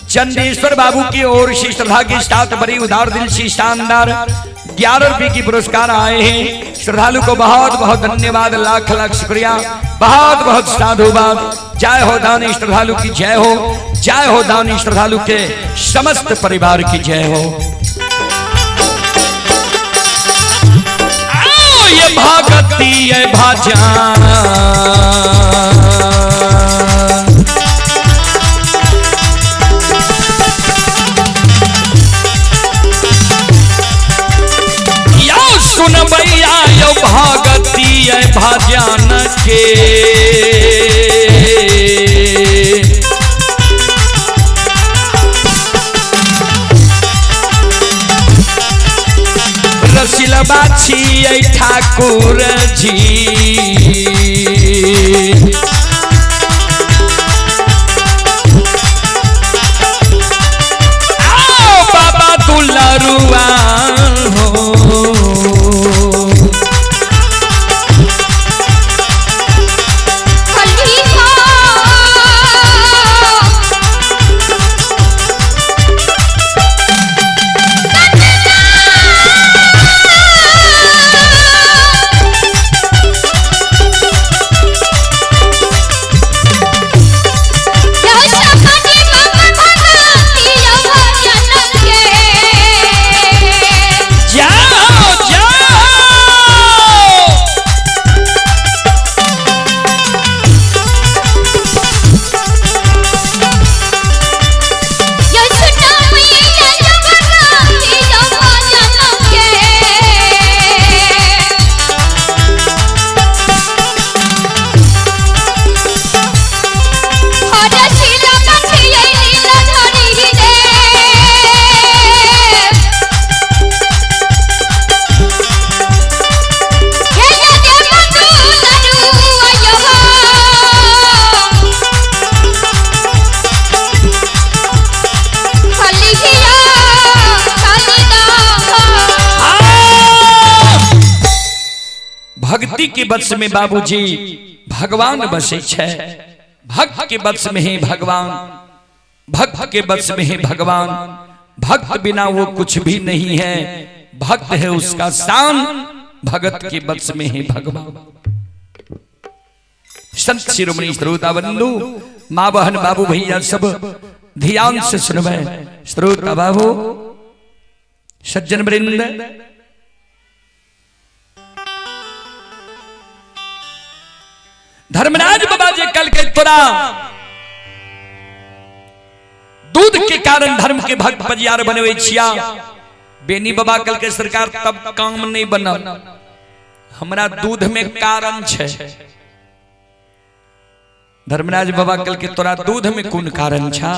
चंदेश्वर बाबू की ओर से श्रद्धा के साथ बड़ी उदार दिल से शानदार 11 रुपए की पुरस्कार आए हैं। श्रद्धालु को बहुत बहुत धन्यवाद, लाख लाख शुक्रिया, बहुत बहुत साधुवाद। जय हो दानी श्रद्धालु की जय हो, जय हो दानी श्रद्धालु के समस्त परिवार की जय हो। ये भगती है भाजा यो सुन भैया, यो भगती है भाजन के रसिला बाछी ठाकुर जी। आओ बाबा दुलारुआ हो, भक्ति के बस में बाबूजी भगवान बसे छे। भक्त के बस में है भगवान, भक्त के बस में है भगवान। भक्त बिना वो कुछ भी नहीं है, भक्त है उसका शान, भगत के बस में है भगवान। संत शिरोमणि श्रोता बंधु, माँ बहन बाबू भैया सब ध्यान से सुनवे। श्रोता बाबू सज्जन वृंद, धर्मराज बाबा जी कल के तोरा दूध के कारण धर्म के भक्त बजियार बनवे छिया। बेनी बाबा कल के सरकार तब काम नहीं बनल, हमरा दूध में कारण छे। धर्मराज बाबा कल के तोरा दूध में कौन कारण छा?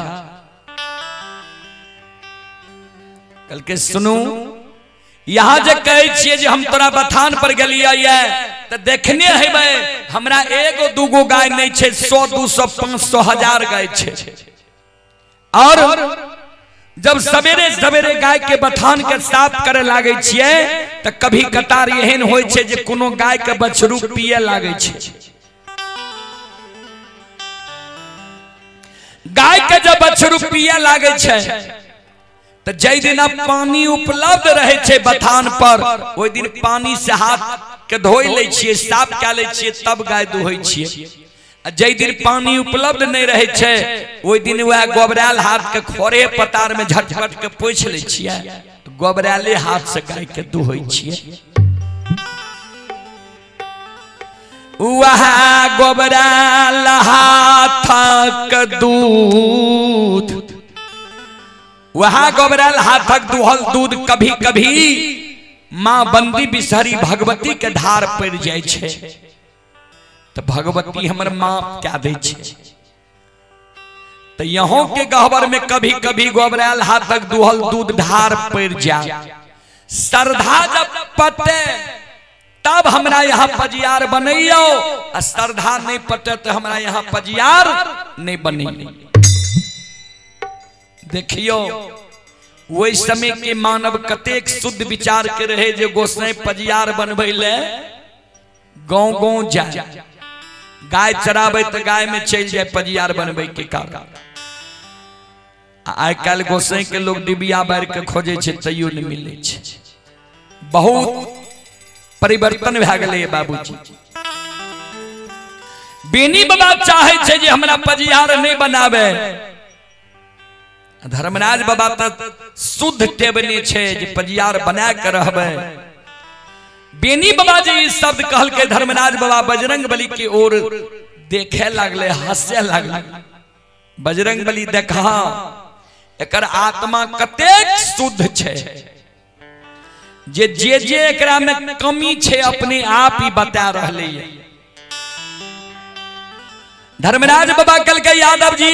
कल के सुनू, यहाँ जे कहे छिए जे हम तोरा बथान पर गलिया तो देखने है भाई हमरा एगो दूगो गाय नहीं छे, 100 200 500 1000 गाय छे। और जब सवेरे सवेरे गाय के बथान के साफ करे लागे छिए तो कभी कतार एहन होय छे जे कोनो गाय के बछरू पिए लागे छे। गाय के जब बछरू पिए लागे छे तो जय दिन पानी उपलब्ध रहे छे बथान पर, ओई दिन पानी से हाथ के धोई ले छिए, साफ क ले छिए, तब गाय दुहै छिए। जय दिन पानी उपलब्ध नहीं रहे छे ओई दिन वह गोबराल हाथ के खोरे पतार में झटपट के पोछ ले छिए, तो गोबराले हाथ से गाय के दुहै छिए। वह गोबराल हाथ के दूध, वहां गोबराल हाथक दुहल दूध कभी कभी मां बंदी बिसहरी भगवती के धार पड़ जाए छे, तो भगवती हमर मां क्या दे छे। तो यहों के गहवर में कभी कभी गोबराल हाथक दुहल दूध धार पड़ जाए, श्रद्धा जब पटे तब हमरा यहाँ पजियार बनैयो, और श्रद्धा नहीं पटे तो हमरा यहाँ पजियार नहीं बने। देखियो वही समय के मानव कतेक शुद्ध विचार के रहे जो गोसाई पजियार बनबे ले गांव गांव जाए, गाय चराबे तो गाय में चल जाए पजियार बनबे के कारण। आइ काल गोसाई के लोग डिबिया बार के खोजे छे तैयो नहीं मिले छे। बहुत परिवर्तन भए गेलै बाबूजी। बेनी बाबा चाहे छे जे हमरा पजियार नहीं बनावे, धर्मराज बाबा तो शुद्ध टेबने छे जे पजियार बना के रहबे। बेनी बाबा जी इस शब्द कहल के धर्मराज बाबा बजरंग बली की ओर देखे लगले, हंसे लगले। बजरंग बली देखा एकर आत्मा कतेक शुद्ध छे, जे एकरा में कमी छे अपने आप ही बता रहले है। धर्मराज बाबा कल के यादव जी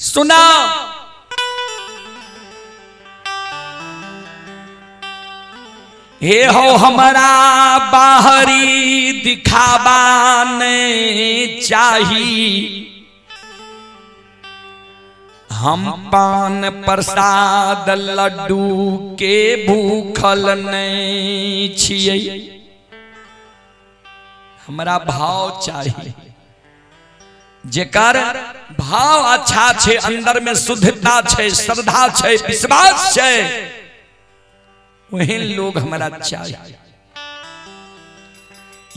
सुना, हे हो हमारा बाहरी दिखावा नहीं चाहिए, हम पान प्रसाद लड्डू के भूखल नहीं छिए, हमारा भाव चाहिए। जेकर भाव अच्छा छे, अंदर में शुद्धता छे, श्रद्धा छे, विश्वास छे, वही लोग हमारा चाहिए।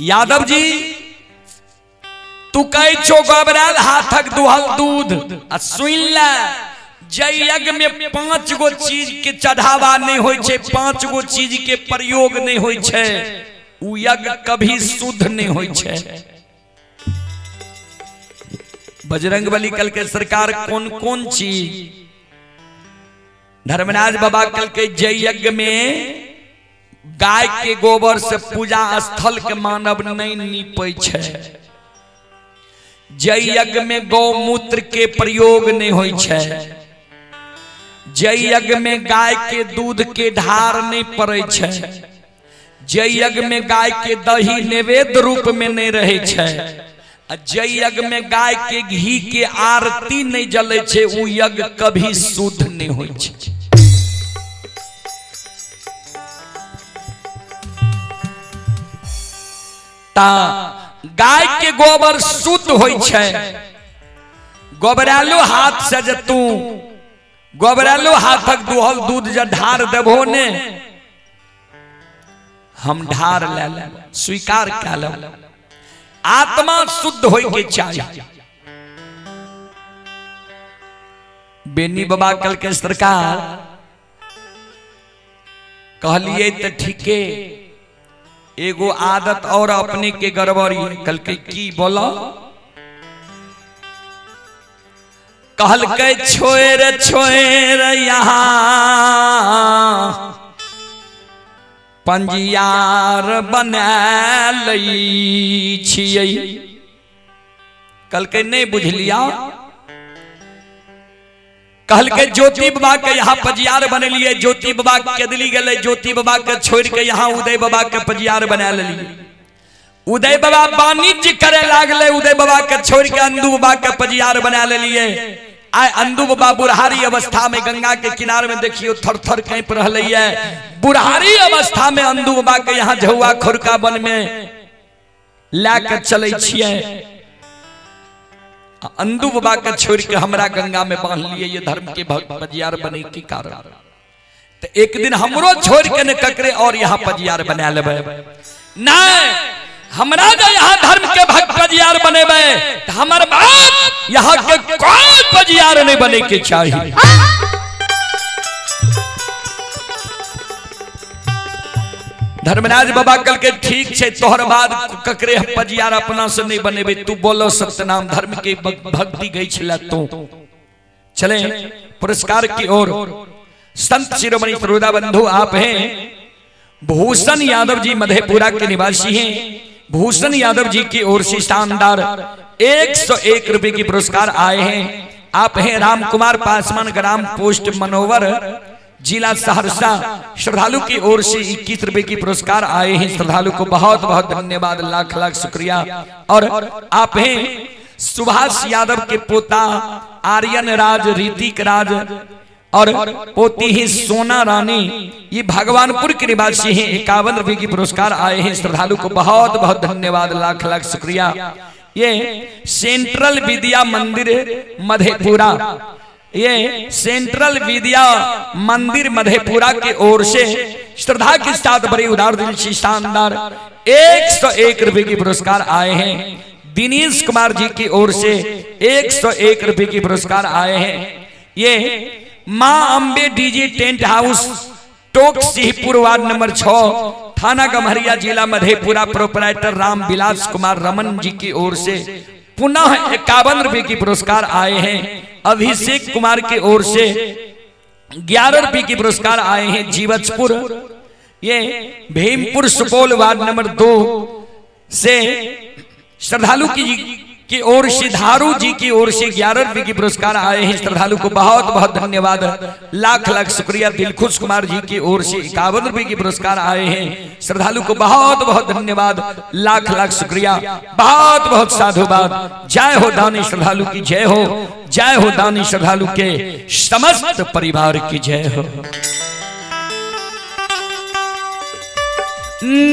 यादव जी तू कह छो गोबराल हाथक दुहल दूध, सुन ले जय यज्ञ में 5 गो चीज के चढ़ावा नहीं होय छे, 5 गो चीज के प्रयोग नहीं होय छे, उ यज्ञ कभी शुद्ध नहीं होय छे। बजरंग बली कल के सरकार कौन कौन चीज? धर्मराज बाबा कल के जय यज्ञ में गाय के गोबर से पूजा स्थल के मानव नहीं नीपे छे, जय यज्ञ में गौमूत्र के प्रयोग नहीं होय छे, जय यज्ञ में गाय के दूध के ढार नहीं पड़े छे, जय यज्ञ में गाय के दही नैवेद्य रूप में नहीं रहे छे, जय यज्ञ में गाय के घी के आरती नहीं जले छे, उ यज्ञ कभी शुद्ध नहीं होय छे। ता गाय के गोबर शुद्ध होय छे, गोबरालो हाथ से जे तू गोबरालो हाथक दुहल दूध जे ढार देबो ने, हम ढार ले ले स्वीकार कर ले, आत्मा शुद्ध होय के चाहिए। बेनी बाबा कल के सरकार कहलिए तो ठीके, एगो आदत और अपने के गड़बड़ी है। कल के की बोला, कहल के छोएर यहाँ पंजियार बना लई छियै। कल के नहीं बुझलिया, कहल के ज्योति बाबा के यहाँ पजियार बने लिए, ज्योति बाबा के दिली गए, ज्योति बाबा के छोड़ के यहाँ उदय बाबा के पजियार बना लिए। उदय बाबा वाणिज्य करे लागले, उदय बाबा के छोड़ के अंदू बाबा के पजियार बना लिए। आय अंदू बाबा बुढ़ारी अवस्था में गंगा के किनारे में देखियो थर थर कैंप रहले है। बुढ़ारी अवस्था में अंदू बाबा के यहाँ झुआ खुरका बन में लाके चले छिए। अंदू बाबा के छोड़ के हमरा गंगा में बांध लिए, ये धर्म के पजियार बने के कारण। तो एक दिन हमरो छोड़ के न ककरे और यहाँ पजियार बना लेबे नहीं, हमरा जो यहाँ धर्म के भक्त पजियार बनेबे तो हमार बात यहाँ के कोई पजियार नहीं बने के चाहिए। धर्मराज बाबा कल के ठीक है, तोहर बाद ककरे पजियार अपना से नहीं बनेबे, तू बोलो सत्यनाम धर्म के भक्ति गई छिला। तो चले पुरस्कार की ओर। संत शिरोमणि सरोदा बंधु आप हैं, भूषण यादव जी मधेपुरा के निवासी हैं। भूषण यादव जी की ओर से शानदार 101 रुपए की पुरस्कार आए हैं। आप हैं Ram Kumar Paswan, gram post manoeuvre, जिला सहरसा। श्रद्धालु की ओर से 21 रुपए की पुरस्कार आए हैं। श्रद्धालु को बहुत बहुत धन्यवाद, लाख लाख शुक्रिया। और आप हैं सुभाष यादव के पोता आर्यन राज, ऋतिक राज और पोती ही सोना रानी, ये भगवानपुर के निवासी हैं। 51 रुपए की पुरस्कार आए हैं। श्रद्धालु को बहुत बहुत धन्यवाद, लाख लाख शुक्रिया। ये सेंट्रल विद्या मंदिर मधेपुरा, ये सेंट्रल विद्या मंदिर मधेपुरा के ओर से श्रद्धा के साथ बड़ी उदार दिल से शानदार 101 रुपए की पुरस्कार आए हैं। दिनेश कुमार जी की ओर से 101 रुपए की पुरस्कार आए हैं। ये मां अंबे डीजे टेंट हाउस, टोक सिंहपुर, वार्ड नंबर 6, थाना गम्हरिया, जिला मधेपुरा। प्रोपराइटर राम विलास कुमार रमन जी की ओर से पुनः 51 रुपए की पुरस्कार आए हैं। अभिषेक कुमार की ओर से 11 रुपए की पुरस्कार आए हैं। जीवजपुर, ये भीमपुर सुपौल, वार्ड नंबर 2 से श्रद्धालु की ओर से धारू जी की ओर से 11 रुपए की पुरस्कार आए हैं। श्रद्धालु को बहुत बहुत धन्यवाद, लाख लाख शुक्रिया। दिलखुश कुमार जी की ओर से 51 रुपए की पुरस्कार आए हैं। श्रद्धालु को बहुत बहुत धन्यवाद, लाख लाख शुक्रिया, बहुत बहुत साधुवाद। जय हो दानी श्रद्धालु की जय हो, जय हो दानी श्रद्धालु के समस्त परिवार की जय हो।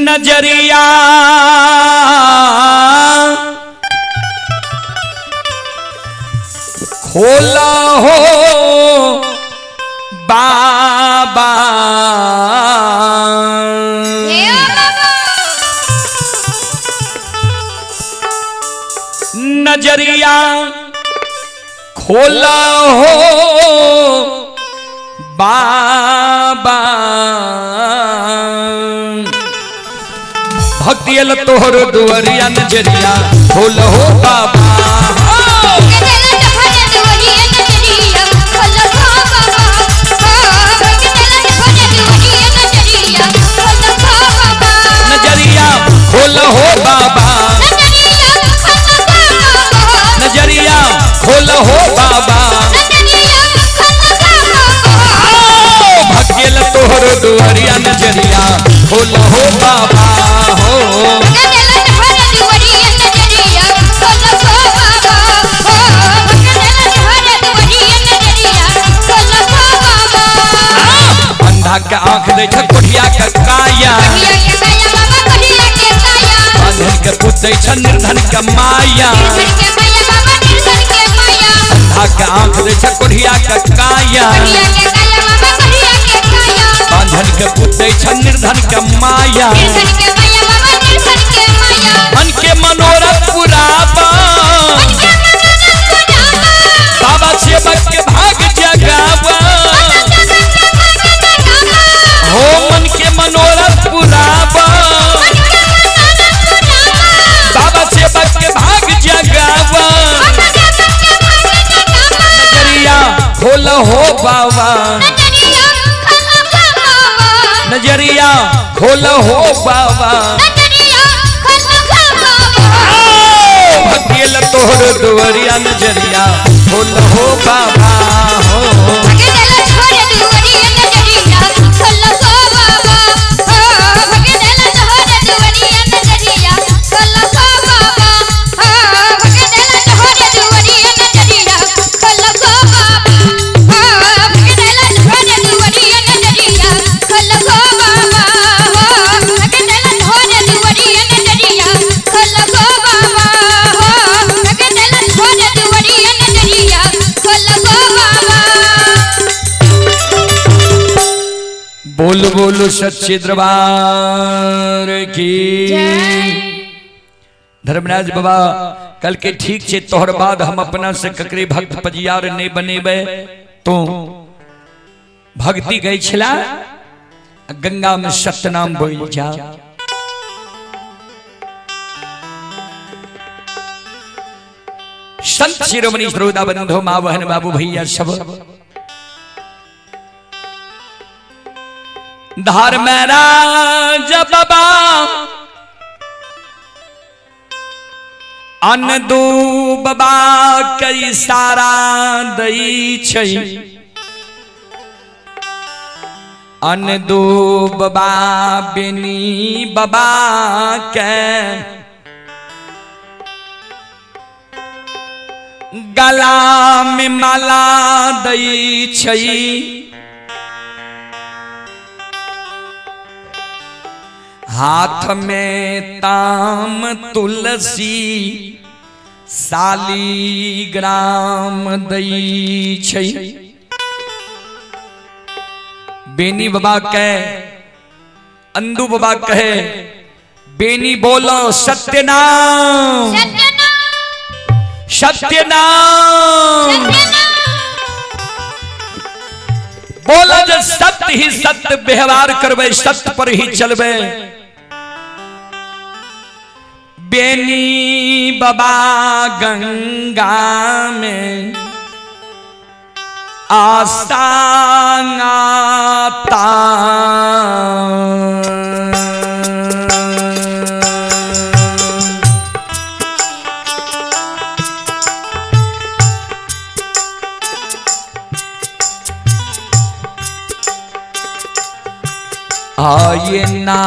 नजरिया खोला हो बाबा, नजरिया खोला हो बाबा, भक्ति अल तोहर दुआरिया, नजरिया खोला हो बाबा। खोला हो बाबा, नजरिया खोला हो बाबा, भगेल तोहर दुआरिया, नजरिया खोला हो बाबा हो। अंधा के आंख देख कोढ़िया के काया, बांधन के पुतै छ निर्धन के माया। अंधा के आंख देख कोढ़िया के काया, बांधन के पुतै छ निर्धन के माया। मन के मनोरथ पुरावा, बाबा सेवक के भाग जगावा हो। मन के हो बाबा, नजरिया खोल हो बाबा, भगेल तोहर दुवरिया नजरिया खोल हो बाबा हो। बोल बोल सच्चे दरबार की। धर्मराज बाबा कल के ठीक से तोहर बाद हम अपना से ककरे भक्त पजियार ने बनेबे तो भक्ति गई छला गंगा में सतनाम बोल जा। संत शिरोमणि श्रोता बंधु मां बहन बाबू भैया सब धर्मराज बाबा अनदू बाबा कई सारा दई छै, अनदू बाबा बेनी बाबा के गला में माला दई छै, हाथ में ताम तुलसी सालीग्राम दई छै। बेनी बाबा कहे अंदू बाबा कहे बेनी बोलो सत्यनाम सत्यनाम बोलो जो सत्य ही सत्य व्यवहार करबे सत्य पर ही चलबे। बेनी बाबा गंगा में आस्तांगाता आये ना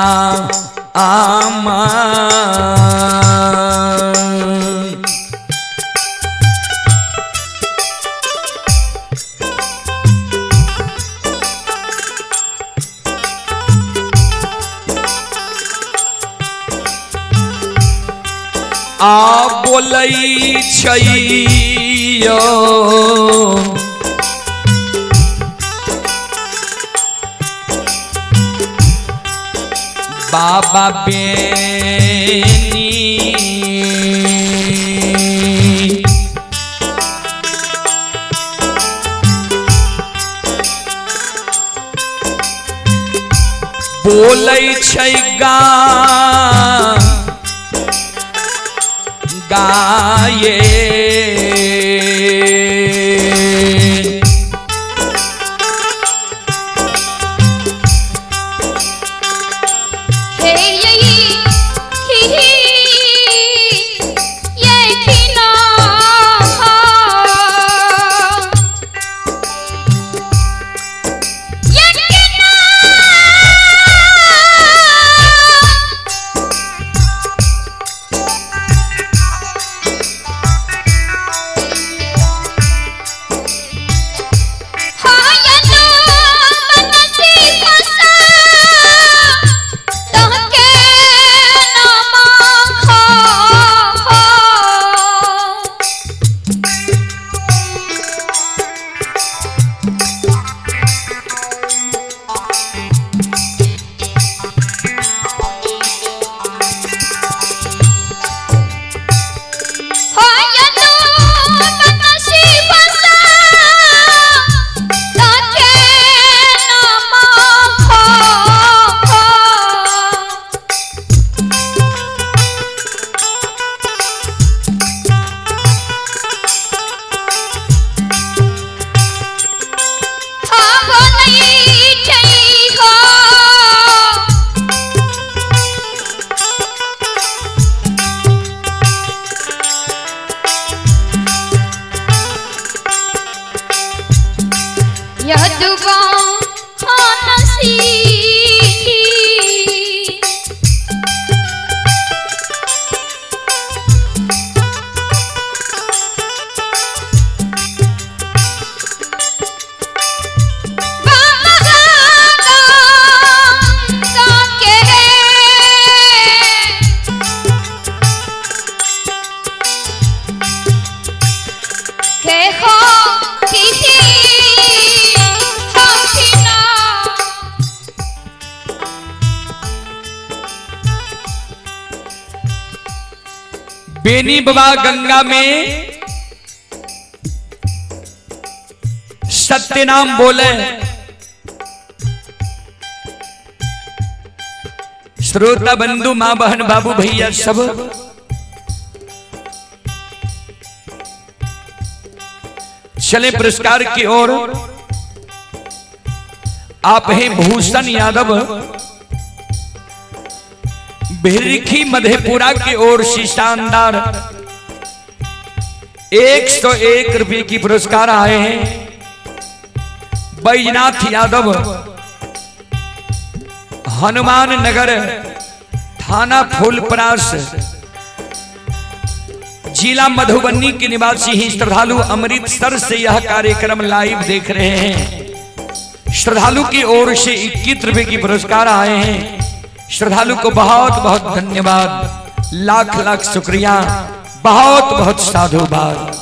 आमा आ बोलई छैयो बाबा बेनी बोलै छै गाये देखो किसी हसीना बेनी बाबा गंगा में सत्य नाम बोले। श्रोता बंधु मां बहन बाबू भैया सब चले पुरस्कार की ओर। आप हैं भूषण यादव, भिरखी मधेपुरा की ओर से शानदार 101 रुपए की पुरस्कार आए हैं। बैजनाथ यादव, हनुमान नगर, थाना फूलपरास, जिला मधुबनी के निवासी ही श्रद्धालु अमृतसर से यह कार्यक्रम लाइव देख रहे हैं। श्रद्धालु की ओर से 21 रुपए की पुरस्कार आए हैं। श्रद्धालु को बहुत बहुत धन्यवाद, लाख लाख शुक्रिया, बहुत बहुत साधुवाद।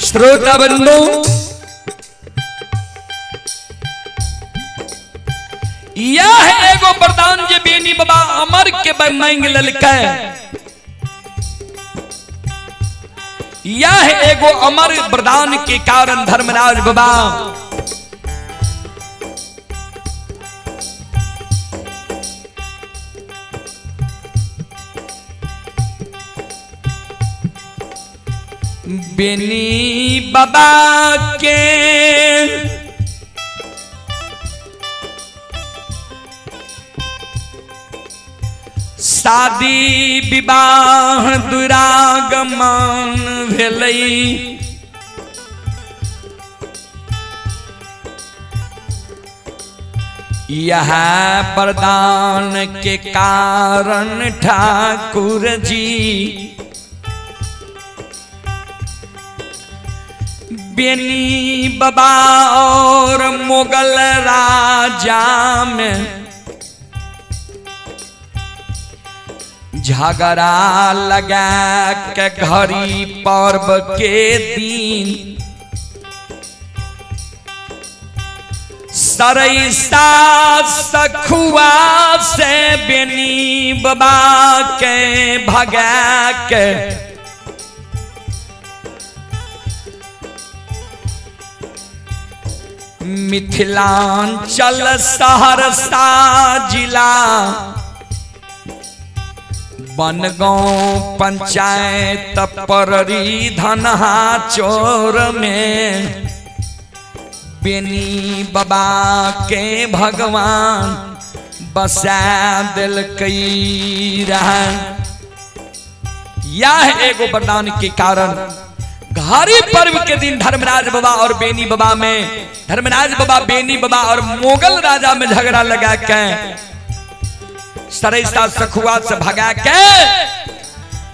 श्रोता बंधु, यह एगो वरदान जे बेनी बाबा अमर के मांग ललकै। यह एगो अमर वरदान के कारण धर्मराज बाबा बेनी बाबा के शादी विवाह दुरागमन भेलै। यह वरदान के कारण ठाकुर जी बेनी बाबा और मुगल राजा में झगड़ा लगा के घड़ी पर्व के दिन सरैसा सखुआ से बेनी बाबा के भगा के मिथिलांचल सहरसा जिला बनगांव पंचायत पररी धनहा चोर में बेनी बाबा के भगवान बसा दिलकई रहा। यह एगो वरदान के कारण घड़ी पर्व के दिन धर्मराज बाबा और बेनी बाबा में, धर्मराज बाबा बेनी बाबा और मुगल राजा में झगड़ा लगा के सरैसा सखुआ से भगा के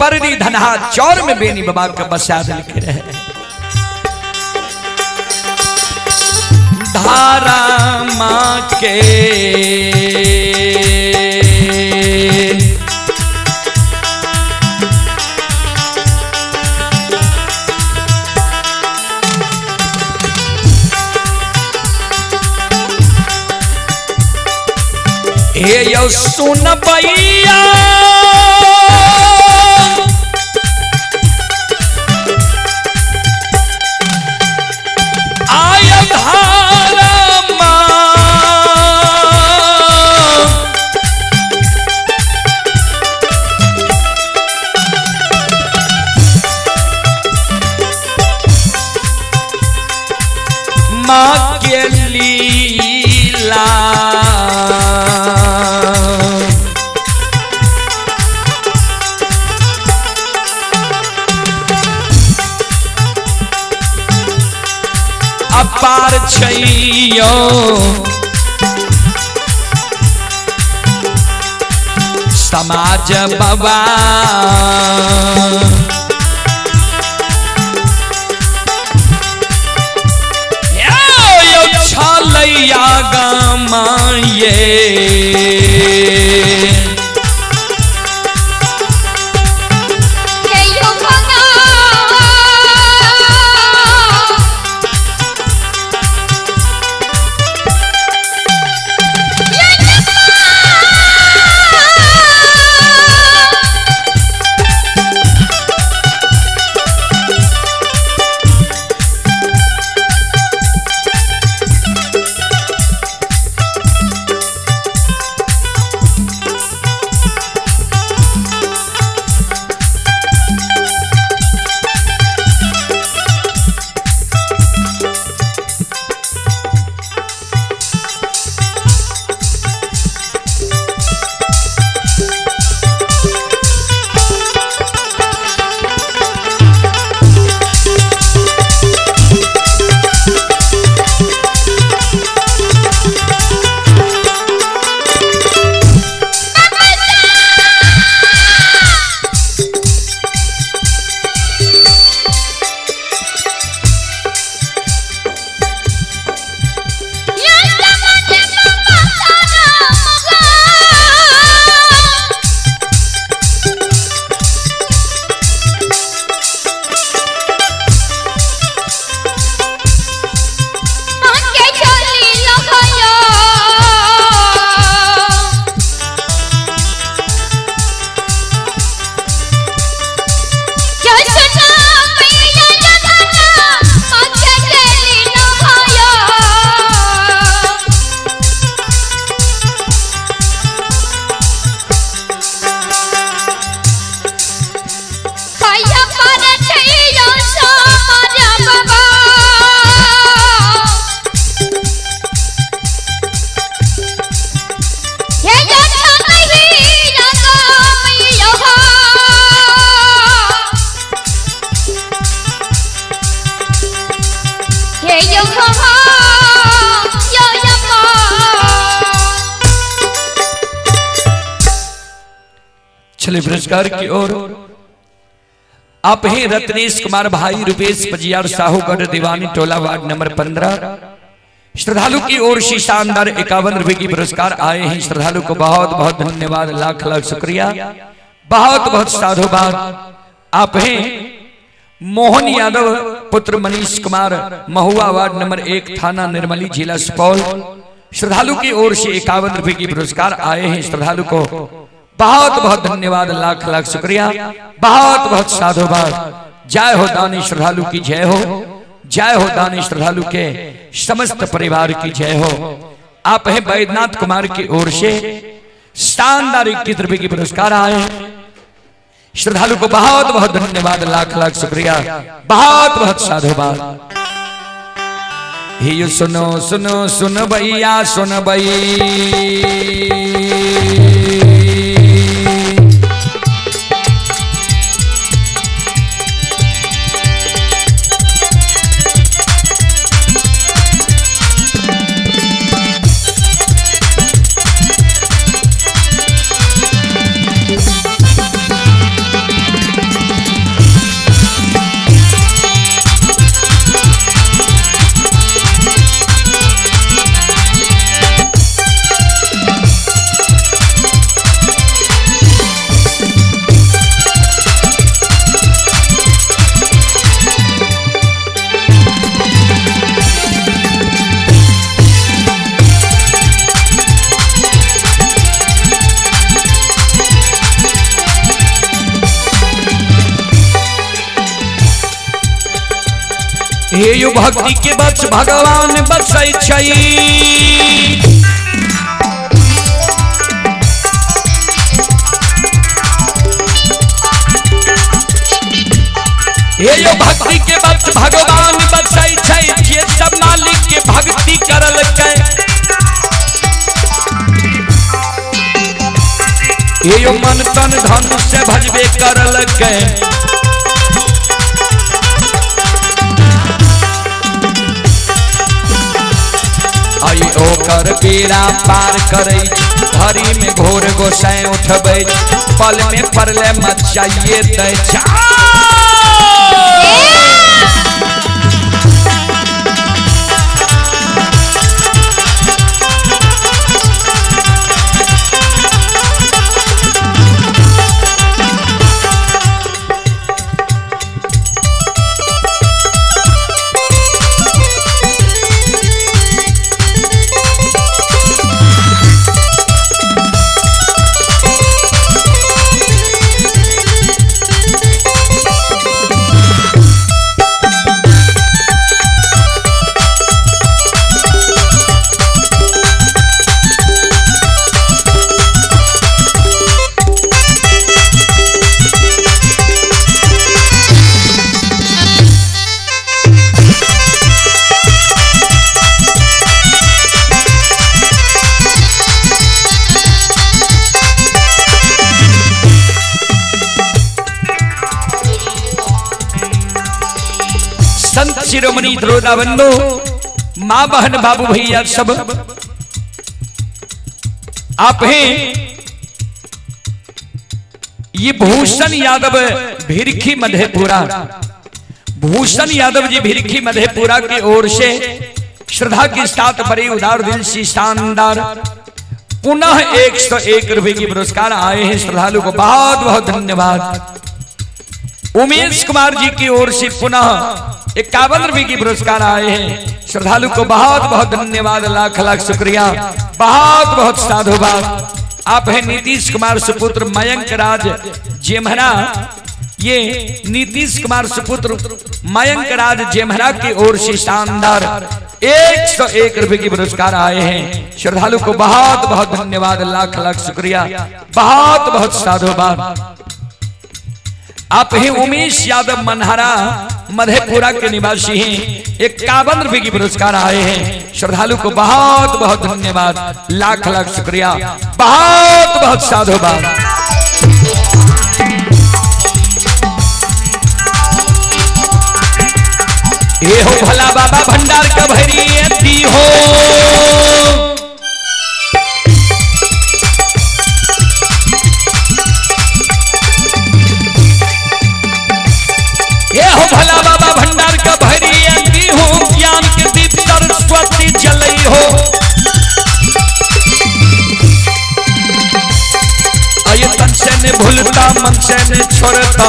पररी धनहा चौर में बेनी बाबा का बसा दिल के रहे। धारा माँ के हे यो सुन बैया आय धारमा माँ के लीला अपार छैयो समाज बाबा छलैया गमाये चलिए पुरस्कार की ओर आप हैं रत्नेश कुमार भाई रुपेश पजियार साहूगढ़ दीवानी टोला वार्ड नंबर 15 श्रद्धालु की ओर से शानदार 51 रुपए की पुरस्कार आए हैं। श्रद्धालु को बहुत बहुत धन्यवाद, लाख लाख शुक्रिया, बहुत बहुत साधुवाद। आप हैं मोहन यादव पुत्र मनीष कुमार महुआ वार्ड नंबर 1 थाना निर्मली जिला सुपौल। श्रद्धालु की ओर से 51 रुपए की पुरस्कार आए हैं। श्रद्धालु को बहुत बहुत धन्यवाद, लाख लाख शुक्रिया, बहुत बहुत साधुवाद। जय हो दानी श्रद्धालु की जय हो, जय हो दानी श्रद्धालु के समस्त परिवार की जय हो। आप हैं बैद्यनाथ कुमार की ओर से शानदार 21 रुपए की पुरस्कार आए। श्रद्धालु को बहुत बहुत धन्यवाद, लाख लाख शुक्रिया, बहुत बहुत साधुवाद। ही सुनो सुनो सुन भैया सुन भई, हे यो भक्ति के बच भगवान बसै छै। हे यो भक्ति के बच भगवान बसै छै, जे सब मालिक के भक्ति करल कै। हे यो मन तन धन से भजबे करल कै। आई ओकर बेड़ा पार करे, धरी में घोर गोसाई उठबै, पल में परले मचाइए दै छा। संत शिरोमणि द्रोदा बंधु, माँ बहन बाबू भैया सब आप हैं। ये भूषण यादव भिरखी मधेपुरा, भूषण यादव जी भिरखी मधेपुरा की ओर से श्रद्धा के साथ बड़े उदार दिल से शानदार पुनः 101 रुपए की पुरस्कार आए हैं। श्रद्धालु को बहुत बहुत धन्यवाद। उमेश कुमार जी की ओर से पुनः 51 रुपए की पुरस्कार आए हैं। श्रद्धालु को बहुत बहुत धन्यवाद, लाख लाख शुक्रिया, बहुत बहुत साधुवाद। आप हैं नीतीश कुमार सुपुत्र मयंक राज जेमहरा, ये नीतीश कुमार सुपुत्र मयंक राज जेमहरा की ओर से शानदार 101 रुपए की पुरस्कार आए हैं। श्रद्धालु को बहुत बहुत धन्यवाद, लाख लाख शुक्रिया, बहुत बहुत साधुवाद। आप हैं उमेश यादव मनहरा मधेपुरा के निवासी हैं, 51 रुपए की पुरस्कार आए हैं। श्रद्धालु को बहुत बहुत धन्यवाद, लाख लाख शुक्रिया, बहुत बहुत साधुवाद। ये हो भला बाबा भंडार का भैरी हो, ये हो भला बाबा भंडार का भैरी हो, ज्ञान के दीप सरस्वती जलई हो। आये तन से ने भूलता, मन से ने छोड़ता,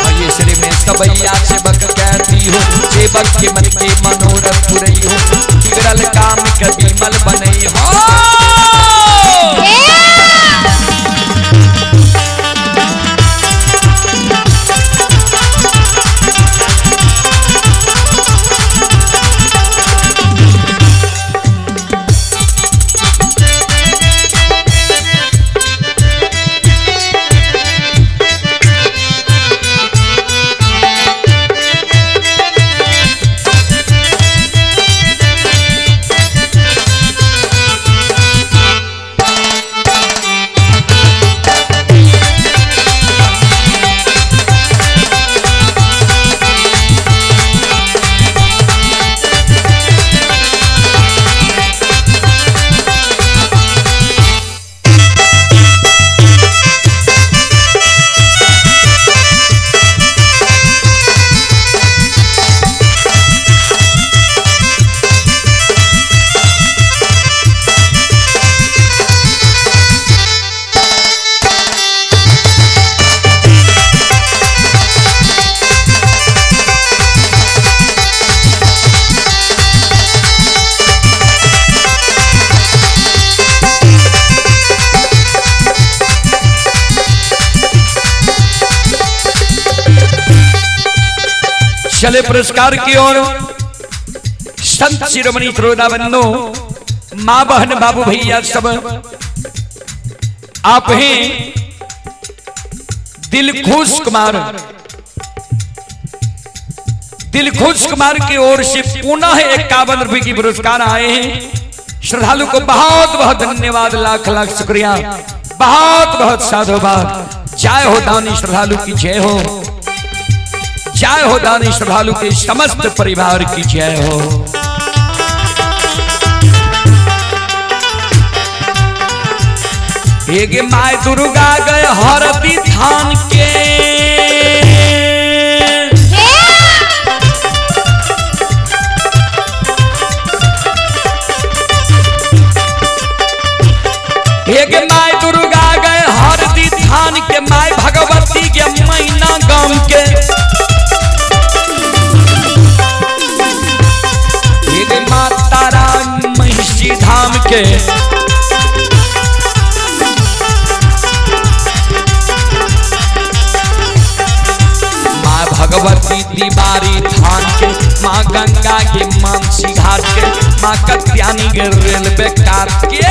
आये श्री में सबैया सेवक कहती हो, सेवक के मन के मनोरथ पुरई हो, बिगड़ल काम के विमल बनई हो। चले पुरस्कार की ओर। संत शिरोमणि श्रोताबंधु, माँ बहन बाबू भैया सब आप हैं। दिलखुश कुमार की ओर से पुनः 51 रुपए की पुरस्कार आए हैं। श्रद्धालु को बहुत बहुत धन्यवाद, लाख लाख शुक्रिया, बहुत बहुत साधुवाद। जय हो दानी श्रद्धालु की जय हो, जय हो दानी श्रद्धालु के समस्त परिवार की जय हो। एक माय दुर्गा गए हरदी थान के, एक माय दुर्गा गए हरदी थान के, माय भगवती के महीना गाम के, एक माता राम महिषी धाम के, माँ भगवती दीवारी थान के, माँ गंगा के मानसी घाट के, माँ कत्यानी के रेलवे काट के।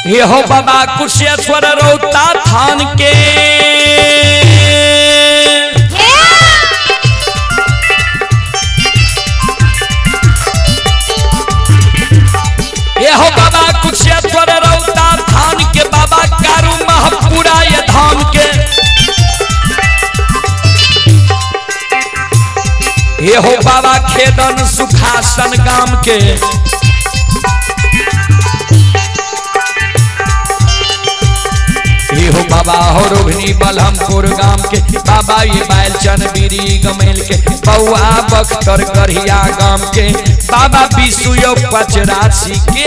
ये हो बाबा कुशेश्वर रौता थान के, ये हो बाबा कुशेश्वर रौता थान के, बाबा कारू महपुरा ये धाम के, ये हो बाबा खेदन सुखासन गाम के, हो बाबा हो रोहिणी बलहमपुर गांव के, बाबा ये बैलचन बीरी गमेल के, बउआ बख्तर करहिया गांव के, बाबा बिसुयो 85 के।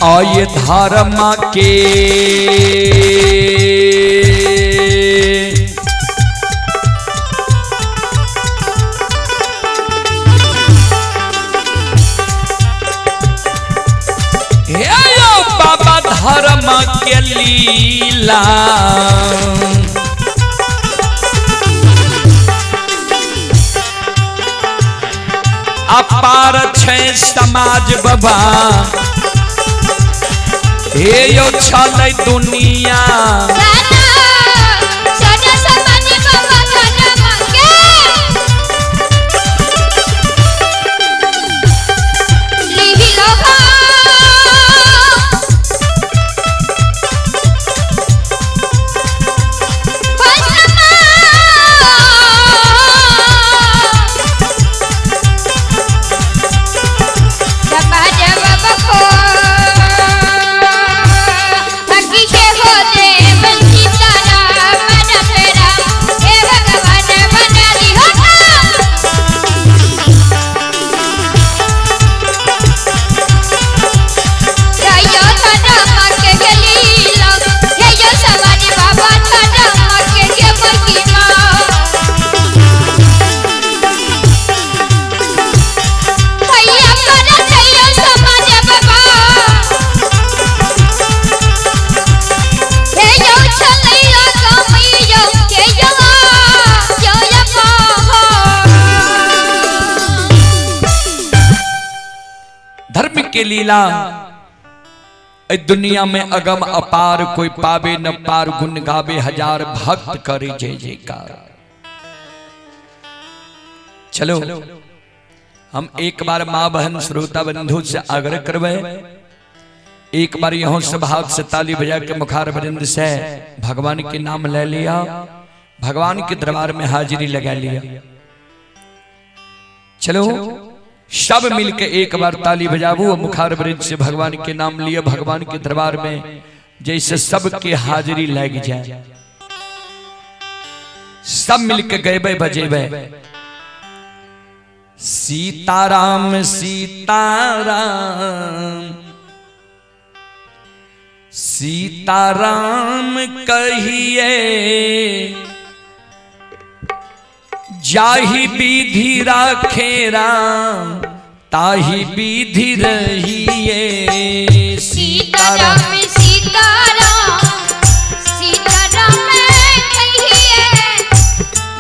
आये धर्म के बाबा धर्म के लीला अपार छे समाज बाबा हे यो छलै दुनिया के लीला दुनिया में अगम अपार, कोई पावे न पार, गुण गावे हजार, भक्त करे जय जयकार। चलो हम एक बार माँ बहन श्रोता बंधु से आग्रह करवे, एक बार यहाँ सभाग से ताली बजा के मुखार बरिंद से भगवान के नाम ले लिया, भगवान के दरबार में हाजिरी लगा लिया। चलो सब मिलके एक बार ताली बजाबू, मुखार बरिंद से भगवान के नाम लिया, भगवान के दरबार में जैसे सबके हाजिरी लग जाए। सब मिलके गए बजेबे, सीताराम सीताराम सीताराम कहिए, जाहि विधि राखे राम, ताहि विधि रहिए। सीताराम सीताराम सीताराम कहिए,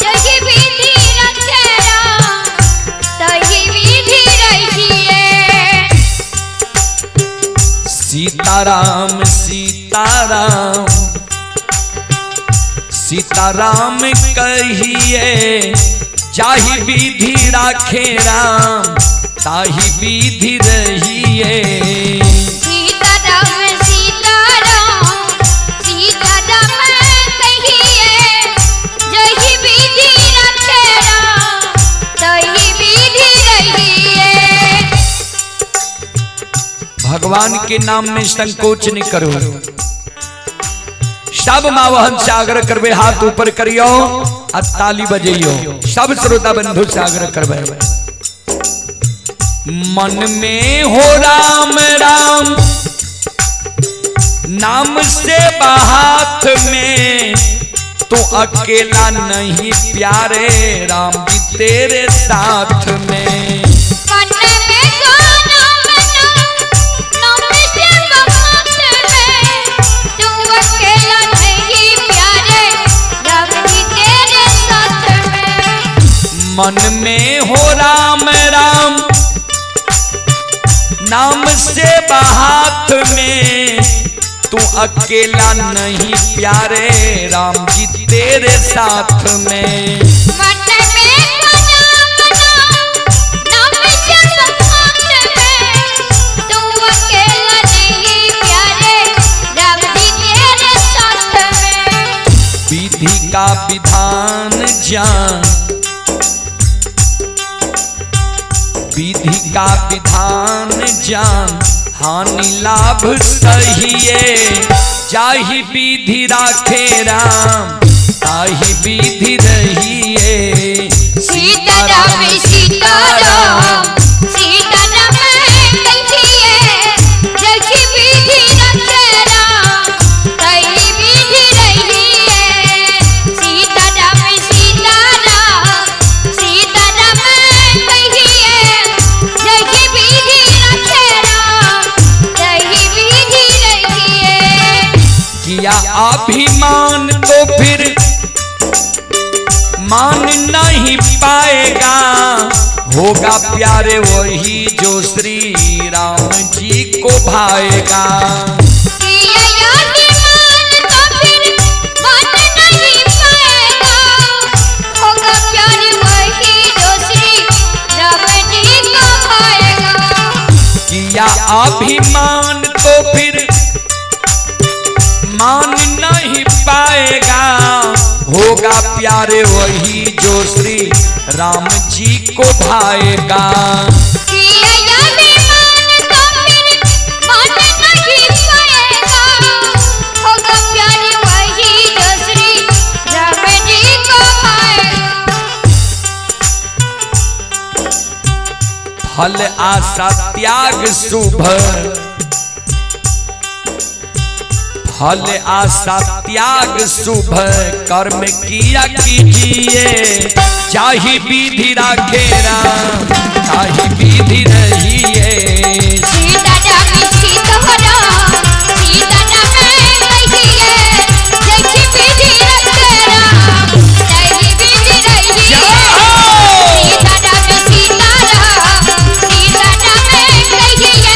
जाहि विधि राखे राम, ताहि विधि रहिए। सीताराम सीताराम सीताराम कहिए, जाहि विधि राखे राम, ताहि विधि रहिए। सीताराम सीताराम सीताराम कहिए, जाहि विधि राखे राम, ताहि विधि रहिए। भगवान के नाम में संकोच नहीं करो, सब माँ बहन से आग्रह करवे, हाथ ऊपर करियो और ताली बजाइयो। सब श्रोता बंधु से आग्रह करवे, मन में हो राम राम, नाम से बाहात में, तो अकेला नहीं प्यारे, राम जी तेरे साथ में। मन में हो राम राम, नाम से बाहात में, तू अकेला नहीं प्यारे, राम जी तेरे साथ में। मन में हो राम राम, नाम से बाहात में, तू अकेला नहीं प्यारे, राम जी तेरे साथ में। विधि का विधान जान, विधि का विधान जान, हानि लाभ सहिए, जाहि विधि राखे राम, ताहि विधि रहिए। सीताराम सीताराम सीताराम कहिए, जाहि विधि राखे राम, ताहि विधि रहिए। सीताराम सीताराम सीताराम कहिए, जाहि विधि राखे राम, ताहि विधि रहिए। किया अभिमान तो फिर मान नहीं पाएगा, होगा प्यारे वही जो श्री राम जी को भाएगा। किया अभिमान तो फिर मान नहीं पाएगा, होगा प्यारे वही जो श्री राम जी को भाएगा। किया अभिमान तो फिर मान नहीं पाएगा, होगा प्यारे वही जो श्री राम जी को भाएगा। किया अभिमान तो फिर मान नहीं पाएगा, होगा प्यारे वही जो श्री राम जी को भाएगा। फल आशा त्याग शुभ, फल आशा त्याग शुभ, कर्म किया कीजिए, जाहि विधि राखे राम, ताहि विधि रहिए। सीताराम सीताराम सीताराम कहिए, जाहि विधि राखे राम, ताहि विधि रहिए। सीताराम सीताराम सीताराम कहिए,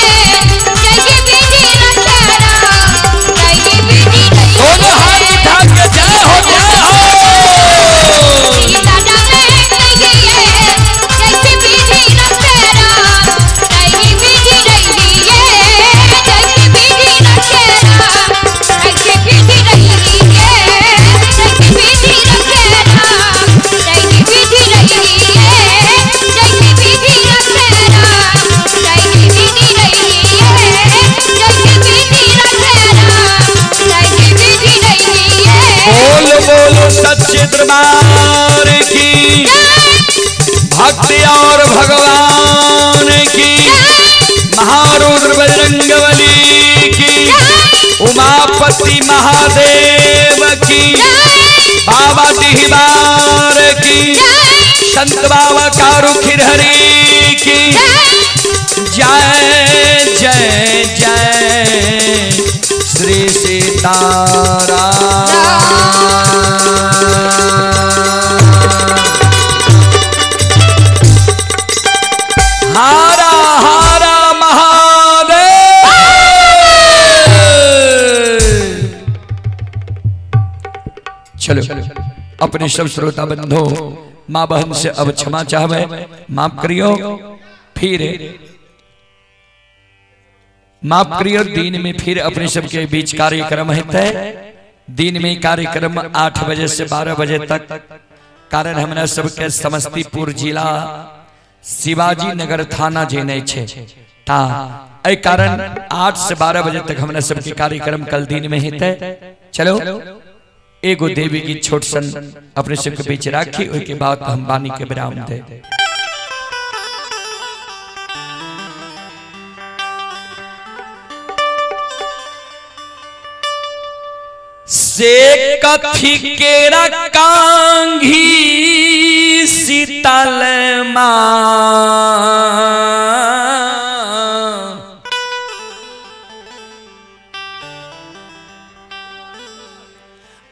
संत बाबा कारू खिरहरी की जय जय जय श्री सीताराम। हारा हारा महादेव। चलो अपने सब श्रोता बंधो माँ बहन से अब क्षमा चाहवे, माफ करियो। फिर माफ करियो, दिन में फिर अपने सबके बीच कार्यक्रम है। दिन में कार्यक्रम 8 बजे से 12 बजे तक, कारण हमरा सबके समस्तीपुर जिला शिवाजी नगर थाना जेने छे ता ए कारण 8 से 12 बजे तक हमरा सबके कार्यक्रम कल दिन में हेते। चलो एगो देवी की छोट सन अपने सबके बीच राखी, उसके बाद हम वाणी के विराम दे। से कथी केरा कांघी शीतल माँ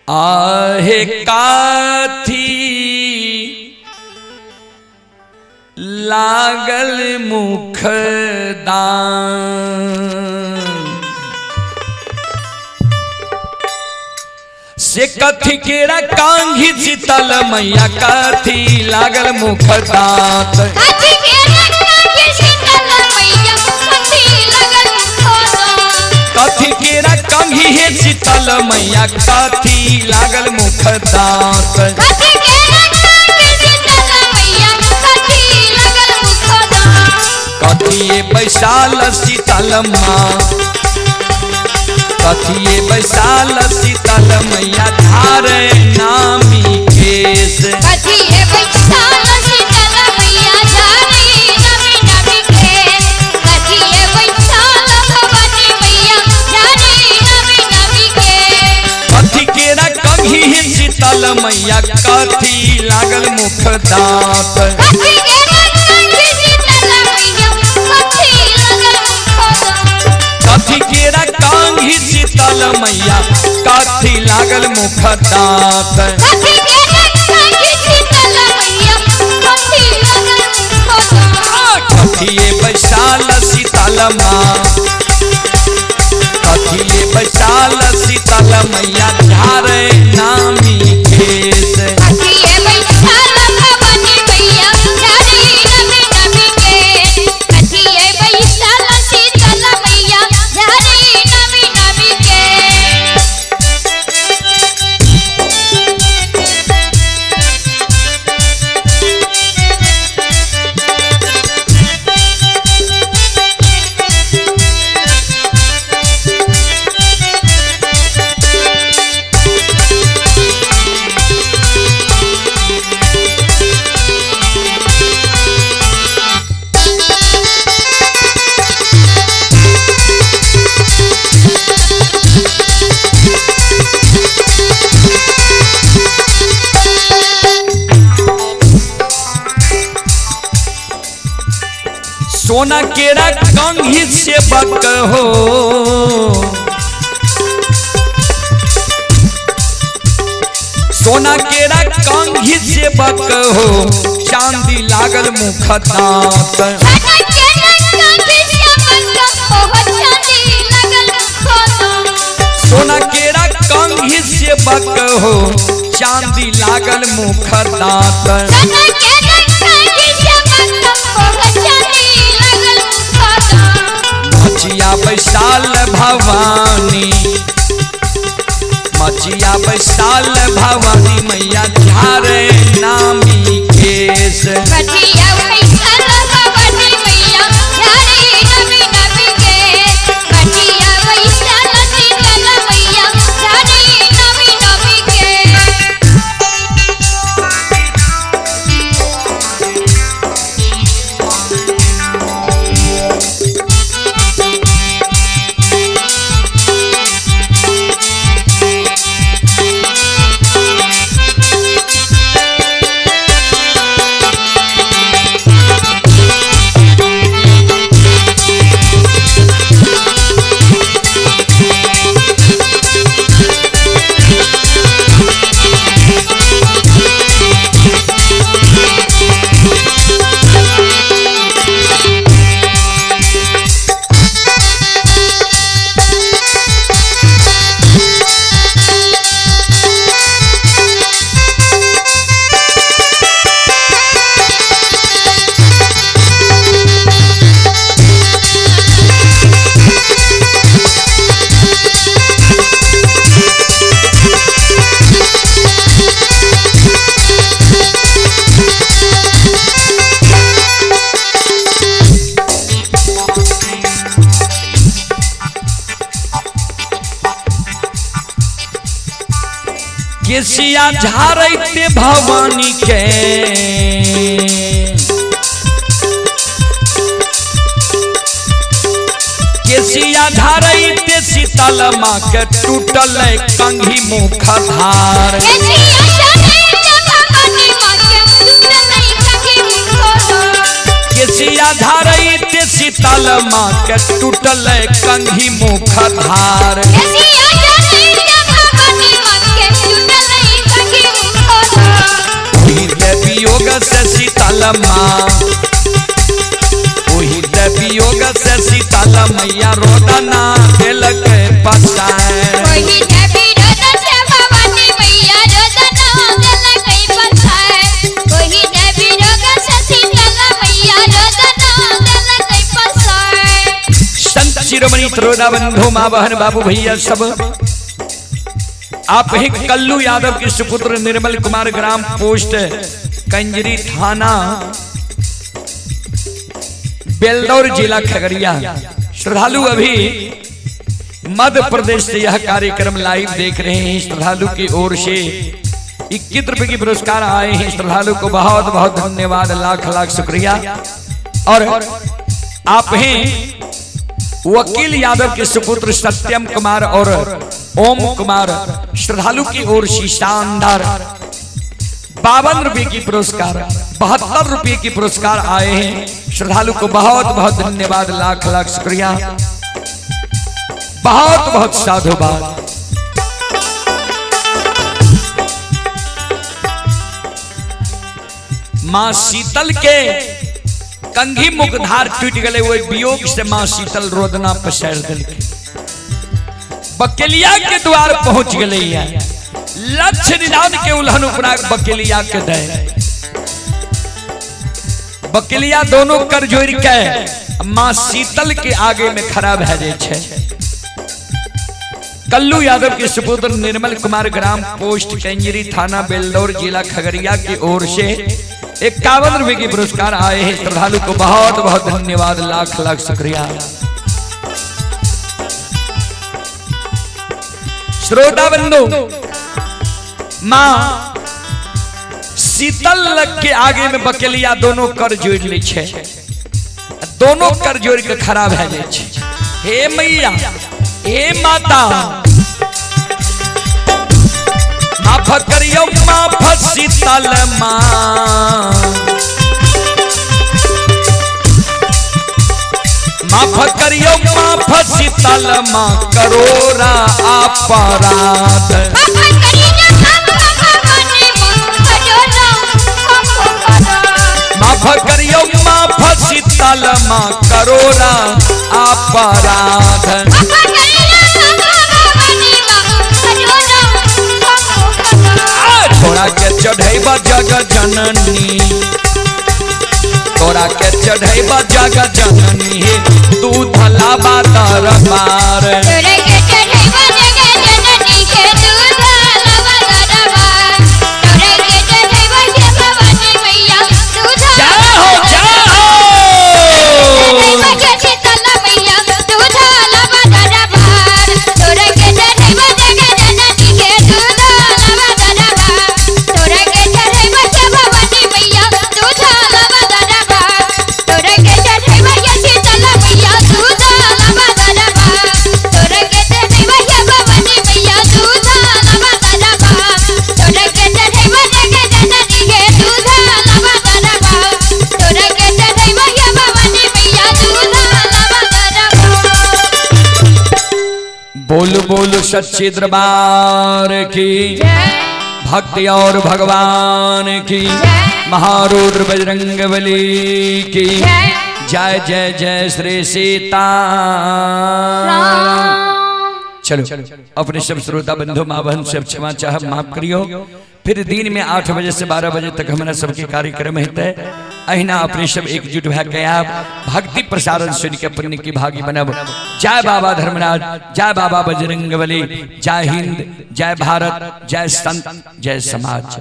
आहे काथी लागल मुख दान। से कथी केरा कांघी शीतल मैया कथी लागल मुख दांत। कथी केरा कांघी हे शीतल मैया कथी लागल मुख दांत। कथी बैसाल शीतल माँ, कथिए बैसाल शीतल मैया धारे नामी केस। कथिए बैसाल शीतल मैया धारे नामी नामी केस। कथिए बैसाल भवानी मैया धारे नामी नामी केस। कथी केरा कंघी है शीतल मैया कथी लागल मुख दांत। कथी केरा कांघी शीतल मैया कथी लागल मुख दांत। कथिए बैसाल शीतल माँ, कथिए बैसाल शीतल मैया झारे नामी केस। कथिए बैसाल भवानी मैया झारे नामी नामी केस। कथिए बैसाल शीतल मैया झारे नामी नामी केस। सोना केरा कंघी से बक हो, सोना केरा कंघी से बक हो चांदी लागल मुख दांत। सोना केरा कंघी से बक हो चांदी लागल मुख दांत। मचिया बैसाल भवानी, मचिया बैसाल भवानी मैया झारे नामी केस। कथिया बैसाल भवानी मैया झारे नामी नामी केस। कथिया बैसाल शीतल मैया झारे नामी नामी केस। केसिया झारते भवानी के केसिया झारते शीतल माँ के टूटल कंघी मुख धार केसिया झारते शीतल माँ के टूटल कंघी मुख धार वियोग से शीतल माँ वही वियोग से शीतल मैया रोदना दिल के पसाए संत शिरोमणि त्रोदा बंधु माँ बहन बाबू भैया सब आप ही कल्लू यादव के सुपुत्र निर्मल कुमार ग्राम पोस्ट कंजरी थाना बेलदौर जिला खगड़िया श्रद्धालु अभी मध्य प्रदेश से यह कार्यक्रम लाइव देख रहे हैं। श्रद्धालु की ओर से 21 रुपए की पुरस्कार आए हैं। श्रद्धालु को बहुत बहुत धन्यवाद, लाख लाख शुक्रिया। और आप हैं वकील यादव के सुपुत्र सत्यम कुमार और ओम कुमार, श्रद्धालु की ओर से शानदार 52 रुपए की पुरस्कार, 72 रुपए की पुरस्कार आए हैं। श्रद्धालु को बहुत बहुत धन्यवाद, लाख लाख शुक्रिया, बहुत बहुत साधुवाद। मां शीतल के कंघी मुखधार टूट गए, वो वियोग से मां शीतल रोदना पसर दिल बकेलिया के द्वार पहुंच गए है। लक्ष्य निदान के उल्हन उपराग बकेलिया के दे बकेलिया दोनों कर जोड़ के मां शीतल के आगे में खड़ा भे जाए छे। कल्लू यादव के सुपुत्र निर्मल कुमार ग्राम पोस्ट कंजरी थाना बेलदौर जिला खगड़िया की ओर से 51 रुपए की पुरस्कार आए हैं। श्रद्धालु को बहुत बहुत धन्यवाद, लाख लाख शुक्रिया। श्रोता बंधु, मां शीतल के आगे में बकेलिया दोनों कर जोड़ ले छे, दोनों कर जोड़ के खड़ा भे जाए छे। हे मैया, हे माता, माफ करियो माफ शीतल मां, माफ करियो माफ शीतल मां, करोरा अपराध। माफ करियो माफ शीतल मां, करोरा अपराध। तोरा के चढ़ैबा जग जननी, तोरा के चढ़ैबा जग जननी, दूध लाबा दरबार। बोल बोल सच्चे दरबार की, भक्ति और भगवान की, महारुद्र बजरंगबली की जय जय जय श्री सीता। चलो अपने सब श्रोता बंधु माँ बहन से क्षमा चाह, माफ करियो। फिर दिन में 8 बजे से 12 बजे तक हमारा सबके कार्यक्रम है। अहिना अपने सब एकजुट भैके आप भक्ति प्रसारण सुन के पुण्य की भागी बनब। जय बाबा धर्मराज, जय बाबा बजरंगबली, जय हिंद, जय भारत, जय संत, जय समाज।